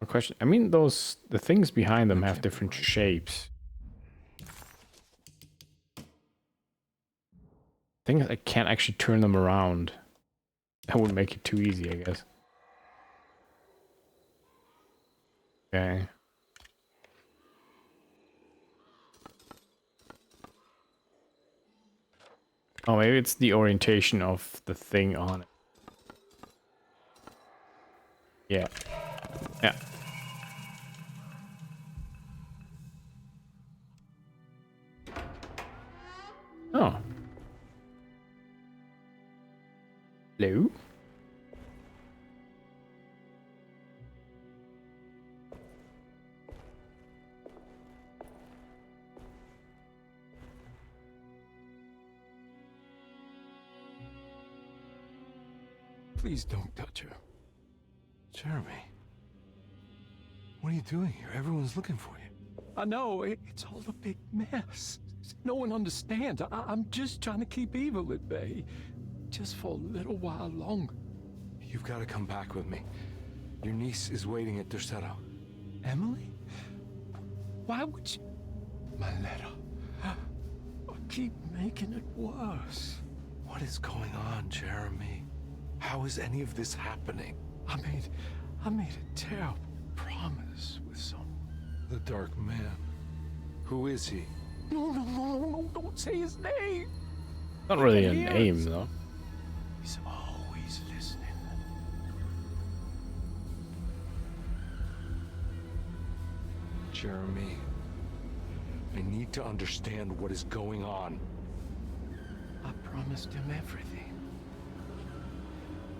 Speaker 1: A question. I mean, the things behind them have different shapes. Things I can't actually turn them around. That would make it too easy, I guess. Okay. Oh, maybe it's the orientation of the thing on it. Yeah. Yeah. Oh. Hello?
Speaker 2: Please don't touch her. Jeremy. What are you doing here? Everyone's looking for you.
Speaker 10: I know, it's all a big mess. No one understands. I'm just trying to keep evil at bay. Just for a little while longer.
Speaker 4: You've got to come back with me. Your niece is waiting at Tercetto.
Speaker 10: Emily? Why would you... My letter. I keep making it worse.
Speaker 4: What is going on, Jeremy? How is any of this happening?
Speaker 10: I made a terrible promise with someone.
Speaker 4: The Dark Man. Who is he?
Speaker 10: No, don't say his name.
Speaker 1: Not really a name, though.
Speaker 10: He's always listening.
Speaker 4: Jeremy, I need to understand what is going on.
Speaker 10: I promised him everything.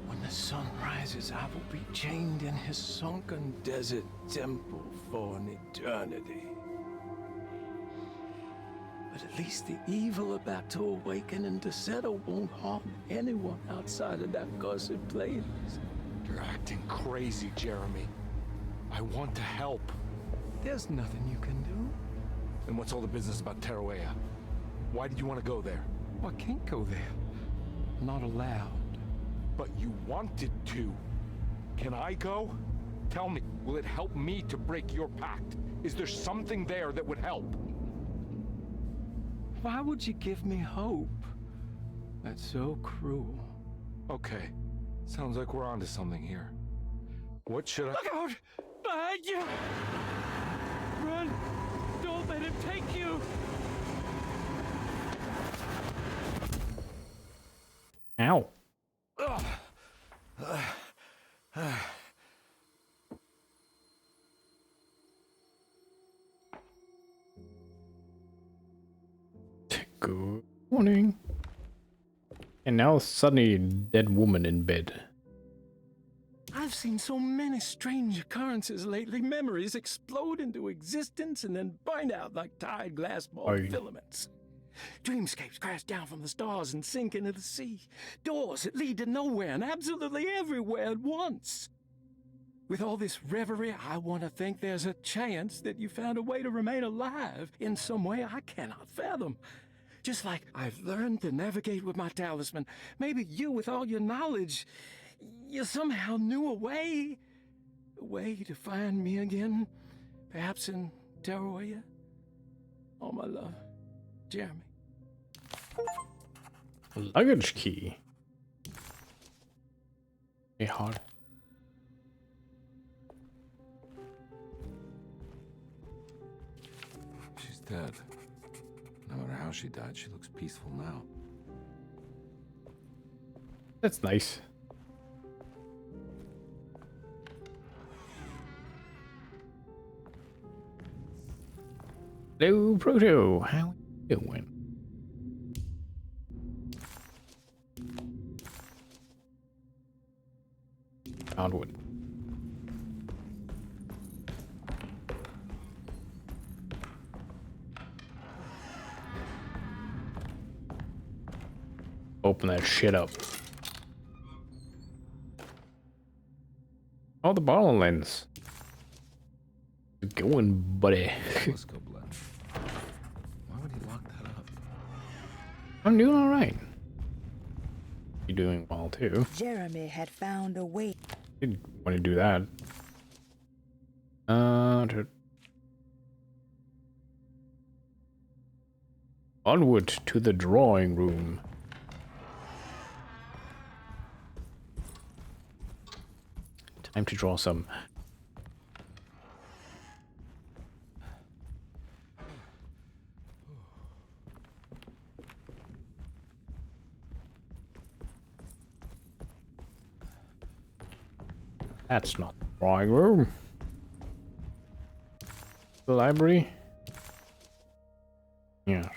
Speaker 10: When the sun rises, I will be chained in his sunken desert temple for an eternity. But at least the evil about to awaken in Tercetto won't harm anyone outside of that cursed place.
Speaker 4: You're acting crazy, Jeremy. I want to help.
Speaker 10: There's nothing you can do.
Speaker 4: And what's all the business about Tarawea? Why did you want to go there?
Speaker 10: I can't go there. I'm not allowed.
Speaker 4: But you wanted to. Can I go? Tell me, will it help me to break your pact? Is there something there that would help?
Speaker 10: Why would you give me hope? That's so cruel.
Speaker 4: Okay. Sounds like we're onto something here. What should I...
Speaker 10: Look out! Behind you! Run! Don't let him take you!
Speaker 1: Ow. Good morning. And now suddenly a dead woman in bed.
Speaker 10: I've seen so many strange occurrences lately. Memories explode into existence and then burn out like tired glass ball filaments. Dreamscapes crash down from the stars and sink into the sea. Doors that lead to nowhere and absolutely everywhere at once. With all this reverie, I want to think there's a chance that you found a way to remain alive in some way I cannot fathom. Just like I've learned to navigate with my talisman, maybe you, with all your knowledge, you somehow knew a way to find me again, perhaps in Tarawea. All my love, Jeremy.
Speaker 1: Luggage key. Hey, hard.
Speaker 4: She's dead. No matter how she died, she looks peaceful now.
Speaker 1: That's nice. Hello, Proto. How you doing? Found wood. Open that shit up. Oh, the bottle lens. How's it going, buddy?
Speaker 4: Telescope lens. Why would he lock that up?
Speaker 1: I'm doing all right. You're doing well too.
Speaker 5: Jeremy had found a way.
Speaker 1: Didn't want to do that. Onward to the drawing room. Time to draw some. That's not the drawing room. The library? Yeah.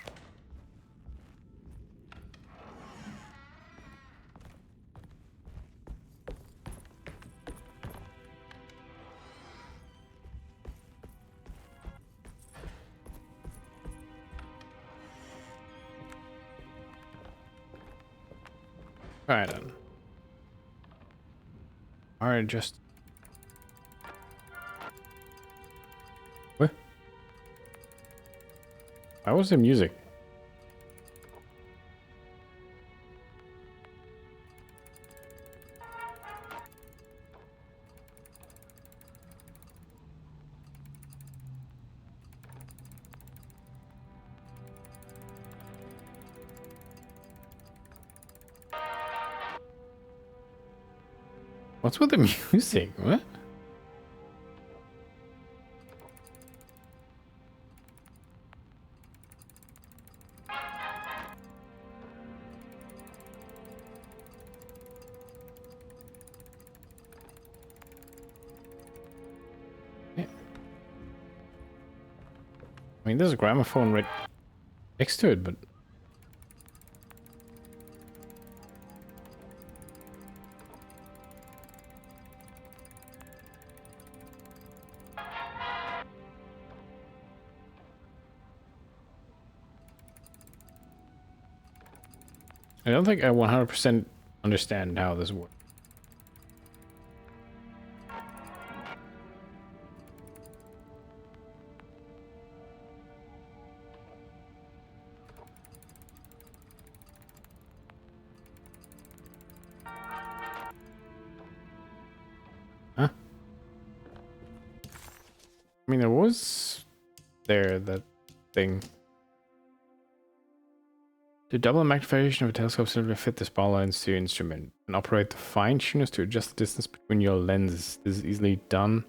Speaker 1: Alright then. Alright, just... What? Why was the music? What's with the music? What? Yeah. I mean, there's a gramophone right next to it, but... I don't think I 100% understand how this works. Huh? I mean, there was that thing. To double the magnification of a telescope, simply fit the spotlights to your instrument and operate the fine tuners to adjust the distance between your lenses. This is easily done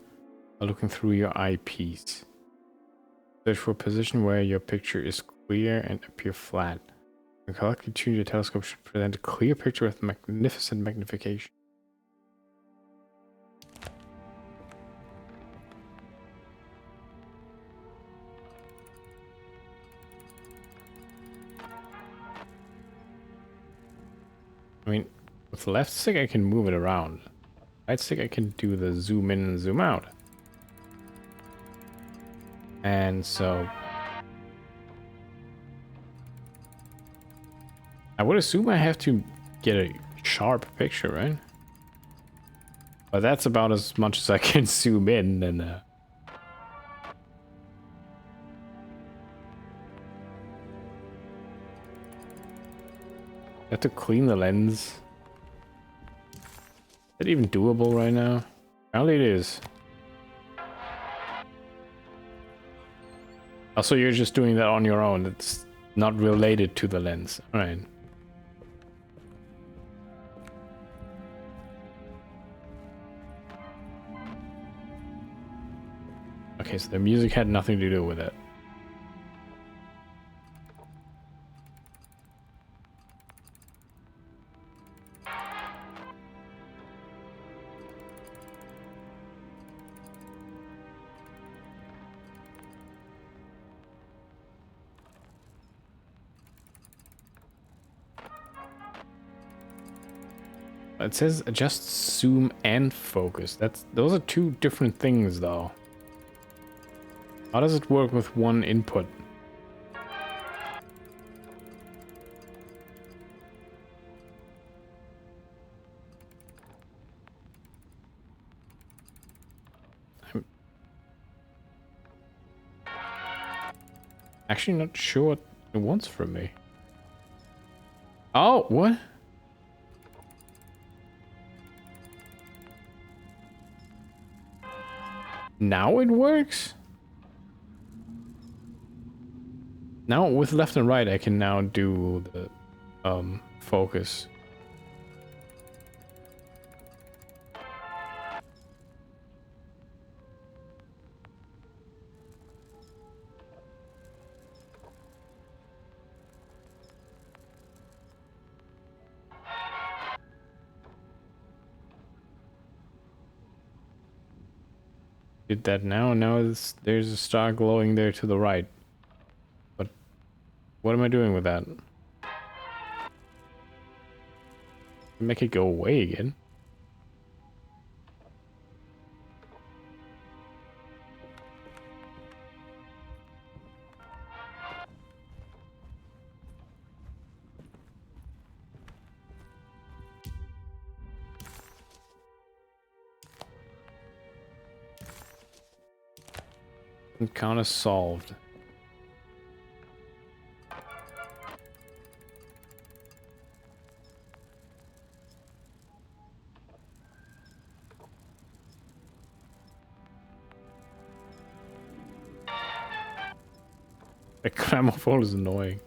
Speaker 1: by looking through your eyepiece. Search for a position where your picture is clear and appear flat. When correctly tuned, your telescope should present a clear picture with magnificent magnification. I mean, with the left stick I can move it around. Right stick I can do the zoom in and zoom out. And so... I would assume I have to get a sharp picture, right? But that's about as much as I can zoom in and... I have to clean the lens. Is that even doable right now? Apparently it is. Also, you're just doing that on your own. It's not related to the lens. All right. Okay, so the music had nothing to do with it. It says adjust zoom and focus. Those are two different things though. How does it work with one input? I'm actually not sure what it wants from me. Oh, what? Now it works? Now with left and right I can now do the focus. Did that now, and now there's a star glowing there to the right. But what am I doing with that? Make it go away again. Encounter solved. The gramophone is annoying.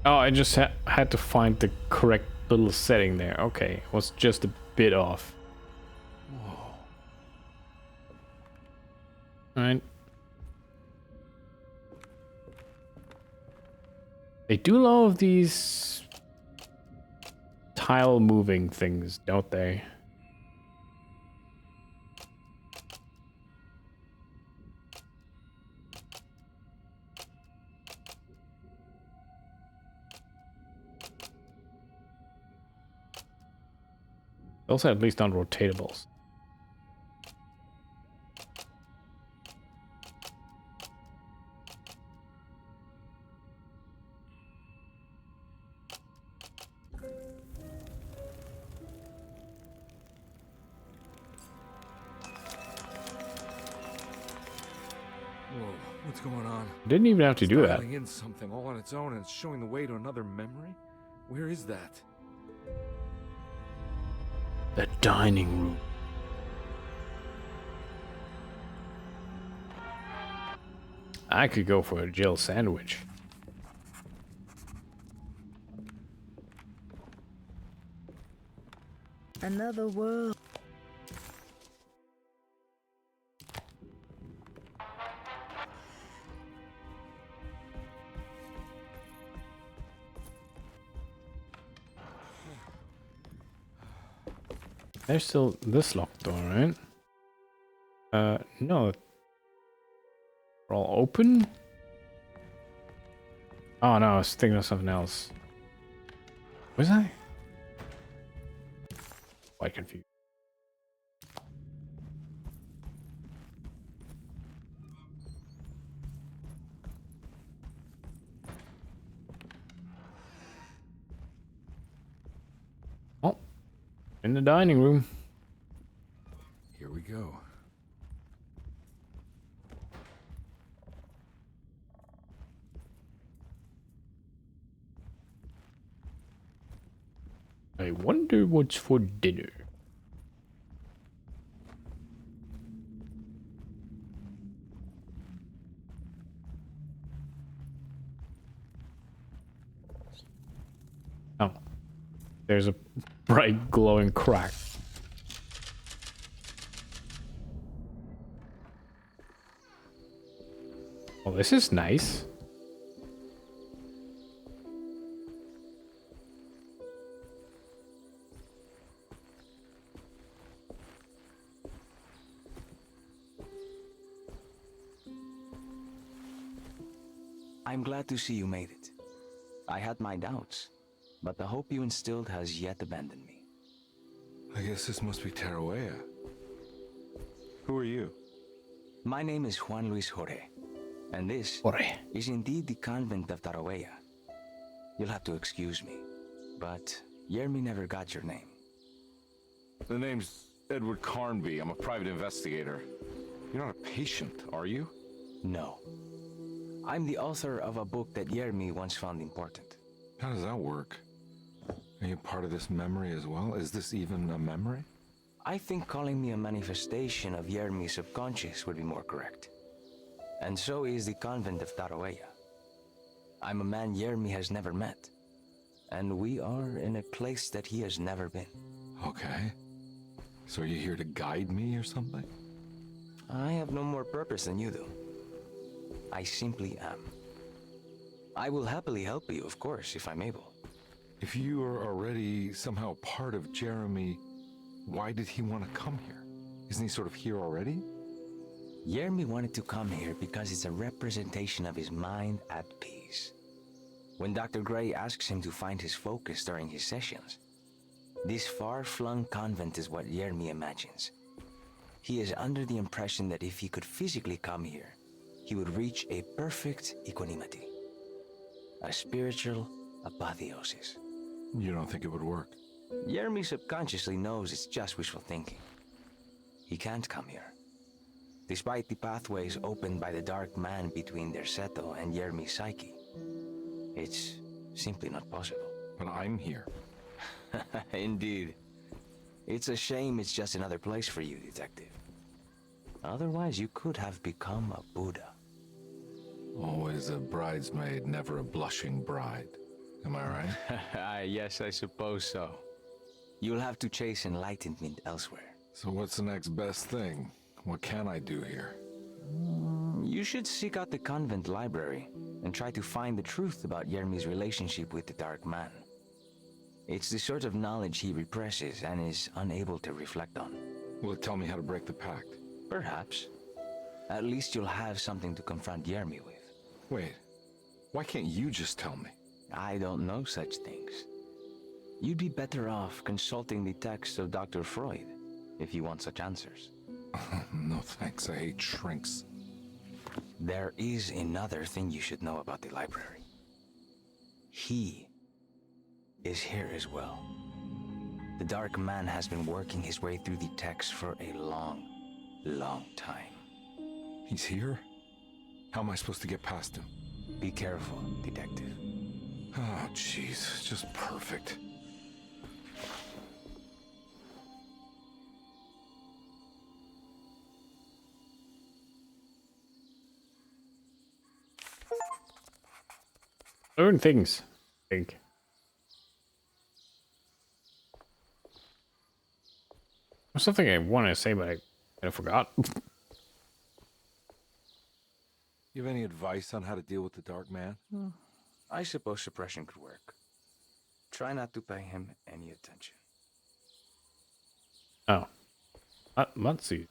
Speaker 1: Oh, I just had to find the correct little setting there. Okay, it was just a bit off.
Speaker 2: Whoa.
Speaker 1: Alright. They do love these tile moving things, don't they? Also, at least on rotatables.
Speaker 2: Whoa, what's going on?
Speaker 1: Didn't even have to do that.
Speaker 2: Dialing in something all on its own and it's showing the way to another memory? Where is that?
Speaker 1: The dining room. I could go for a Jill sandwich.
Speaker 5: Another world.
Speaker 1: There's still this locked door, right? No. They're all open? Oh no, I was thinking of something else. Was I? Quite confused. Oh, in the dining room.
Speaker 2: Here we go.
Speaker 1: I wonder what's for dinner. Oh. There's a bright glowing crack. Well, this is nice.
Speaker 15: I'm glad to see you made it. I had my doubts, but the hope you instilled has yet abandoned me.
Speaker 4: I guess this must be Tarawea. Who are you?
Speaker 15: My name is Juan Luis Jorge, and this is indeed the convent of Tarawea. You'll have to excuse me, but Yermi never got your name.
Speaker 4: The name's Edward Carnby. I'm a private investigator. You're not a patient, are you?
Speaker 15: No. I'm the author of a book that Yermi once found important.
Speaker 4: How does that work? Are you part of this memory as well? Is this even a memory?
Speaker 15: I think calling me a manifestation of Yermi's subconscious would be more correct. And so is the convent of Tarawea. I'm a man Yermi has never met, and we are in a place that he has never been.
Speaker 4: Okay. So are you here to guide me or something?
Speaker 15: I have no more purpose than you do. I simply am. I will happily help you, of course, if I'm able.
Speaker 4: If you are already somehow part of Jeremy, why did he want to come here? Isn't he sort of here already?
Speaker 15: Yermi wanted to come here because it's a representation of his mind at peace. When Dr. Gray asks him to find his focus during his sessions, this far-flung convent is what Yermi imagines. He is under the impression that if he could physically come here, he would reach a perfect equanimity. A spiritual apotheosis.
Speaker 4: You don't think it would work?
Speaker 15: Yermi subconsciously knows it's just wishful thinking. He can't come here. Despite the pathways opened by the dark man between their Seto and Yermi's psyche, it's simply not possible.
Speaker 4: But I'm here.
Speaker 15: Indeed. It's a shame it's just another place for you, Detective. Otherwise, you could have become a Buddha.
Speaker 4: Always a bridesmaid, never a blushing bride. Am I right?
Speaker 15: Yes, I suppose so. You'll have to chase enlightenment elsewhere.
Speaker 4: So what's the next best thing? What can I do here?
Speaker 15: You should seek out the convent library and try to find the truth about Yermi's relationship with the Dark Man. It's the sort of knowledge he represses and is unable to reflect on.
Speaker 4: Will it tell me how to break the pact?
Speaker 15: Perhaps. At least you'll have something to confront Yermi with.
Speaker 4: Wait, why can't you just tell me?
Speaker 15: I don't know such things. You'd be better off consulting the text of Dr. Freud if you want such answers.
Speaker 4: No thanks, I hate shrinks.
Speaker 15: There is another thing you should know about the library. He is here as well. The Dark Man has been working his way through the text for a long, long time.
Speaker 4: He's here? How am I supposed to get past him?
Speaker 15: Be careful, Detective.
Speaker 4: Oh, jeez, just perfect.
Speaker 1: Learn things, I think. There's something I want to say, but I kind of forgot.
Speaker 4: You have any advice on how to deal with the Dark Man?
Speaker 15: I suppose suppression could work. Try not to pay him any attention.
Speaker 1: Oh. Let's see.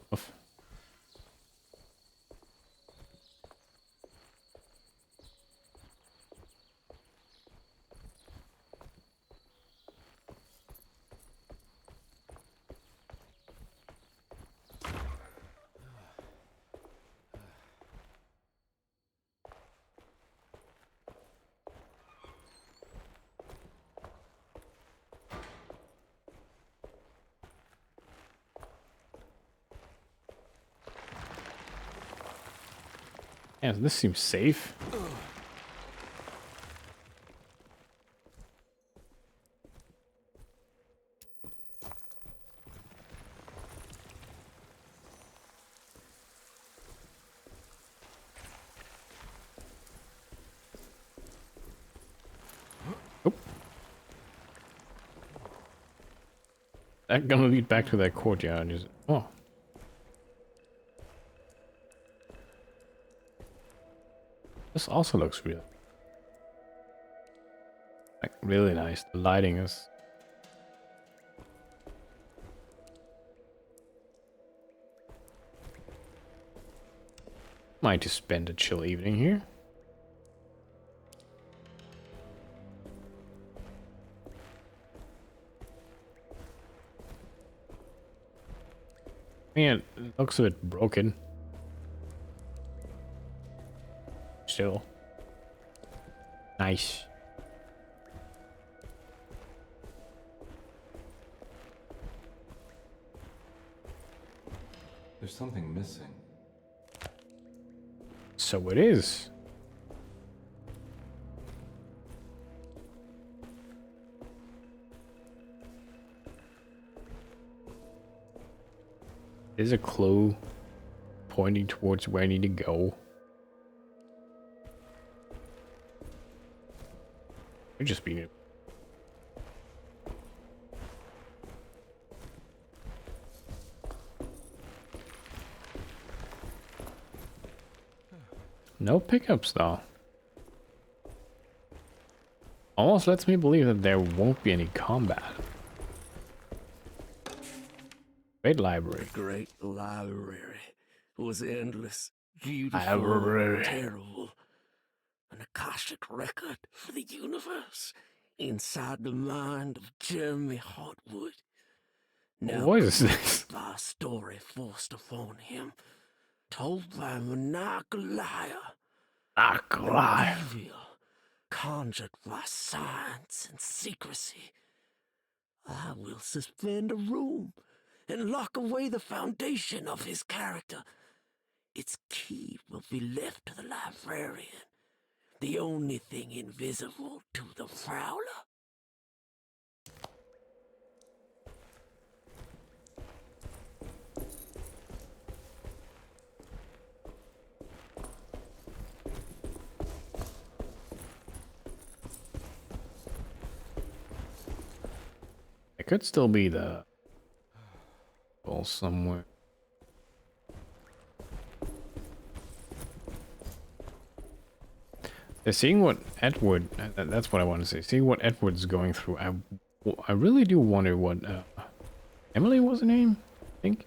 Speaker 1: Yeah, this seems safe. that gonna lead back to that courtyard? Is oh. This also looks real. Like really nice. The lighting is. Might just spend a chill evening here. Man, it looks a bit broken. Still. Nice.
Speaker 4: There's something missing.
Speaker 1: So it is. There's a clue pointing towards where I need to go. You're just being. No pickups though. Almost lets me believe that there won't be any combat. Great library.
Speaker 10: The great library was endless, beautiful,
Speaker 1: Library.
Speaker 10: terrible. An Akashic record for the universe inside the mind of Jeremy Hartwood. Now
Speaker 1: What is this?
Speaker 10: by a story forced upon him, told by a maniacal liar.
Speaker 1: Maniacal liar.
Speaker 10: An evil conjured by science and secrecy. I will suspend a room and lock away the foundation of his character. Its key will be left to the librarian, the only thing invisible to the Prowler.
Speaker 1: It could still be the ball somewhere. Seeing what Edward, that's what I want to say. Seeing what Edward's going through, I really do wonder what Emily was her name, I think.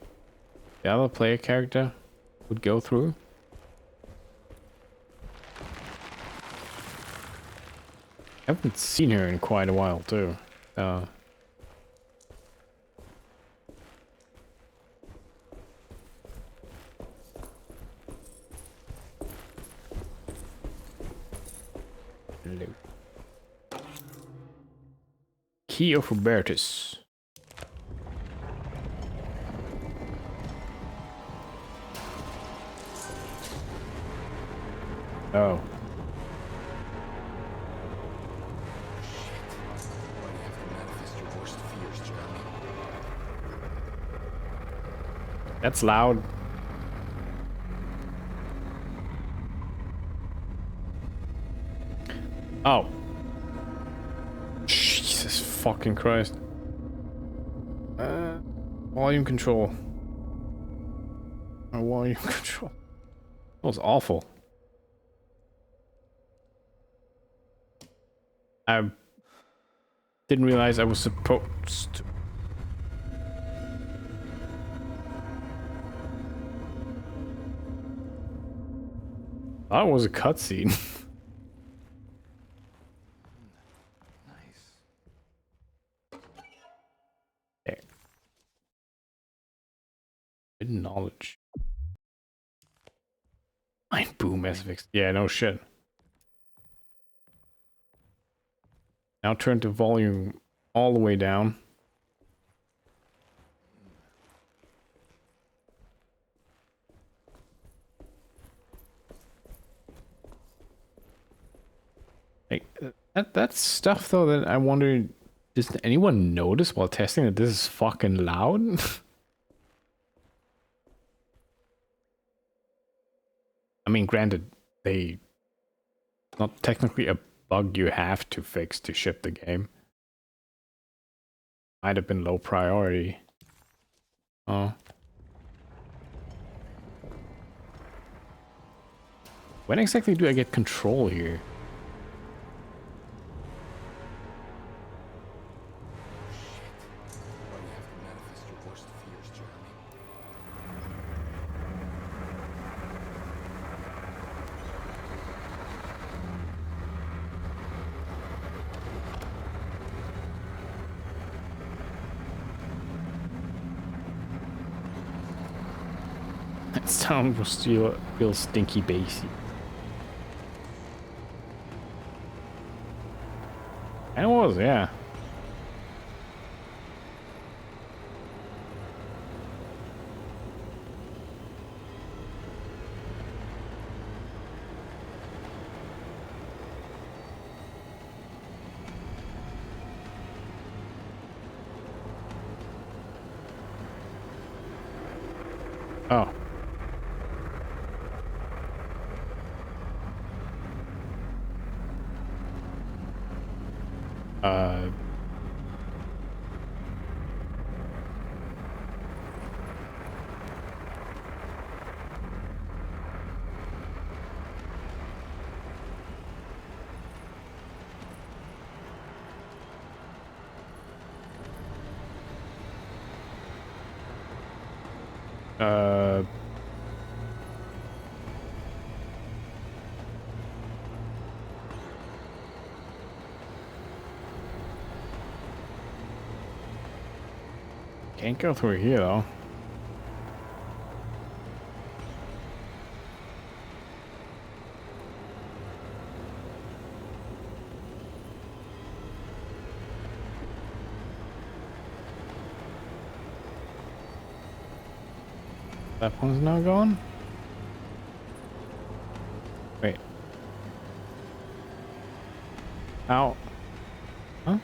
Speaker 1: The other player character would go through. I haven't seen her in quite a while too. Key of Hubertus. Oh. That's loud. Oh. Jesus fucking Christ. Volume control. Volume control. That was awful. I didn't realize I was supposed to. That was a cutscene. There. Hidden knowledge. Mind boom SFX. Yeah, no shit. Now turn the volume all the way down. Hey, that's stuff though that I wonder, does anyone notice while testing that this is fucking loud? I mean, granted, not technically a bug you have to fix to ship the game. Might have been low priority. Oh. When exactly do I get control here? That sound was still real stinky bassy. And it was, yeah. Oh. Uh. Can't go through here though. That one's now gone? Wait. Ow. Huh?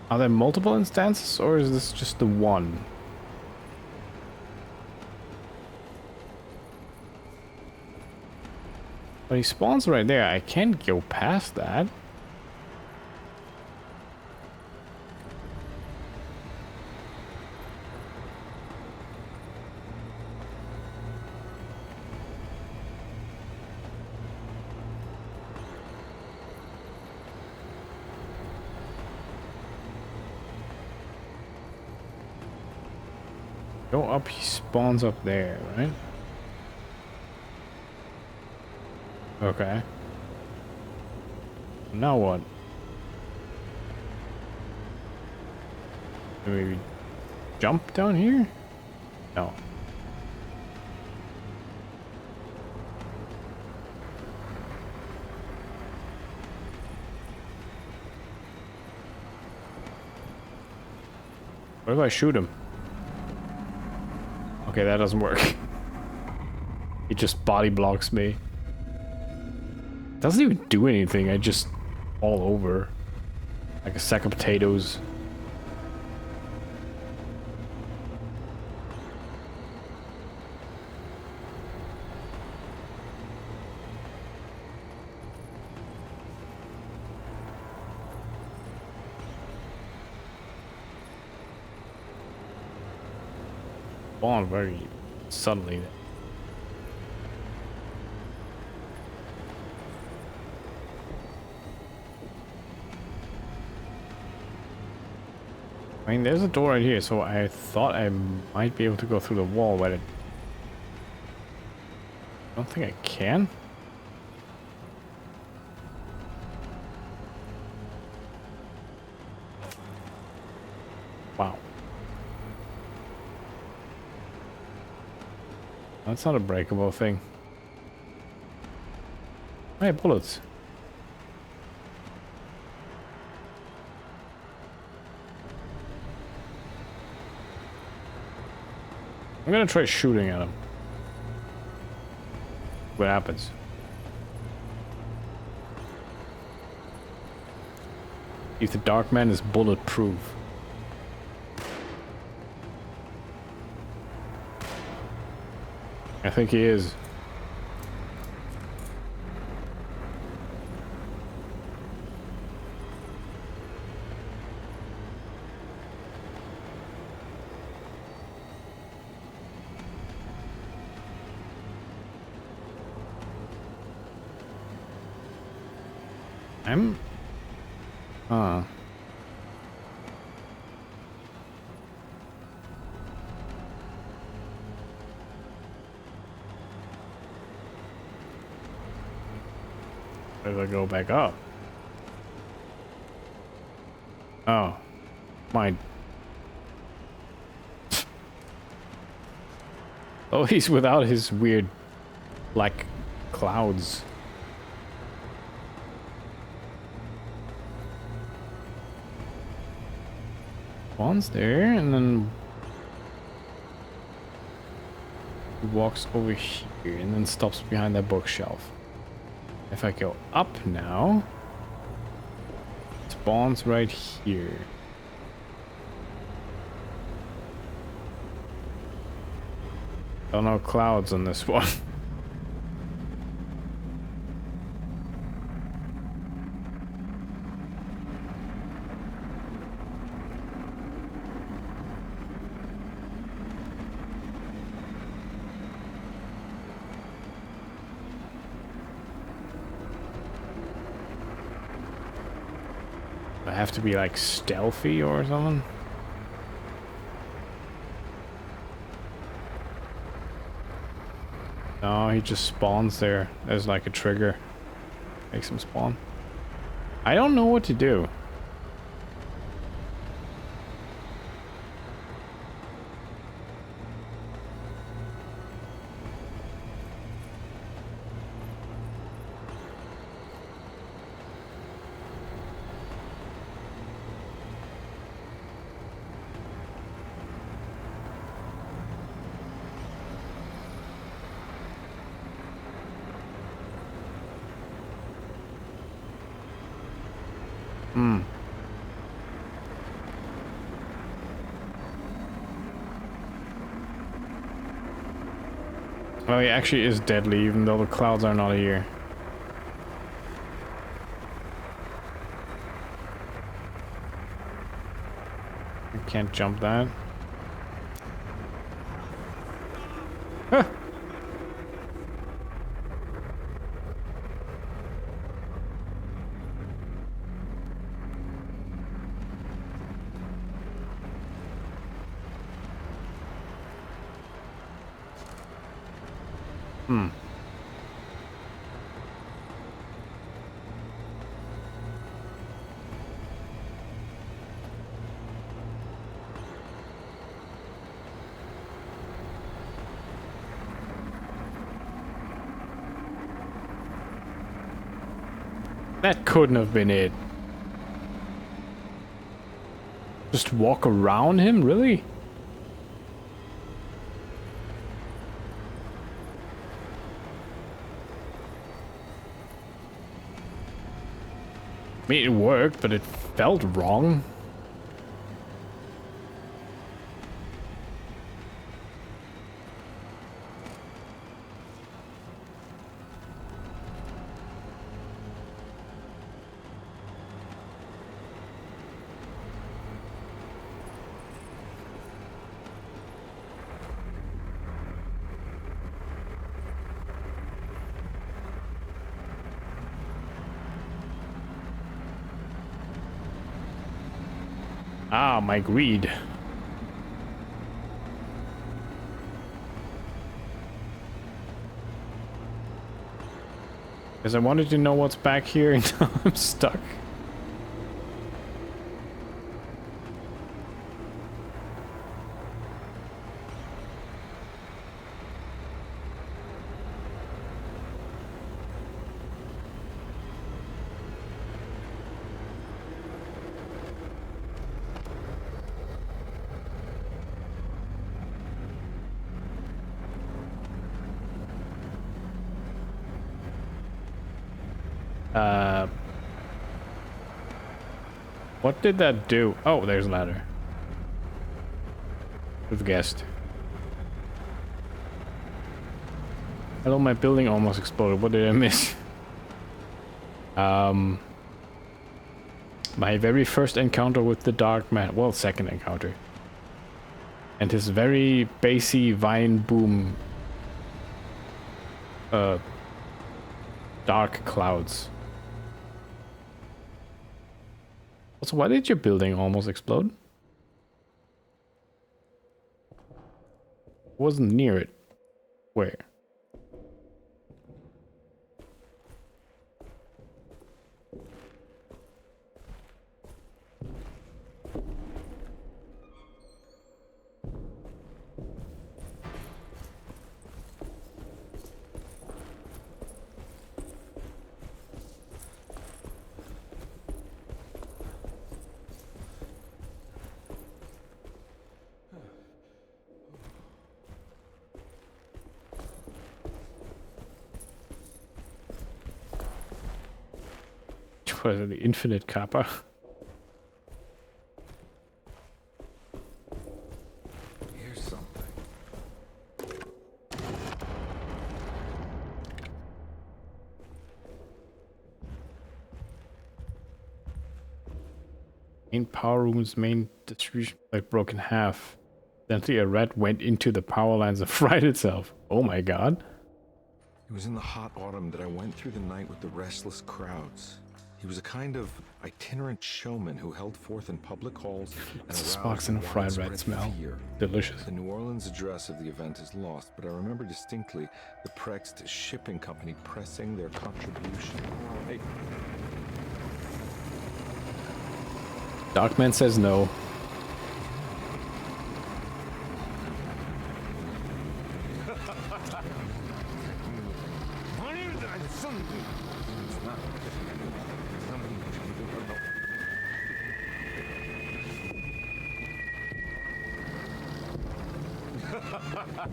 Speaker 1: Are there multiple instances or is this just the one? But he spawns right there. I can't go past that. Go up, he spawns up there, right? Okay. Now what? Do we jump down here? No. What if I shoot him? Okay, that doesn't work. It just body blocks me. Doesn't even do anything, I just fall over. Like a sack of potatoes. Spawn very suddenly. I mean, there's a door right here, so I thought I might be able to go through the wall, but I don't think I can. Wow. That's not a breakable thing. Hey, bullets. I'm gonna try shooting at him. What happens? If the Dark Man is bulletproof. I think he is. I'm... Huh. Where do I go back up? Oh. My... Oh, he's without his weird black clouds. One's there, and then he walks over here and then stops behind that bookshelf. If I go up now, it spawns right here. Oh, no clouds on this one. I have to be like stealthy or something. No, he just spawns there as like a trigger. Makes him spawn. I don't know what to do. Hmm. Well, he actually is deadly, even though the clouds are not here. I can't jump that. Huh. Hmm. That couldn't have been it. Just walk around him, really? I mean, it worked, but it felt wrong. Ah, my greed. Because I wanted to know what's back here and now I'm stuck. What did that do? Oh, there's a ladder. Who've guessed? Hello, my building almost exploded. What did I miss? My very first encounter with the Dark Man. Well, second encounter. And his very bassy vine boom. Dark clouds. Also, why did your building almost explode? Wasn't near it. Where? What is it, the infinite kappa?
Speaker 4: Here's something.
Speaker 1: Main power room's main distribution like broke in half. Then a rat went into the power lines and fried itself. Oh my god.
Speaker 4: It was in the hot autumn that I went through the night with the restless crowds. He was a kind of itinerant showman who held forth in public halls and
Speaker 1: Sparks in a fried rat smell.
Speaker 4: Fear.
Speaker 1: Delicious.
Speaker 4: The New Orleans address of the event is lost, but I remember distinctly the Prext shipping company pressing their contribution. Hey.
Speaker 1: Darkman says no.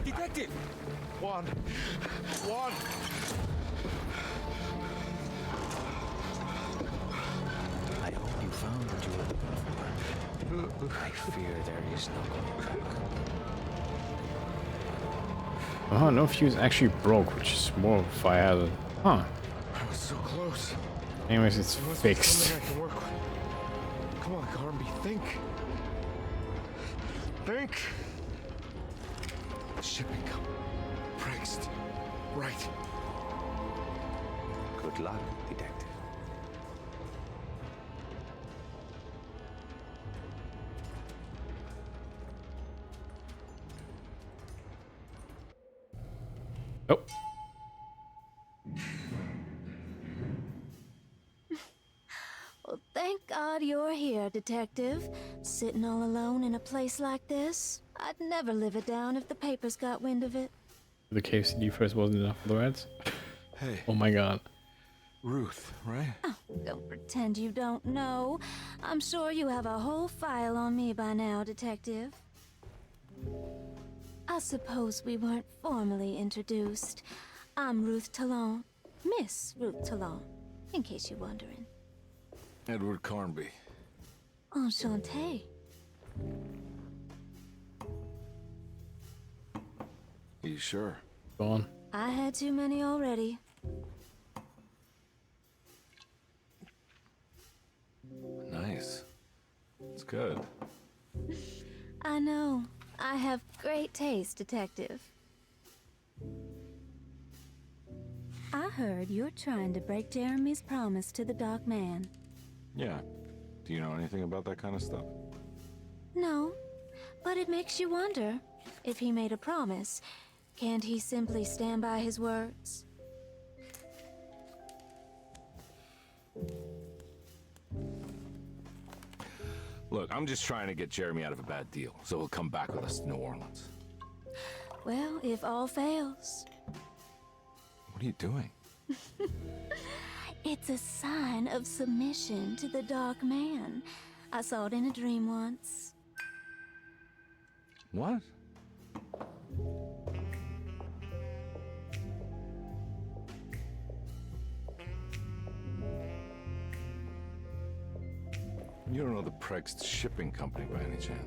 Speaker 2: Detective! Juan! Juan!
Speaker 15: I hope you found what you were looking for. I fear there is no going back.
Speaker 1: Oh, no fuse actually broke, which is more of a fire hazard. Huh.
Speaker 2: I was so close.
Speaker 1: Anyways, it's fixed.
Speaker 2: Something I can work with. Come on, Carnby, think. Think. Shipping company. Prext. Right.
Speaker 15: Good luck, detective.
Speaker 1: Oh.
Speaker 17: Well, thank God you're here, Detective. Sitting all alone in a place like this? I'd never live it down if the papers got wind of it.
Speaker 1: The KFCD first wasn't enough for the rats?
Speaker 4: Hey.
Speaker 1: Oh my god.
Speaker 4: Ruth, right?
Speaker 17: Oh, don't pretend you don't know. I'm sure you have a whole file on me by now, Detective. I suppose we weren't formally introduced. I'm Ruth Talon. Miss Ruth Talon, in case you're wondering.
Speaker 4: Edward Carnby.
Speaker 17: Enchanté.
Speaker 4: You sure?
Speaker 1: Go on.
Speaker 17: I had too many already.
Speaker 4: Nice. It's good.
Speaker 17: I know. I have great taste, Detective. I heard you're trying to break Jeremy's promise to the Dark Man.
Speaker 4: Yeah. Do you know anything about that kind of stuff?
Speaker 17: No, but it makes you wonder. If he made a promise, can't he simply stand by his words?
Speaker 4: Look, I'm just trying to get Jeremy out of a bad deal, so he'll come back with us to New Orleans.
Speaker 17: Well, if all fails.
Speaker 4: What are you doing?
Speaker 17: It's a sign of submission to the Dark Man. I saw it in a dream once.
Speaker 4: What? You don't know the Prext shipping company by any chance?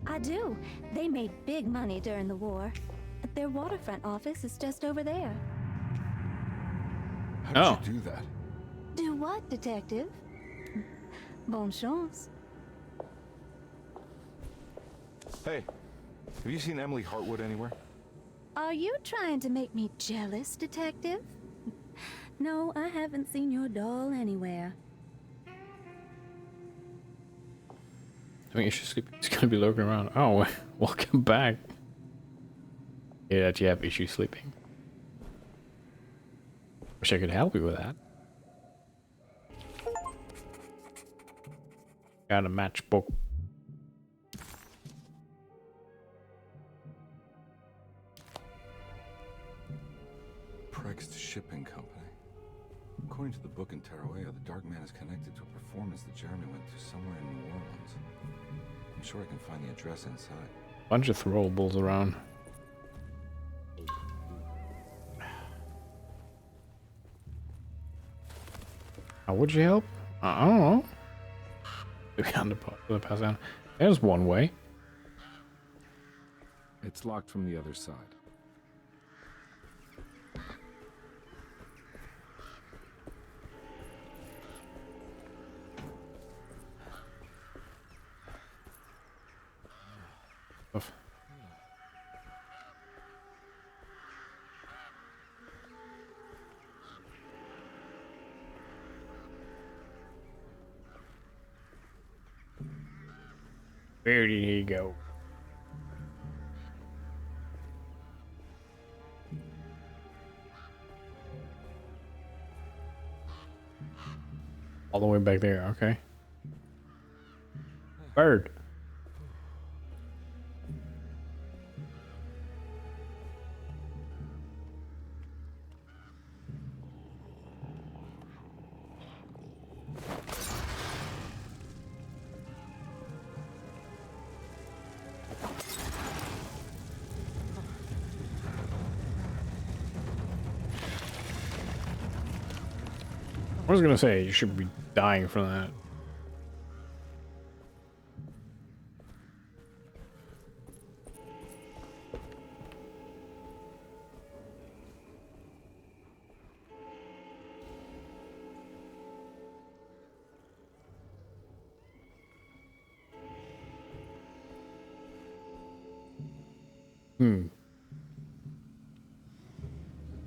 Speaker 17: I do. They made big money during the war. Their waterfront office is just over there.
Speaker 4: How did you do that?
Speaker 17: Do what, Detective? Bonne chance.
Speaker 4: Hey, have you seen Emily Hartwood anywhere?
Speaker 17: Are you trying to make me jealous, Detective? No, I haven't seen your doll anywhere.
Speaker 1: I mean, you should sleep. He's gonna be lurking around. Oh, welcome back. Yeah, that you have issues sleeping. Wish I could help you with that. Got a matchbook.
Speaker 4: Prext Shipping Company. According to the book in Tarawea, the Dark Man is connected to a performance that Jeremy went to somewhere in New Orleans. I'm sure I can find the address inside.
Speaker 1: Bunch of throwables around. How would you help? I don't know. Behind the pass down. There's one way.
Speaker 2: It's locked from the other side.
Speaker 1: Where did he go? All the way back there, okay. Bird. I was gonna say, you should be dying from that.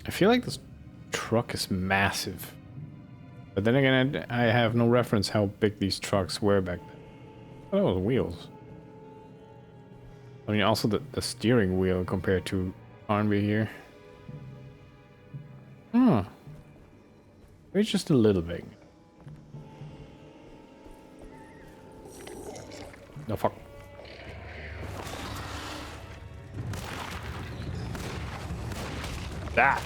Speaker 1: I feel like this truck is massive. But then again, I have no reference how big these trucks were back then. Oh, that was wheels. I mean, also the steering wheel compared to R&B here. Huh. It's just a little big. No, fuck. That.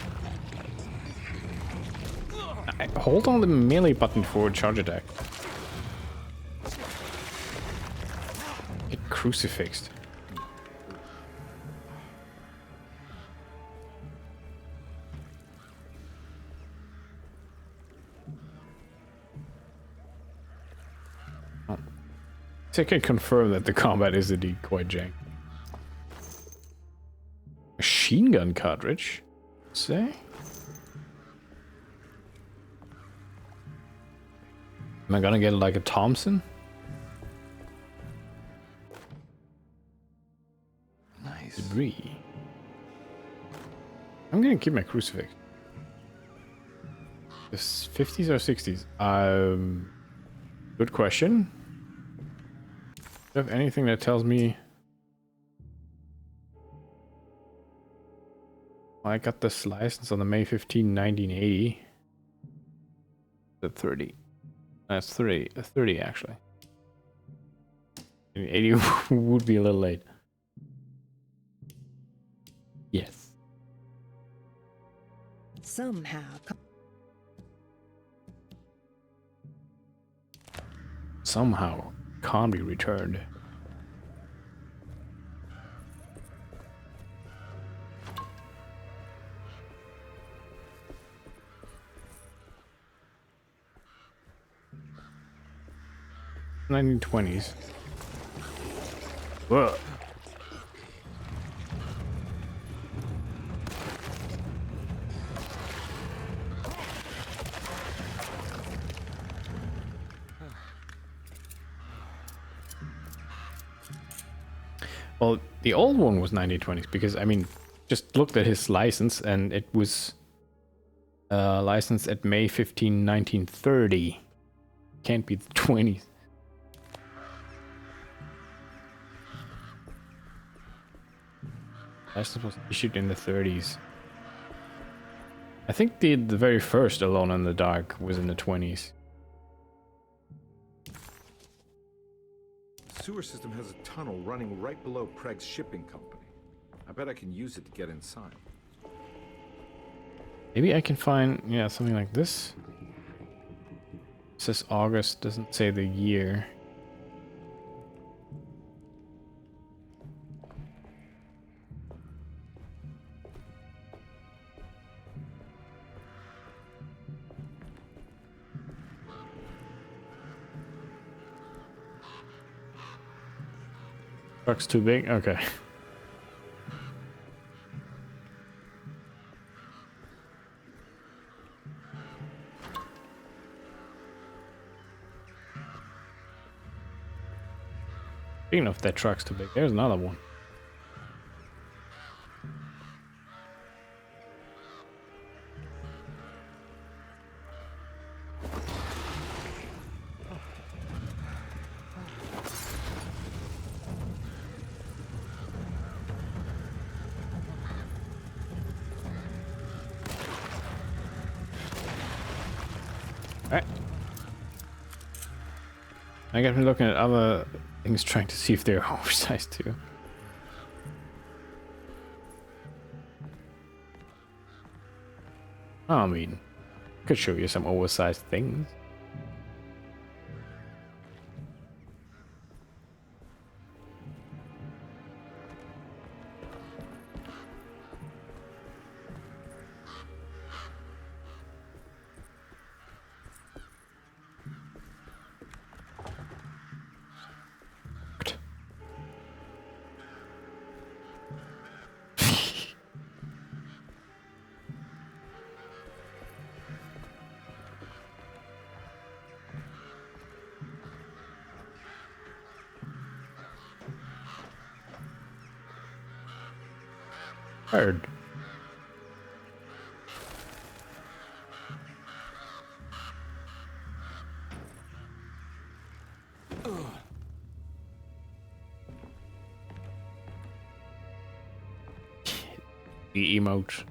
Speaker 1: Hold on the melee button for a charge attack. Get crucifixed. Oh. So I can confirm that the combat is indeed quite jank. Machine gun cartridge? Say? Am I gonna get like a Thompson?
Speaker 4: Nice.
Speaker 1: Debris. I'm gonna keep my crucifix. This 50s or 60s? Good question. Do you have anything that tells me I got this license on the May 15, 1980? The 30. That's 30 actually. 80 would be a little late. Yes. Somehow can't be returned. (1920s). Whoa. Well, the old one was 1920s because, I mean, just looked at his license and it was licensed at May 15, 1930. Can't be the 20s. License was issued in the 30s. I think the very first Alone in the Dark was in the 20s.
Speaker 4: The sewer system has a tunnel running right below Preg's shipping company. I bet I can use it to get inside.
Speaker 1: Maybe I can find, yeah, something like this. It says August, doesn't say the year. Truck's too big? Okay. Speaking of that truck's too big, there's another one. Alright. I got me looking at other things, trying to see if they're oversized too. I mean, could show you some oversized things. Bird. The emote.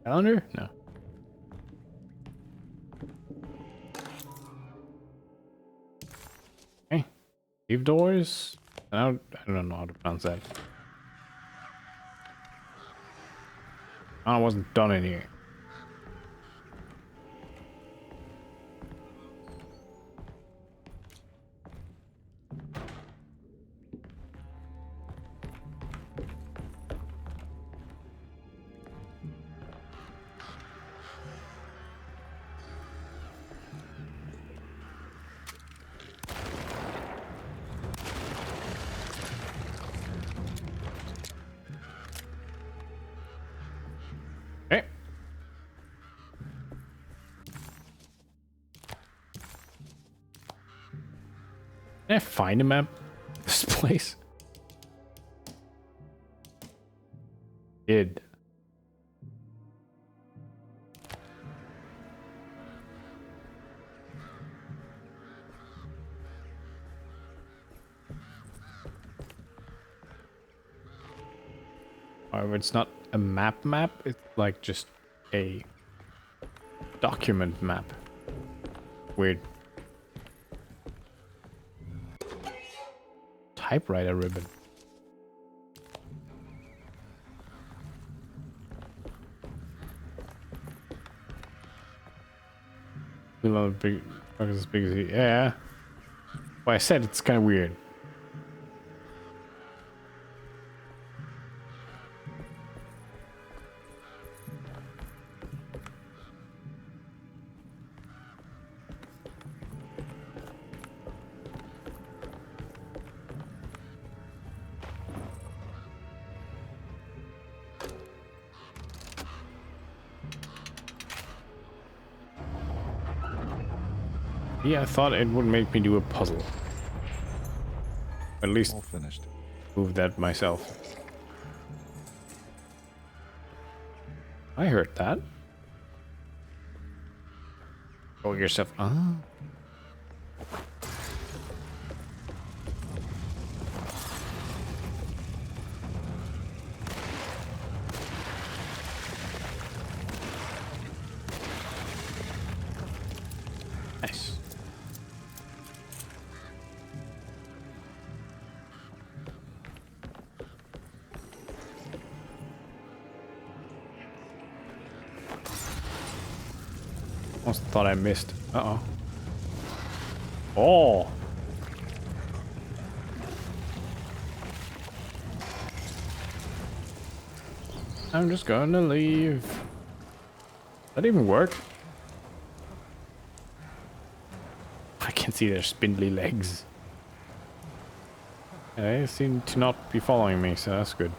Speaker 1: Calendar? No. Okay. Leave doors? I don't know how to pronounce that. I wasn't done in here. Okay. Can I find a map? This place? Did. However, it's not a map, it's like just a document map. Weird. Typewriter ribbon. Big, as big as he, yeah. Well, I said it's kind of weird. Yeah, I thought it would make me do a puzzle. At least
Speaker 4: all finished.
Speaker 1: Move that myself. I heard that. Go yourself. Ah. Almost thought I missed. Uh-oh. Oh! I'm just gonna leave. That even work? I can see their spindly legs. They seem to not be following me, so that's good.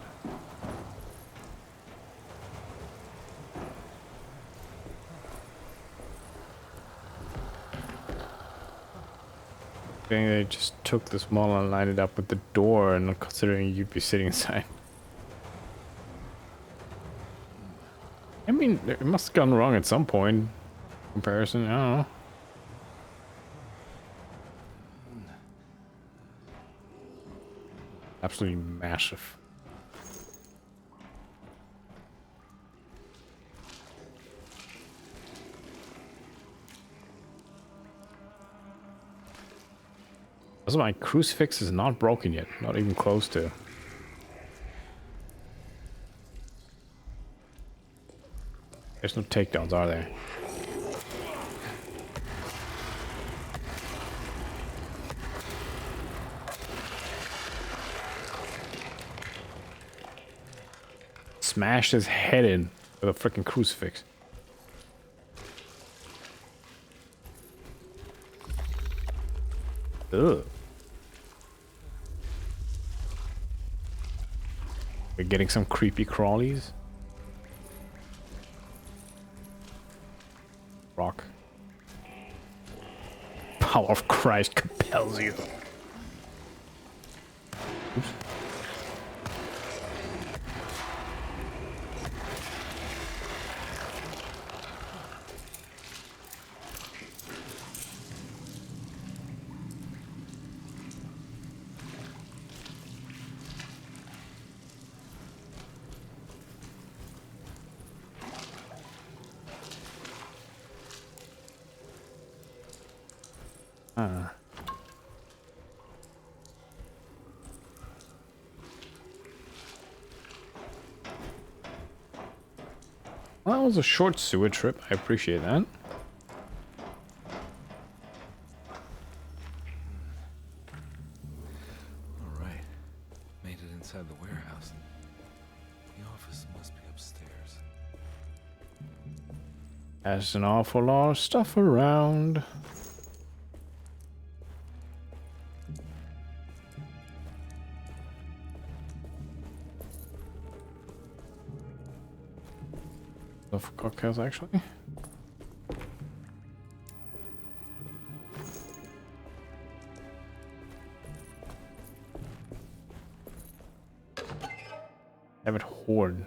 Speaker 1: They just took the small and lined it up with the door, and considering you'd be sitting inside. I mean, it must have gone wrong at some point. Comparison, I don't know. Absolutely massive. Also, my crucifix is not broken yet. Not even close to. There's no takedowns, are there? Smashed his head in with a freaking crucifix. Ugh. We're getting some creepy crawlies. Rock. Power of Christ compels you. Oops. Well, that was a short sewer trip. I appreciate that.
Speaker 4: Alright. Made it inside the warehouse. The office must be upstairs.
Speaker 1: There's an awful lot of stuff around. Of cocktails, actually. Have it hoard.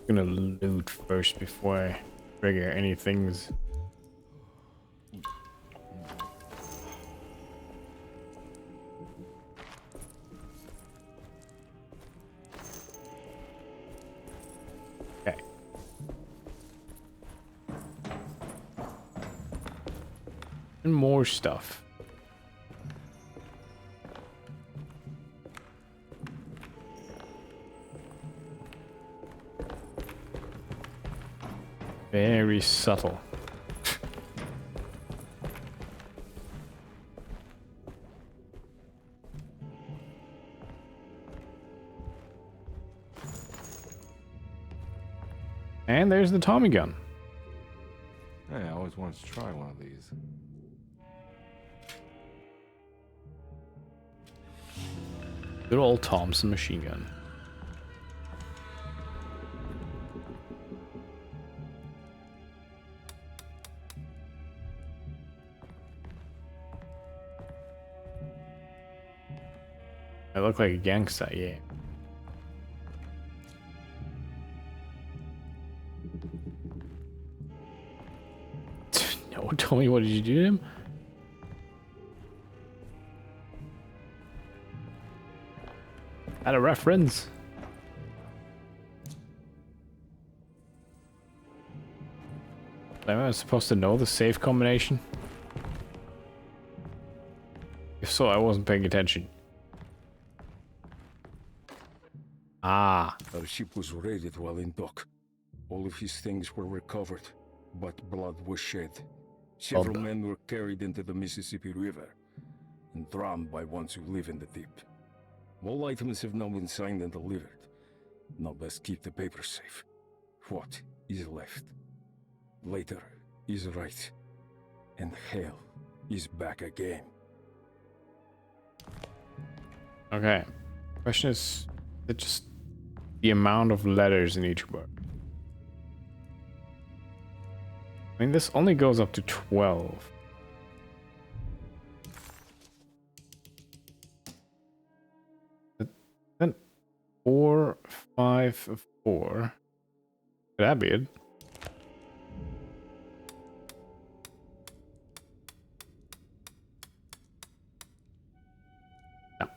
Speaker 1: I'm gonna loot first before I trigger any things. Okay. And more stuff. Very subtle. And there's the Tommy gun.
Speaker 4: Hey, I always wanted to try one of these.
Speaker 1: Good old Thompson machine gun. I look like a gangster, yeah. No, tell me, what did you do to him? Had a reference. Am I supposed to know the save combination? If so, I wasn't paying attention. Ah.
Speaker 10: Our ship was raided while in dock. All of his things were recovered, but blood was shed. Several men were carried into the Mississippi River and drowned by ones who live in the deep. All items have now been signed and delivered. Now best keep the papers safe. What is left? Later is right. And hell is back again.
Speaker 1: Okay. Question is it just the amount of letters in each book? I mean, this only goes up to 12. Then 4, 5, 4. Could that be it? No.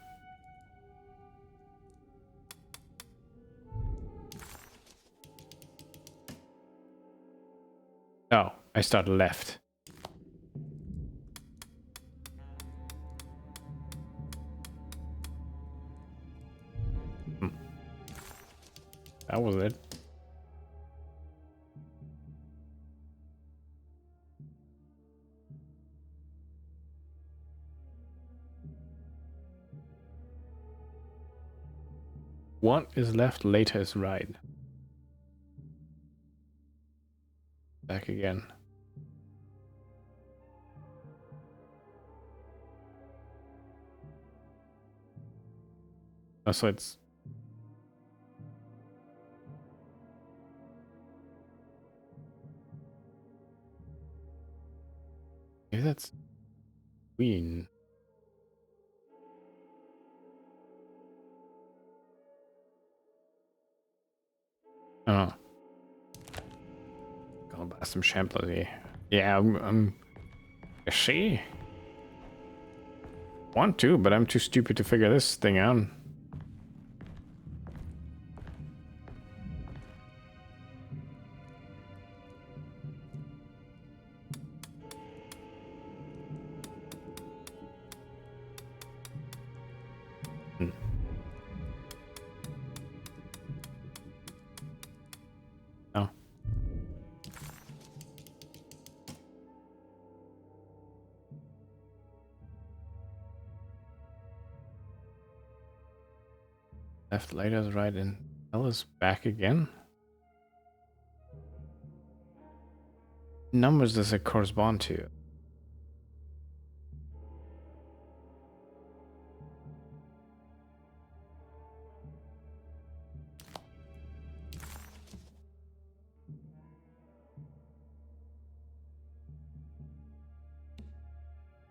Speaker 1: Oh, I start left. That was it. What is left, later is right. Back again. Oh, so it's... Maybe that's Queen. Oh. Gonna buy some samples here. Yeah, you see? Want to, but I'm too stupid to figure this thing out. Oh. Left, later is right, and L is back again. Numbers does it correspond to?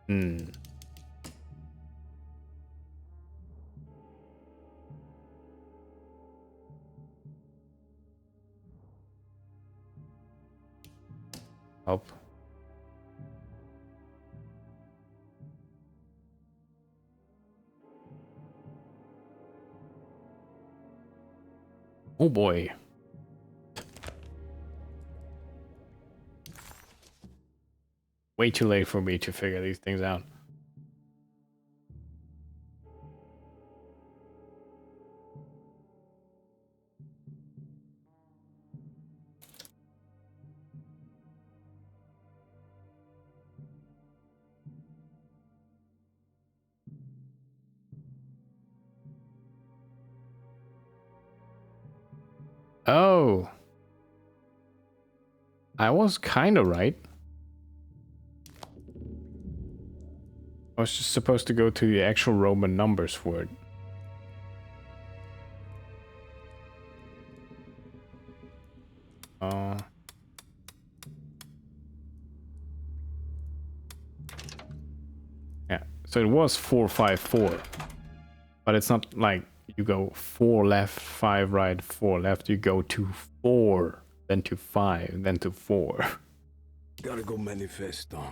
Speaker 1: Hmm. Help. Oh boy. Way too late for me to figure these things out. Oh. I was kind of right. I was just supposed to go to the actual Roman numbers for it. Yeah, so it was 454, but it's not like you go 4 left, 5 right, 4 left. You go to 4, then to 5, then to 4.
Speaker 10: Gotta go manifesto.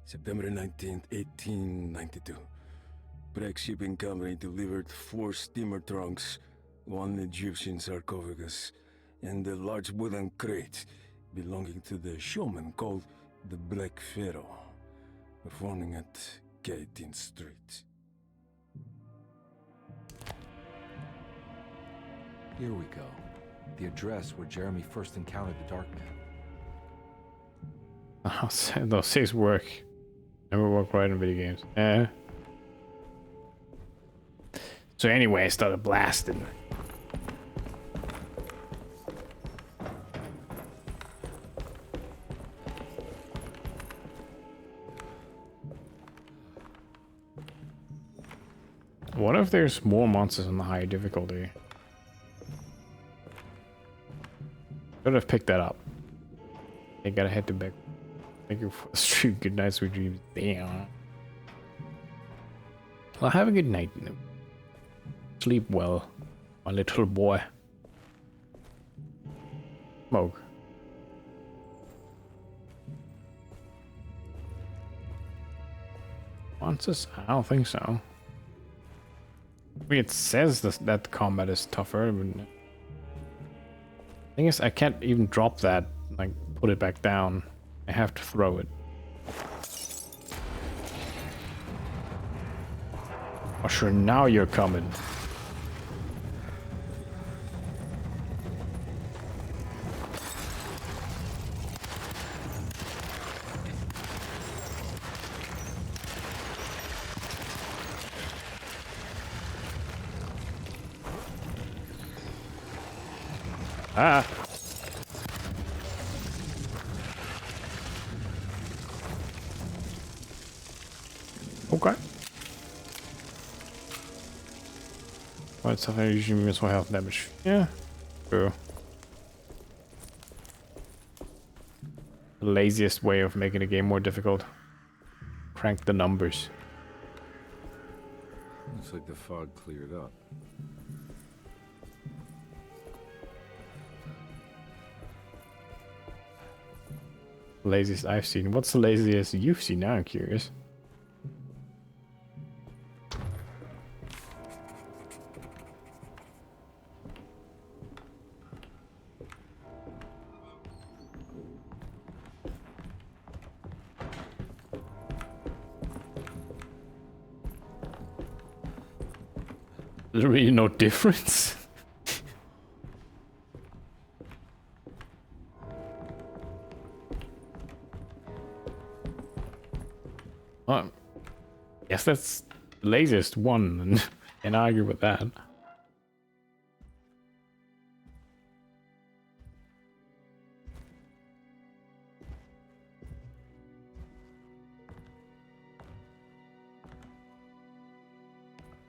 Speaker 10: September 19th, 1892. Breck Shipping Company delivered 4 steamer trunks, 1 Egyptian sarcophagus, and a large wooden crate belonging to the showman called the Black Pharaoh, performing at 18th Street.
Speaker 4: Here we go. The address where Jeremy first encountered the Dark Man.
Speaker 1: Oh, those things work. Never work right in video games. So anyway, I started blasting. What if there's more monsters on the higher difficulty? Should have picked that up. I gotta head to bed. Thank you for the stream. Good night, sweet dreams. Damn. Well, have a good night. Sleep well, my little boy. Smoke. Monsters? I don't think so. I mean, it says that combat is tougher, but thing is, I can't even drop that, like, put it back down. I have to throw it. Oh, sure, now you're coming. Ah. Okay. Well, it's something usually means more health damage. Yeah. True. The laziest way of making the game more difficult. Crank the numbers.
Speaker 4: Looks like the fog cleared up.
Speaker 1: Laziest I've seen. What's the laziest you've seen? Now I'm curious. There's really no difference. Well, yes, that's the laziest one, and can't argue with that.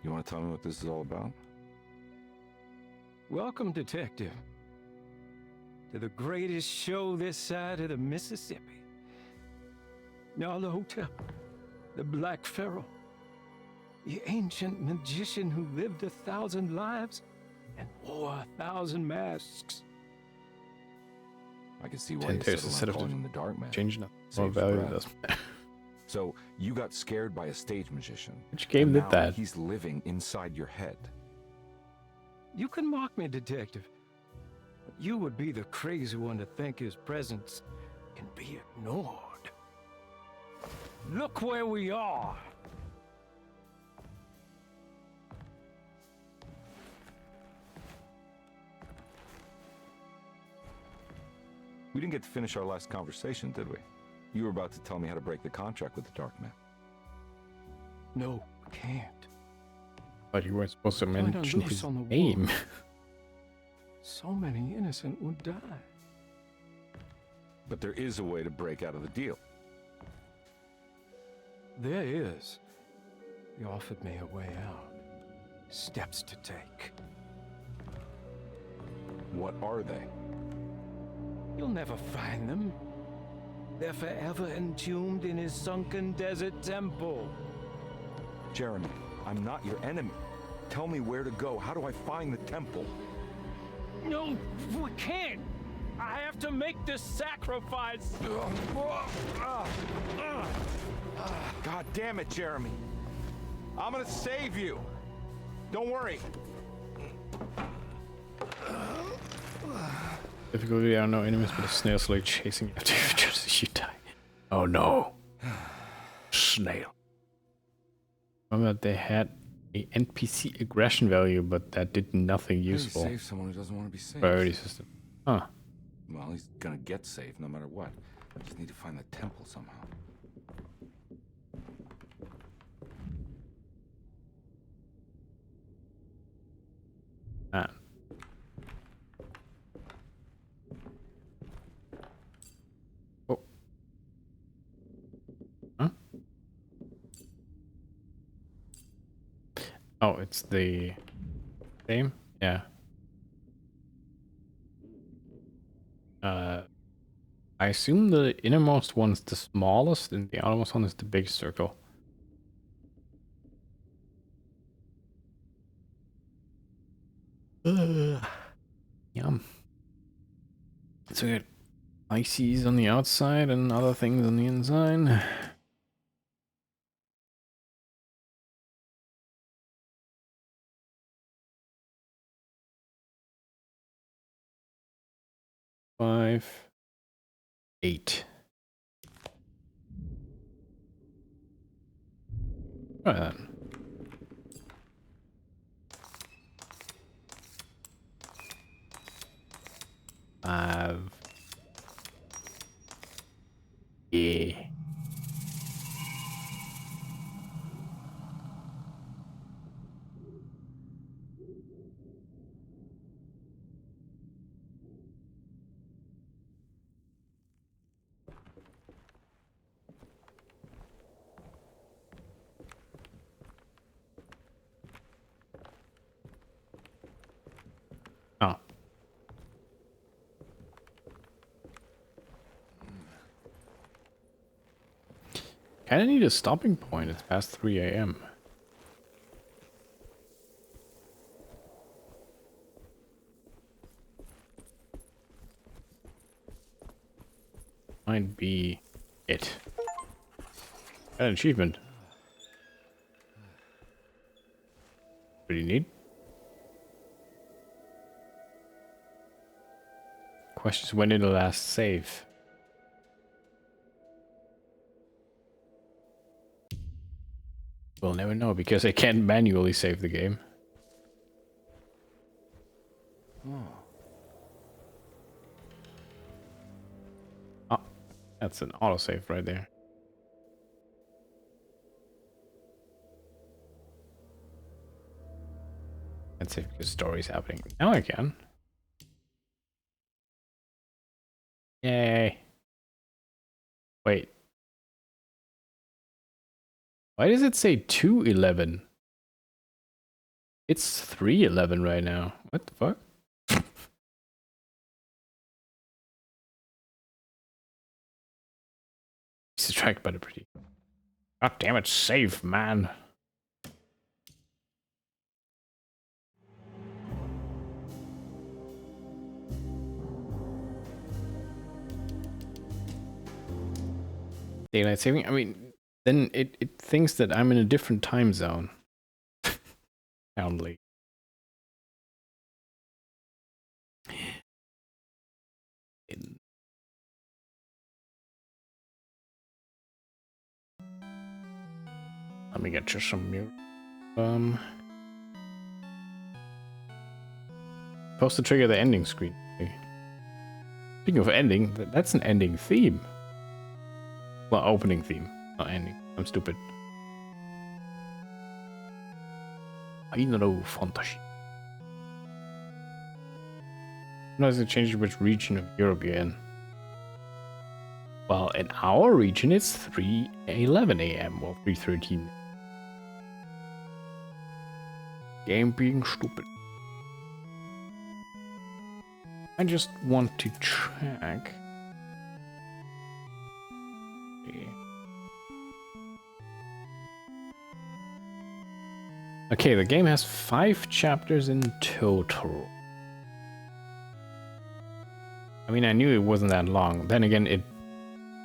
Speaker 4: You want to tell me what this is all about?
Speaker 10: Welcome, Detective, to the greatest show this side of the Mississippi. Now the hotel, the Black Pharaoh, the ancient magician who lived 1,000 lives and wore 1,000 masks.
Speaker 4: I can see why you settled on calling him the Dark Man.
Speaker 1: Changing up. More
Speaker 4: Saves
Speaker 1: value
Speaker 4: breath.
Speaker 1: does.
Speaker 4: So you got scared by a stage magician.
Speaker 1: Which game
Speaker 4: and
Speaker 1: did
Speaker 4: now
Speaker 1: that?
Speaker 4: He's living inside your head.
Speaker 10: You can mock me, Detective, but you would be the crazy one to think his presence can be ignored. Look where we are.
Speaker 4: We didn't get to finish our last conversation, did we? You were about to tell me how to break the contract with the Dark Man.
Speaker 10: No, can't.
Speaker 1: But you weren't supposed to
Speaker 10: Find a
Speaker 1: mention
Speaker 10: loose
Speaker 1: his
Speaker 10: on the
Speaker 1: name.
Speaker 10: wall. So many innocent would die.
Speaker 4: But there is a way to break out of the deal.
Speaker 10: There is. He offered me a way out. Steps to take.
Speaker 4: What are they?
Speaker 10: You'll never find them. They're forever entombed in his sunken desert temple.
Speaker 4: Jeremy, I'm not your enemy. Tell me where to go. How do I find the temple?
Speaker 10: No, we can't. I have to make this sacrifice.
Speaker 4: God damn it, Jeremy. I'm gonna save you. Don't worry.
Speaker 1: Difficulty, there are no enemies, but a snail slowly chasing after you just as you die. Oh no. Snail. Remember they had A NPC aggression value, but that did nothing useful.
Speaker 4: Save someone who doesn't want to be saved.
Speaker 1: Priority system. Huh.
Speaker 4: Well, he's gonna get saved no matter what. Just need to find the temple somehow.
Speaker 1: Ah. Oh. Huh? Oh, it's the same? Yeah. I assume the innermost one's the smallest and the outermost one is the big circle. Yum. So we got ices on the outside and other things on the inside. Five, 8. Try that. Yeah. Oh. Kinda need a stopping point. It's past 3 a.m. Might be it. Got an achievement. What do you need? Question is when did the last save? We'll never know because I can't manually save the game. Oh, that's an autosave right there. Can't save because story's happening. Now I can. Yay. Wait. Why does it say 2:11? It's 3:11 right now. What the fuck? He's distracted by the pretty. God damn it, save, man. Daylight saving? I mean, then it thinks that I'm in a different time zone. Apparently. Let me get you some mute. Supposed to trigger the ending screen. Speaking of ending, that's an ending theme. Well, opening theme, not ending. I'm stupid. Final Fantasy. Sometimes it changes which region of Europe you're in. Well, in our region, it's 3:11 a.m. or 3:13. Game being stupid. I just want to track. Okay, the game has 5 chapters in total. I mean, I knew it wasn't that long. Then again, it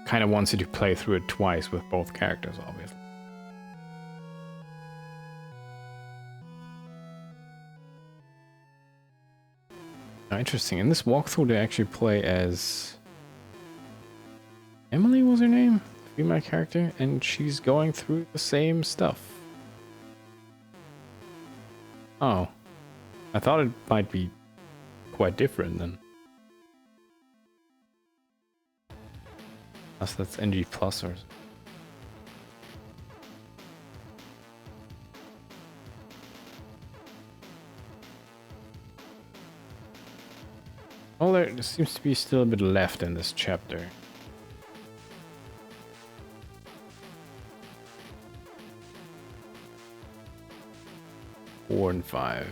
Speaker 1: kind of wants you to play through it twice with both characters, obviously. Oh, interesting. In this walkthrough, they actually play as Emily was her name, female character, and she's going through the same stuff. Oh. I thought it might be quite different then. Unless that's NG plus or... Oh, there seems to be still a bit left in this chapter. Four and 5.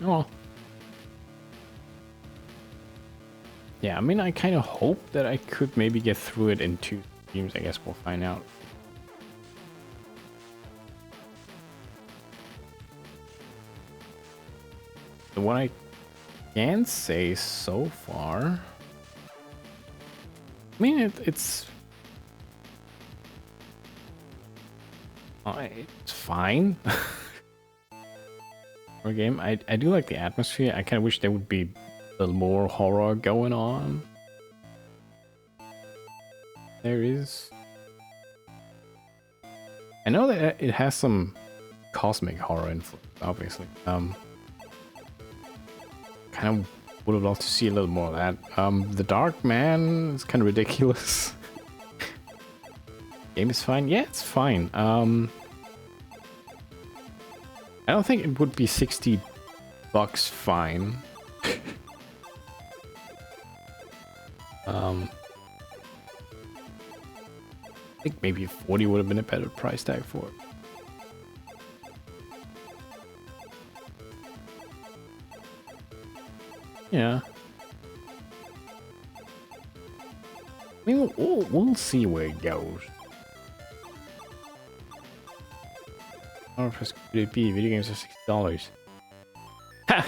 Speaker 1: Oh. Yeah, I mean, I kind of hope that I could maybe get through it in 2 streams. I guess we'll find out. So what I can say so far... I mean, it's fine. For a game, I do like the atmosphere. I kind of wish there would be a little more horror going on. There is. I know that it has some cosmic horror influence, obviously. Kind of would have loved to see a little more of that. The Dark Man is kind of ridiculous. Game is fine. Yeah, it's fine. I don't think it would be $60 fine. I think maybe 40 would have been a better price tag for it. Yeah. I mean, we'll see where it goes. How much could it be? Video games are $60. Ha!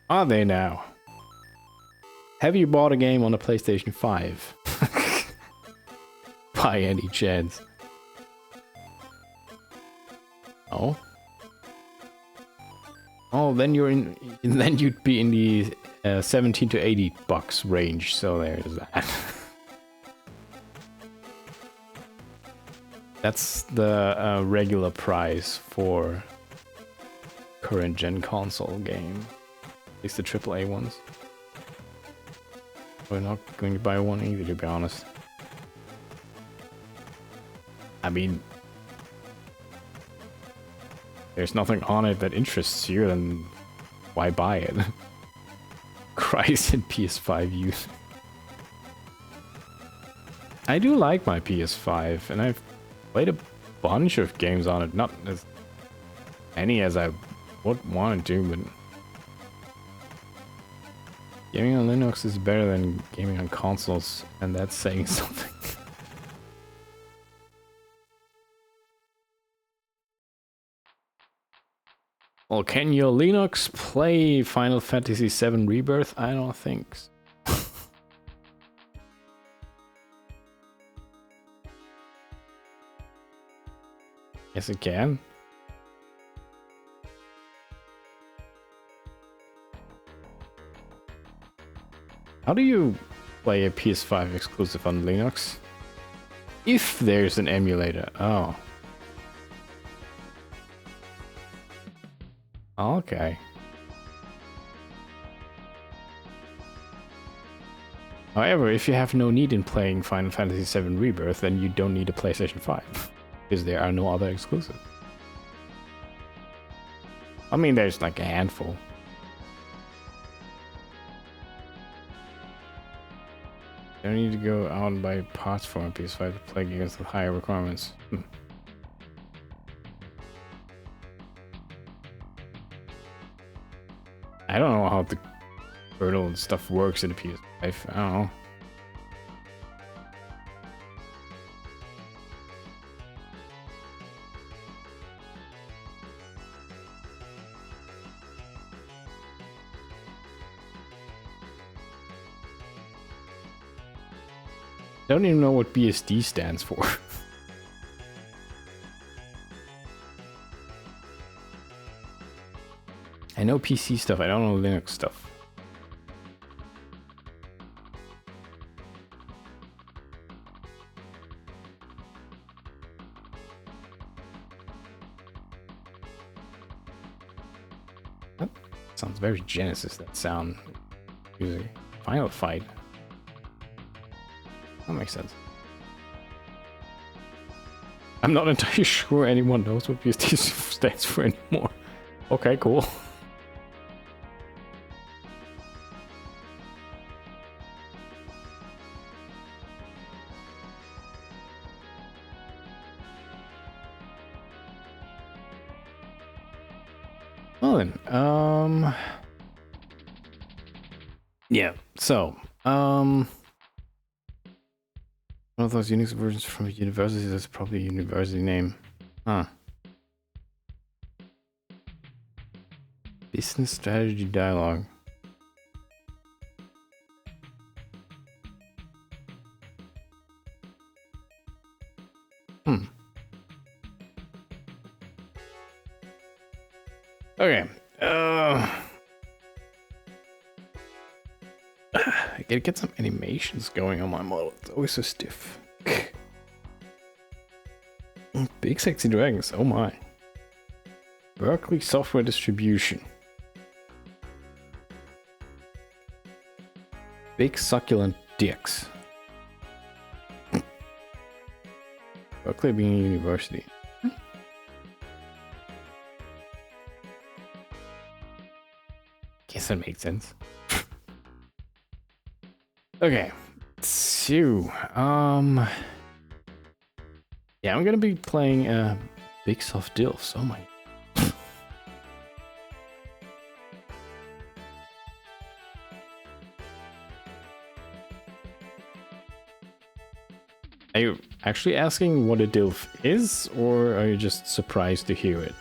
Speaker 1: Are they now? Have you bought a game on the PlayStation 5? By any chance? Oh? Oh, then you're in. Then you'd be in the $17 to $80 range. So there's that. That's the regular price for current gen console game. At least the AAA ones. We're not going to buy one either, to be honest. I mean, there's nothing on it that interests you, then why buy it? Christ and PS5 use. I do like my PS5, and I've played a bunch of games on it. Not as many as I would want to, but gaming on Linux is better than gaming on consoles, and that's saying something. Well, can your Linux play Final Fantasy VII Rebirth? I don't think so. Yes, it can. How do you play a PS5 exclusive on Linux? If there's an emulator. Oh. Okay. However, if you have no need in playing Final Fantasy VII Rebirth, then you don't need a PlayStation 5. Because there are no other exclusives. I mean, there's like a handful. You don't need to go out and buy parts for a PS5 to play games with higher requirements. I don't know how the kernel and stuff works in a PS5. I don't know. I don't even know what BSD stands for. know PC stuff, I don't know Linux stuff. That sounds very Genesis, that sound. Music. Final Fight. That makes sense. I'm not entirely sure anyone knows what PSD stands for anymore. Okay, cool. Well then, yeah, so, one of those Unix versions from a university, that's probably a university name. Huh. Business strategy dialogue. Okay. I gotta get some animations going on my model. It's always so stiff. Big sexy dragons. Oh my. Berkeley software distribution. Big succulent dicks. Berkeley being a university. Guess that makes sense. Okay, so, yeah, I'm gonna be playing Big Soft Dilfs. Oh my. Are you actually asking what a DILF is, or are you just surprised to hear it?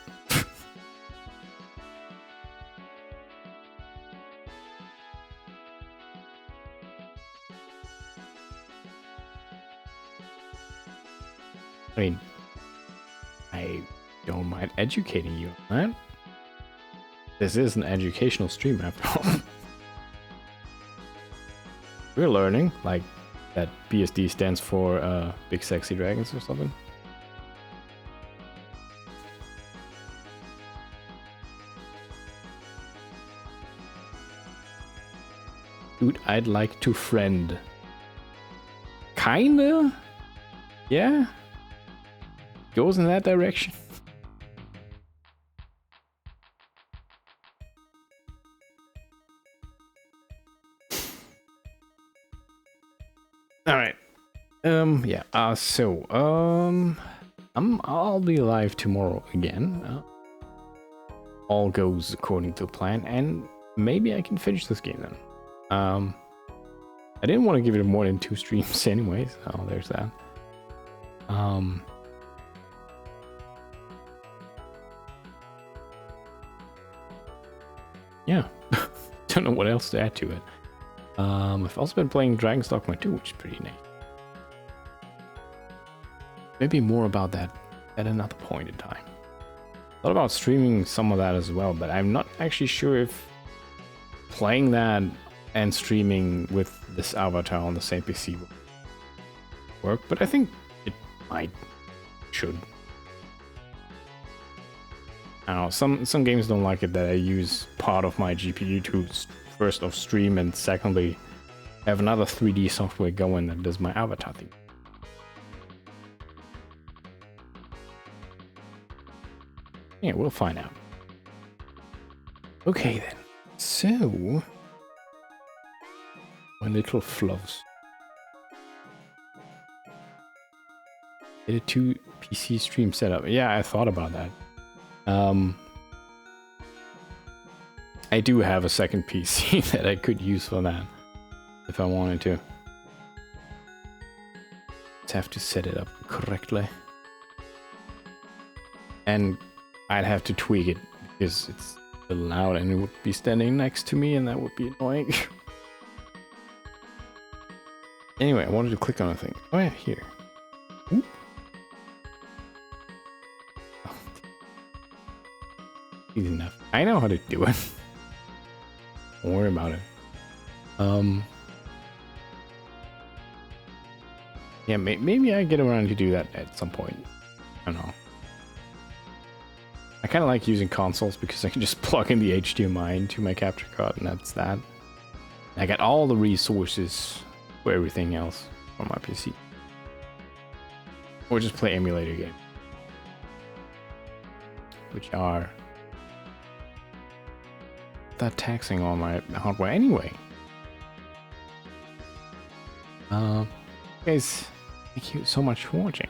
Speaker 1: I mean, I don't mind educating you on that. This is an educational stream after all. We're learning, like, that BSD stands for Big Sexy Dragons or something. Dude, I'd like to friend. Kinda? Yeah? Goes in that direction. All right. Yeah. I'll be live tomorrow again. All goes according to plan, and maybe I can finish this game then. I didn't want to give it more than 2 streams anyways. Oh, there's that. Yeah. Don't know what else to add to it. I've also been playing Dragon's Dogma 2, which is pretty nice. Maybe more about that at another point in time. Thought about streaming some of that as well, but I'm not actually sure if playing that and streaming with this avatar on the same PC will work, but I think it should. I don't know, some games don't like it that I use part of my GPU to first off stream and secondly have another 3D software going that does my avatar thing. Yeah, we'll find out. Okay then. So, my little fluffs. Get a 2 PC stream setup. Yeah, I thought about that. I do have a second PC that I could use for that if I wanted to. Just have to set it up correctly. And I'd have to tweak it because it's a little loud and it would be standing next to me and that would be annoying. Anyway, I wanted to click on a thing. Oh yeah, here. Ooh. Oh. Easy enough. I know how to do it. Don't worry about it. Yeah, maybe I get around to do that at some point. I don't know. I kind of like using consoles because I can just plug in the HDMI into my capture card, and that's that. I got all the resources for everything else on my PC. Or just play emulator games, which are that taxing on my hardware anyway. Guys, thank you so much for watching,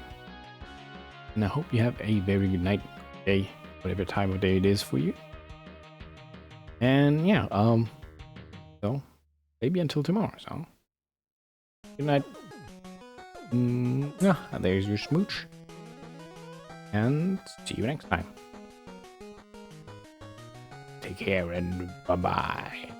Speaker 1: and I hope you have a very good night, day, whatever time of day it is for you. And yeah, so maybe until tomorrow. So good night. There's your smooch, and see you next time. Take care and bye bye.